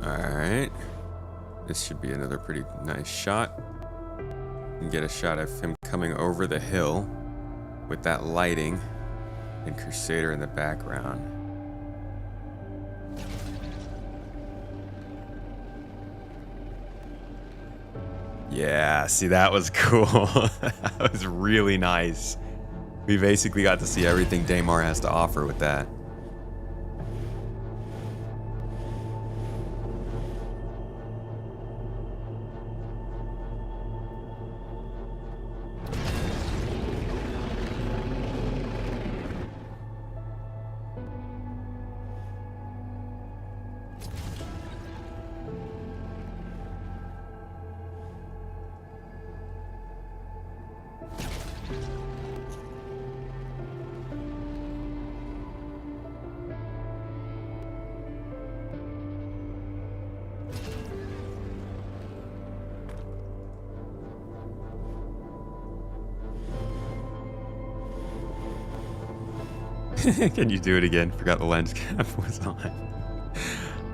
Alright. This should be another pretty nice shot. And get a shot of him coming over the hill with that lighting and Crusader in the background. Yeah, see, that was cool. That was really nice. We basically got to see everything Daymar has to offer with that. Can you do it again? Forgot the lens cap was on.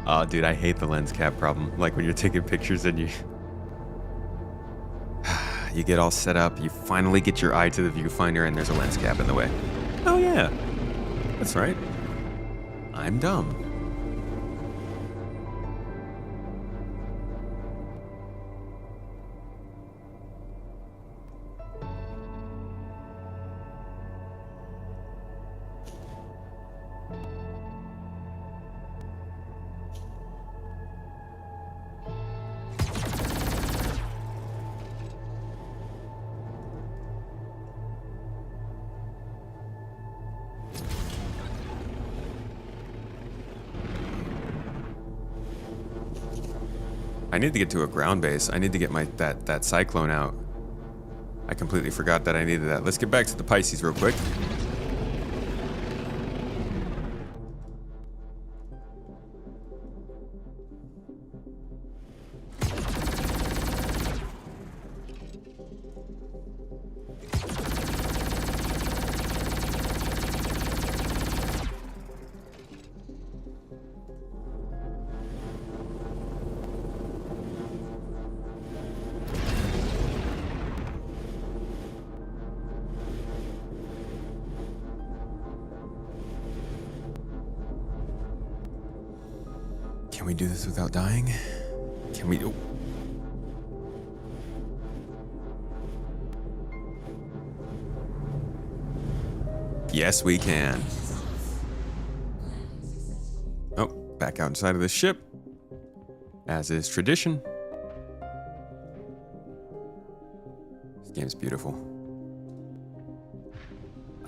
Oh, dude, I hate the lens cap problem. Like when you're taking pictures and you get all set up, you finally get your eye to the viewfinder and there's a lens cap in the way. Oh yeah, that's right. I'm dumb. I need to get to a ground base. I need to get my that cyclone out. I completely forgot that I needed that. Let's get back to the Pisces real quick. Can we do this without dying? Can we? Oh. Yes, we can. Oh, back outside of the ship, as is tradition. This game's beautiful.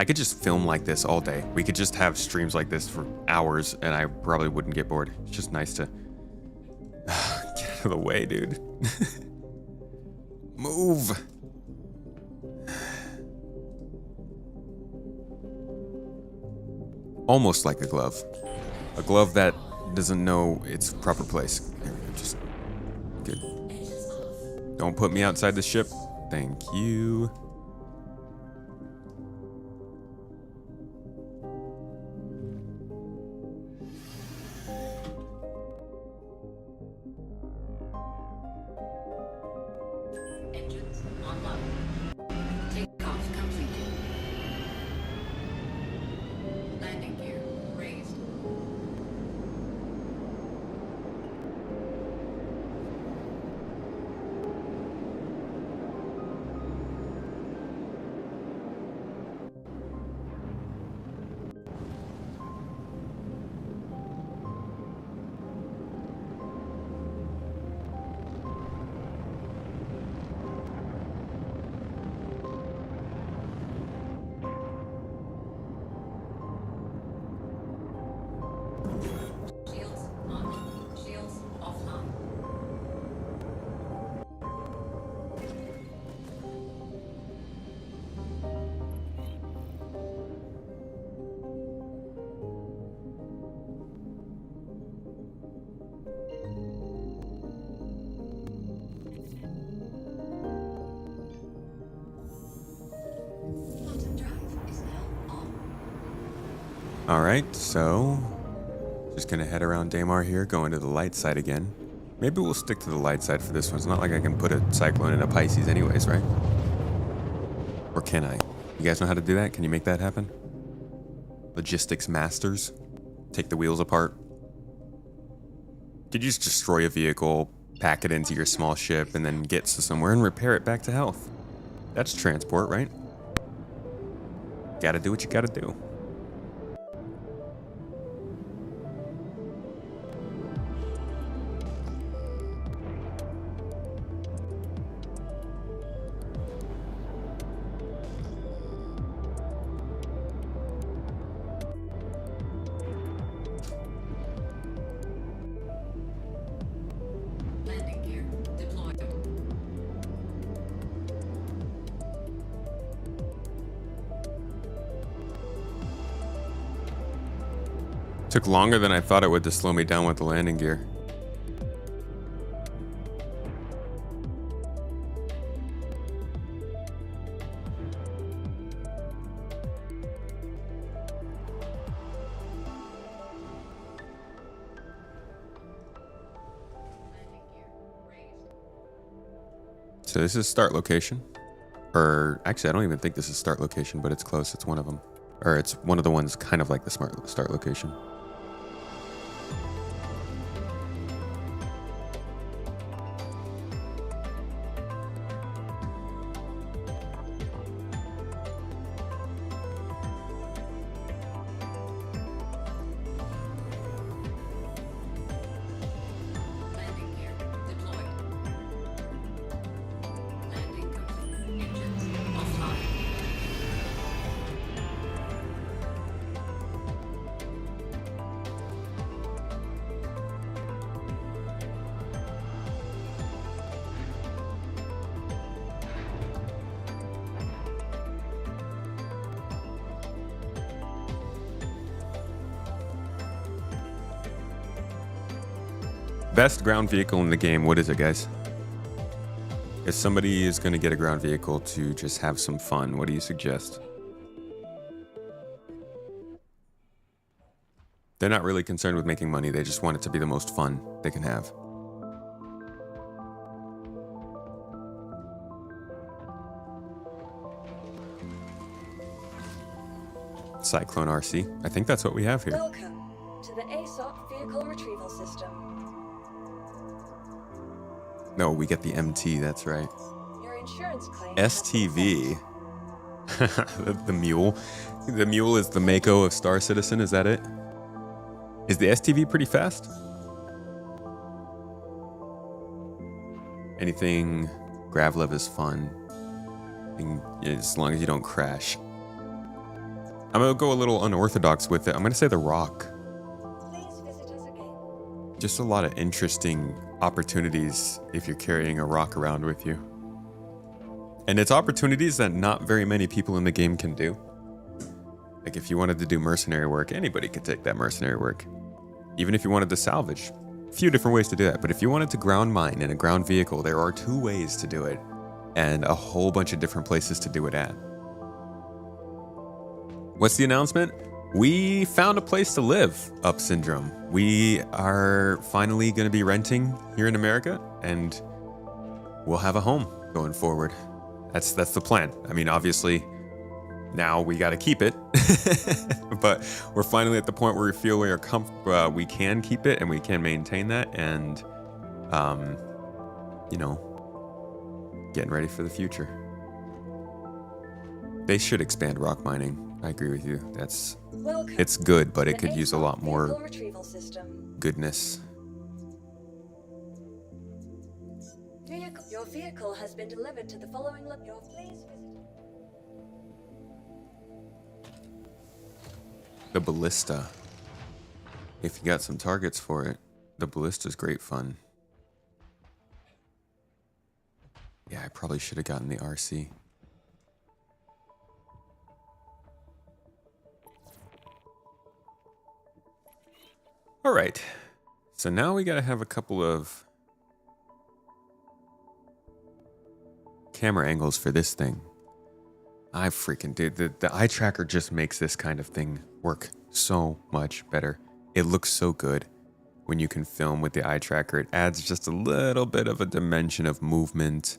I could just film like this all day. We could just have streams like this for hours and I probably wouldn't get bored. It's just nice to get out of the way, dude. Move. Almost like a glove. A glove that doesn't know its proper place. There we go, just good. Don't put me outside the ship. Thank you. Engines online. Takeoff completed. Landing gear raised. Shields on. Shields offline. Quantum drive is now on. All right, so Just gonna head around Daymar here, going to the light side again. Maybe we'll stick to the light side for this one. It's not like I can put a Cyclone in a Pisces anyways, right? Or can I? You guys know how to do that? Can you make that happen? Logistics masters. Take the wheels apart. Could you just destroy a vehicle, pack it into your small ship, and then get to somewhere and repair it back to health? That's transport, right? Gotta do what you gotta do. Landing gear deployed. Took longer than I thought it would to slow me down with the landing gear. Landing gear raised. So this is start location. Or actually, I don't even think this is start location, but it's close. It's one of them. Or it's one of the ones kind of like the smart start location. Landing gear deployed. Landing complete. Engines offline. Best ground vehicle in the game. What is it, guys? If somebody is going to get a ground vehicle to just have some fun, what do you suggest? They're not really concerned with making money. They just want it to be the most fun they can have. Cyclone RC. I think that's what we have here. Welcome to the ASOC Vehicle Retrieval System. No, we get the MT. That's right. Your insurance claim has been STV. sent. The mule. The mule is the Mako of Star Citizen. Is that it? Is the STV pretty fast? Anything Gravlev is fun. As long as you don't crash. I'm gonna go a little unorthodox with it. I'm gonna say the Rock. Please visit us again. Just a lot of interesting opportunities if you're carrying a rock around with you. And it's opportunities that not very many people in the game can do. Like if you wanted to do mercenary work, anybody could take that mercenary work. Even if you wanted to salvage, a few different ways to do that. But if you wanted to ground mine in a ground vehicle, there are 2 ways to do it. And a whole bunch of different places to do it at. What's the announcement? We found a place to live, Up Syndrome. We are finally going to be renting here in America, and we'll have a home going forward. That's the plan. I mean, obviously, now we got to keep it, but we're finally at the point where we feel we can keep it and we can maintain that, and getting ready for the future. They should expand rock mining. I agree with you. Welcome It's good, but to it the could use a ASOC lot Vehicle more Retrieval System. goodness. Your vehicle has been delivered to the following please visit. The ballista. If you got some targets for it, the ballista's great fun. Yeah, I probably should have gotten the RC. All right. So now we got to have a couple of camera angles for this thing. Dude, the eye tracker just makes this kind of thing work so much better. It looks so good when you can film with the eye tracker. It adds just a little bit of a dimension of movement,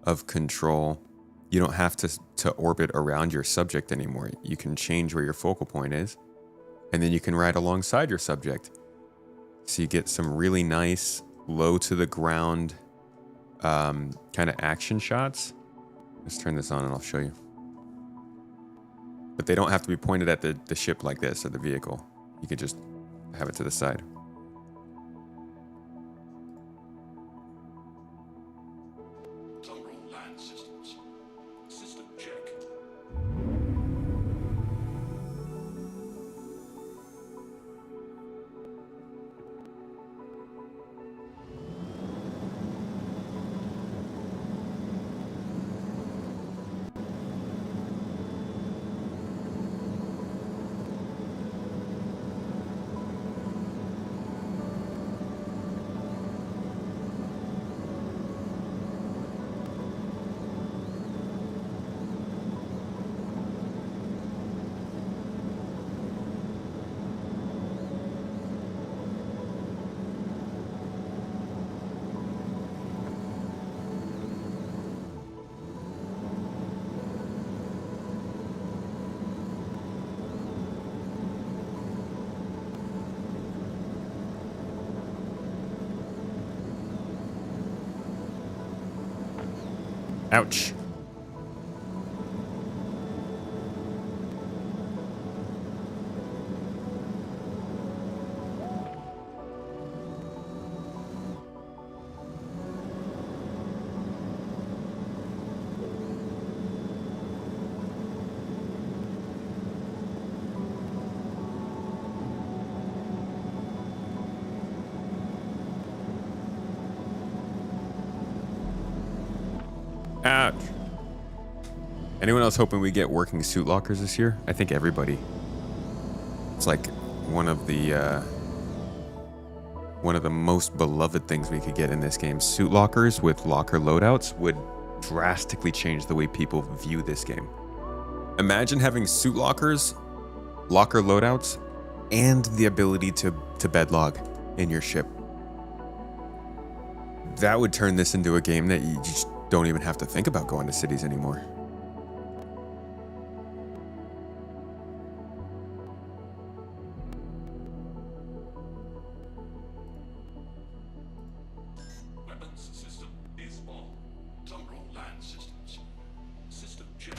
of control. You don't have to orbit around your subject anymore. You can change where your focal point is, and then you can ride alongside your subject. So you get some really nice low to the ground kind of action shots. Let's turn this on and I'll show you. But they don't have to be pointed at the ship like this, or the vehicle. You could just have it to the side. Land systems. System check. Ouch. Ouch. Anyone else hoping we get working suit lockers this year? I think everybody. It's like one of the most beloved things we could get in this game. Suit lockers with locker loadouts would drastically change the way people view this game. Imagine having suit lockers, locker loadouts, and the ability to bedlog in your ship. That would turn this into a game that you just don't even have to think about going to cities anymore. Weapons system is on. Control land systems. System check.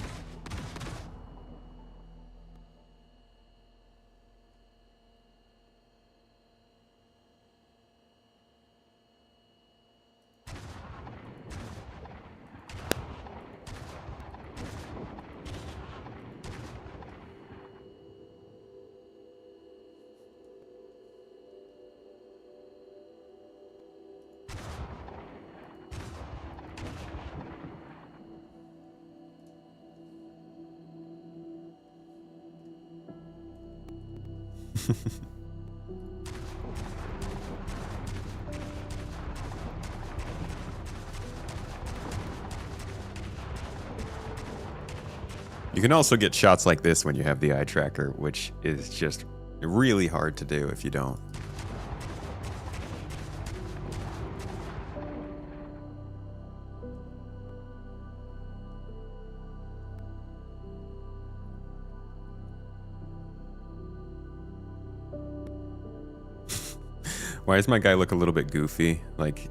You can also get shots like this when you have the eye tracker, which is just really hard to do if you don't. Why does my guy look a little bit goofy? Like,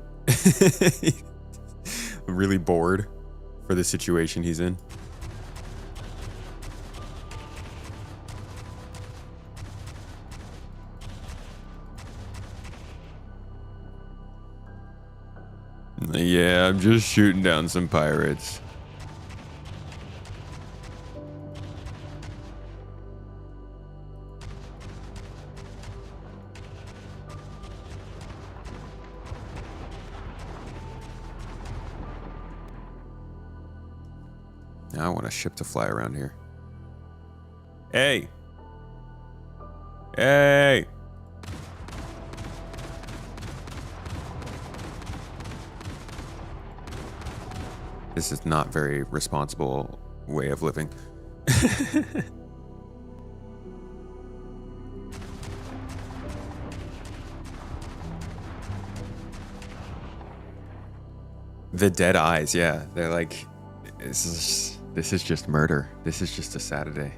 really bored for the situation he's in? Yeah, I'm just shooting down some pirates. Now I want a ship to fly around here. Hey! Hey! This is not very responsible way of living. The dead eyes, yeah. They're like, this is just murder. This is just a Saturday.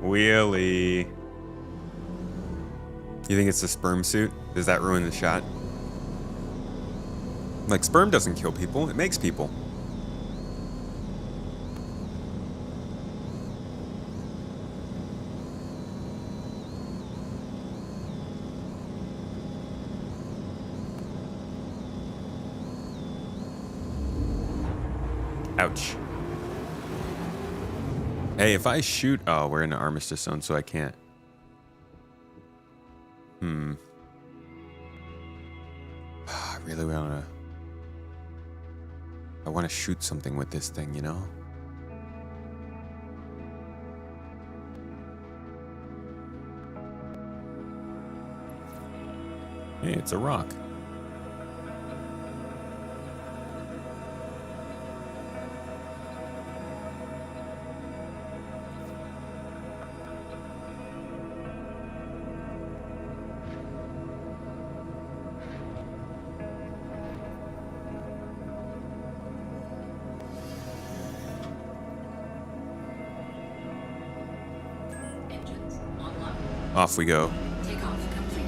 Wheelie. You think it's the sperm suit? Does that ruin the shot? Like, sperm doesn't kill people, it makes people. Ouch. Hey, if I shoot... Oh, we're in an armistice zone, so I can't. I really want to... I want to shoot something with this thing, you know? Hey, it's a rock. Engines online. Off we go. Takeoff complete.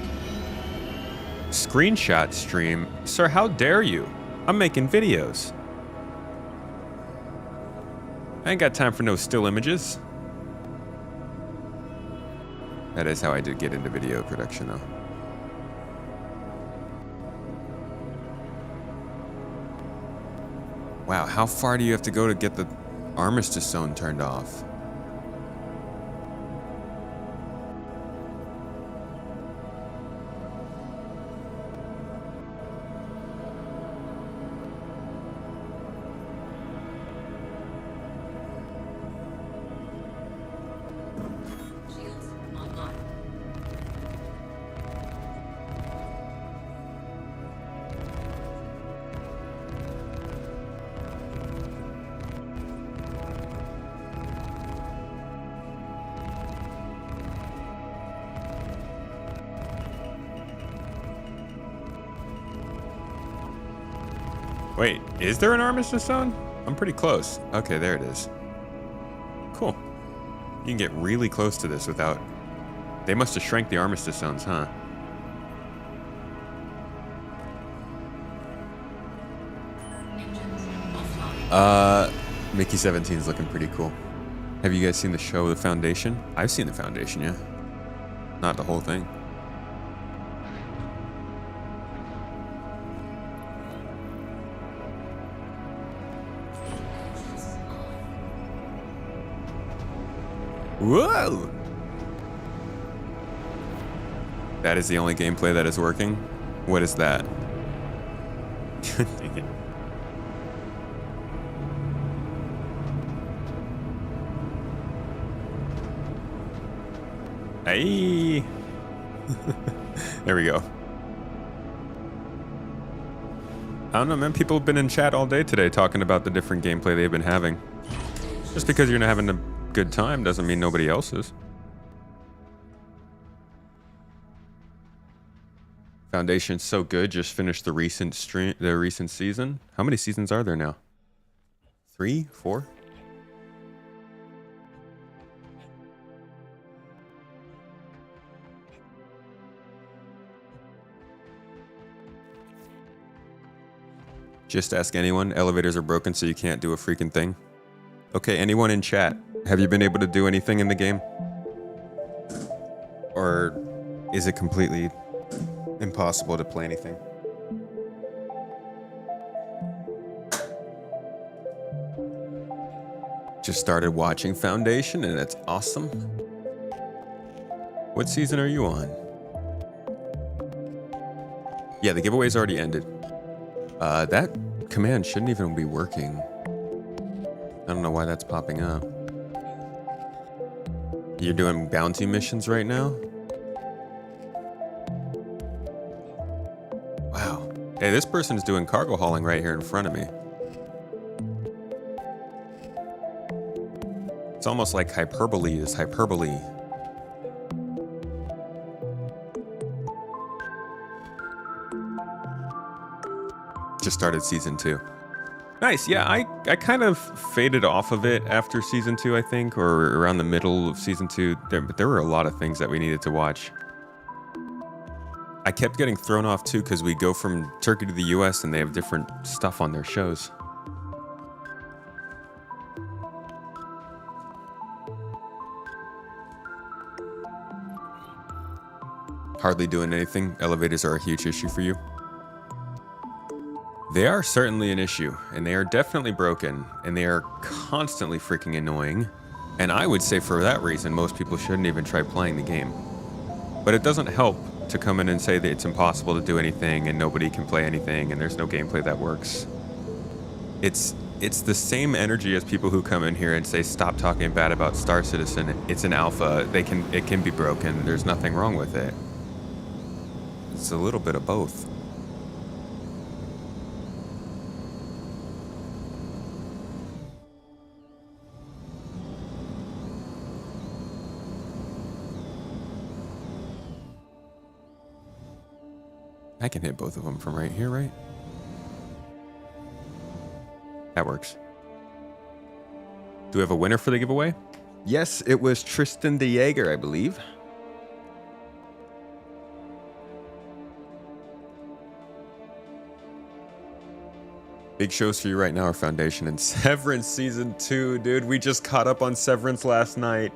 Screenshot stream? Sir, how dare you? I'm making videos. I ain't got time for no still images. That is how I did get into video production, though. Wow, how far do you have to go to get the armistice zone turned off? Shields online. Wait, is there an armistice zone? I'm pretty close. Okay, there it is. Cool. You can get really close to this without... They must have shrank the armistice zones, huh? Engines offline. Mickey 17 is looking pretty cool. Have you guys seen the show The Foundation? I've seen The Foundation, yeah. Not the whole thing. Whoa! That is the only gameplay that is working? What is that? Dang it. Hey! There we go. I don't know, man. People have been in chat all day today talking about the different gameplay they've been having. Just because you're not having a good time doesn't mean nobody else is. Foundation's so good. Just finished the recent season. How many seasons are there now? 3? 4? Just ask anyone. Elevators are broken, so you can't do a freaking thing. Okay, anyone in chat, have you been able to do anything in the game? Or is it completely impossible to play anything? Just started watching Foundation, and it's awesome. What season are you on? Yeah, the giveaway's already ended. That command shouldn't even be working. I don't know why that's popping up. You're doing bounty missions right now? Wow. Hey, this person's doing cargo hauling right here in front of me. It's almost like hyperbole is hyperbole. Just started season 2. Nice, yeah, I kind of faded off of it after season 2, I think, or around the middle of season 2. But there were a lot of things that we needed to watch. I kept getting thrown off too because we go from Turkey to the US and they have different stuff on their shows. Hardly doing anything. Elevators are a huge issue for you. They are certainly an issue, and they are definitely broken, and they are constantly freaking annoying. And I would say for that reason, most people shouldn't even try playing the game. But it doesn't help to come in and say that it's impossible to do anything and nobody can play anything and there's no gameplay that works. It's the same energy as people who come in here and say stop talking bad about Star Citizen. It's an alpha. It can be broken. There's nothing wrong with it. It's a little bit of both. I can hit both of them from right here, right? That works. Do we have a winner for the giveaway? Yes, it was Tristan the Jaeger, I believe. Big shows for you right now are Foundation and Severance Season 2, dude. We just caught up on Severance last night.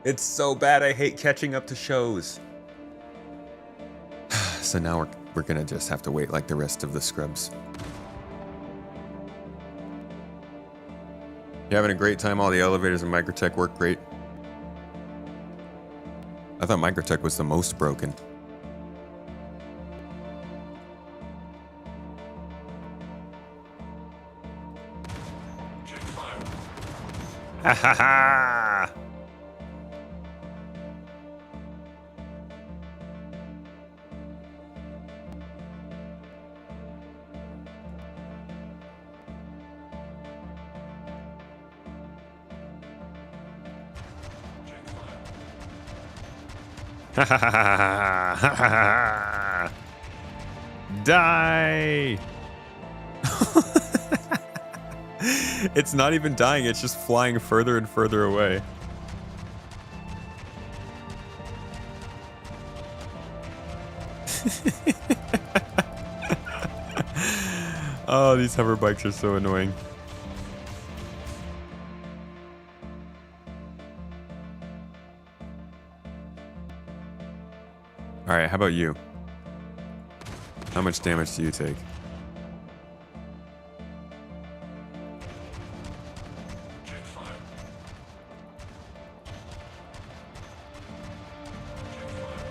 It's so bad. I hate catching up to shows. So now we're gonna just have to wait like the rest of the scrubs. You having a great time? All the elevators in Microtech work great. I thought Microtech was the most broken. Check fire. Ha ha ha! Die! It's not even dying, it's just flying further and further away. Oh, these hover bikes are so annoying. All right, how about you? How much damage do you take? Check fire. Check fire.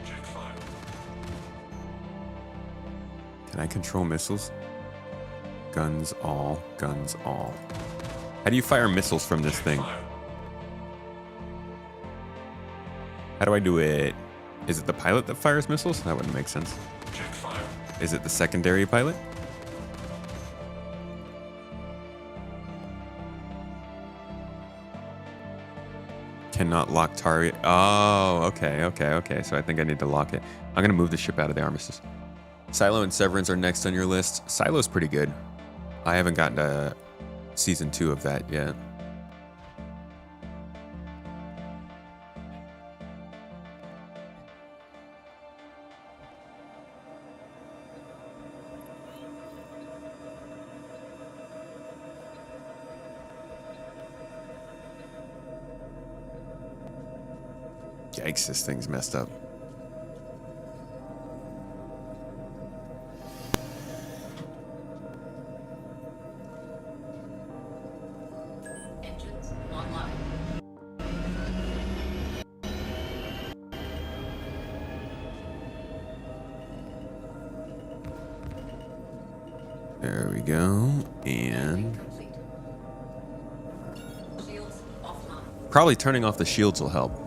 Check fire. Can I control missiles? Guns all, guns all. How do you fire missiles from this thing? Fire. How do I do it? Is it the pilot that fires missiles? That wouldn't make sense. Check fire. Is it the secondary pilot? Cannot lock target. Oh, okay. So I think I need to lock it. I'm gonna move the ship out of the armistice. Silo and Severance are next on your list. Silo's pretty good. I haven't gotten to season 2 of that yet. Yikes, this thing's messed up. Engines online. There we go. And Complete. Shields offline. probably turning off the shields will help.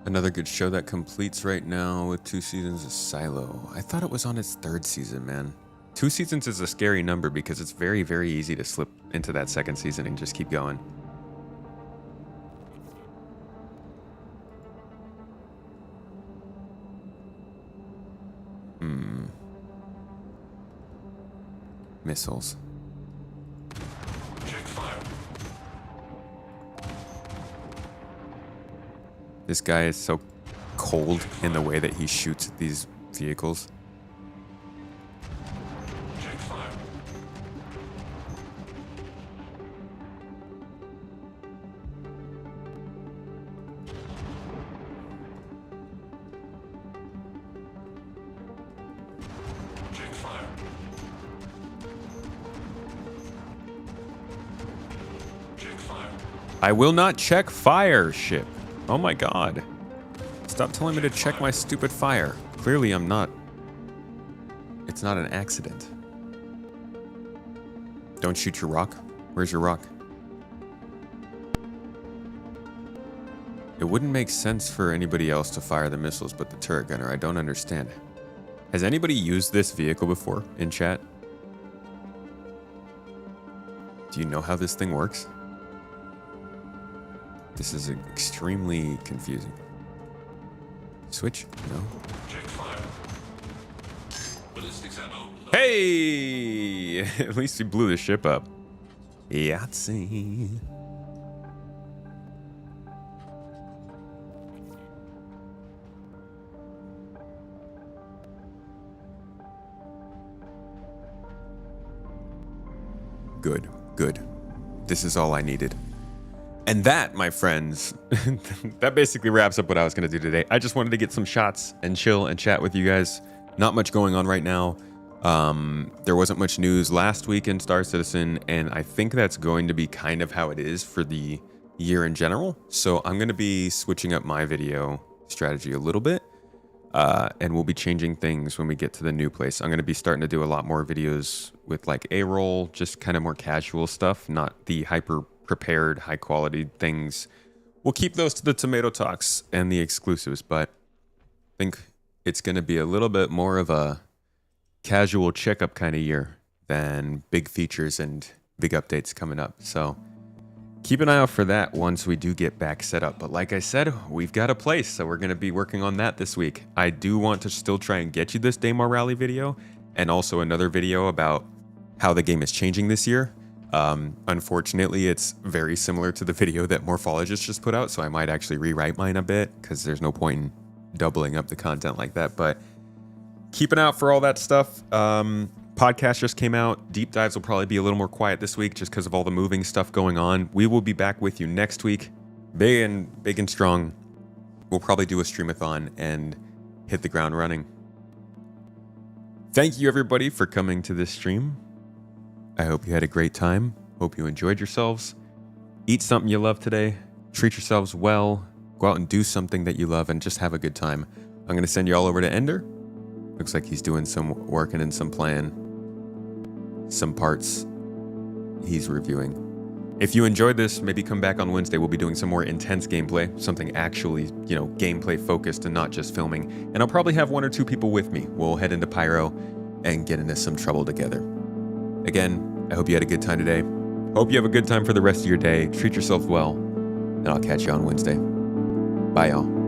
Another good show that completes right now with 2 seasons is Silo. I thought it was on its 3rd season, man. 2 seasons is a scary number because it's very, very easy to slip into that 2nd season and just keep going. Missiles. Check fire. This guy is so cold in the way that he shoots at these vehicles. Check fire. Check fire. Check fire. I will not check fire, ship. Oh my god. Stop telling me to check my stupid fire. Clearly I'm not. It's not an accident. Don't shoot your rock. Where's your rock? It wouldn't make sense for anybody else to fire the missiles but the turret gunner. I don't understand. Has anybody used this vehicle before in chat? Do you know how this thing works? This is extremely confusing. Switch? No. Check fire. Ballistics ammo. Hey! At least we blew the ship up. Yahtzee. Good, good. This is all I needed. And that, my friends, that basically wraps up what I was going to do today. I just wanted to get some shots and chill and chat with you guys. Not much going on right now. There wasn't much news last week in Star Citizen, and I think that's going to be kind of how it is for the year in general. So I'm going to be switching up my video strategy a little bit, and we'll be changing things when we get to the new place. I'm going to be starting to do a lot more videos with like A-roll, just kind of more casual stuff, not the hyper prepared high quality things. We'll keep those to the tomato talks and the exclusives, but I think it's going to be a little bit more of a casual checkup kind of year than big features and big updates coming up. So keep an eye out for that once we do get back set up. But like I said, we've got a place, so we're going to be working on that this week. I do want to still try and get you this Daymar Rally video and also another video about how the game is changing this year. Unfortunately, it's very similar to the video that Morphologist just put out, so I might actually rewrite mine a bit because there's no point in doubling up the content like that. But keep an eye out for all that stuff. Podcast just came out. Deep dives will probably be a little more quiet this week just because of all the moving stuff going on. We will be back with you next week, big and strong. We'll probably do a streamathon and hit the ground running. Thank you everybody for coming to this stream. I hope you had a great time. Hope you enjoyed yourselves. Eat something you love today. Treat yourselves well. Go out and do something that you love and just have a good time. I'm going to send you all over to Ender. Looks like he's doing some working in some plan. Some parts he's reviewing. If you enjoyed this, maybe come back on Wednesday. We'll be doing some more intense gameplay, something actually, gameplay focused and not just filming. And I'll probably have 1 or 2 people with me. We'll head into Pyro and get into some trouble together. Again, I hope you had a good time today. Hope you have a good time for the rest of your day. Treat yourself well, and I'll catch you on Wednesday. Bye, y'all.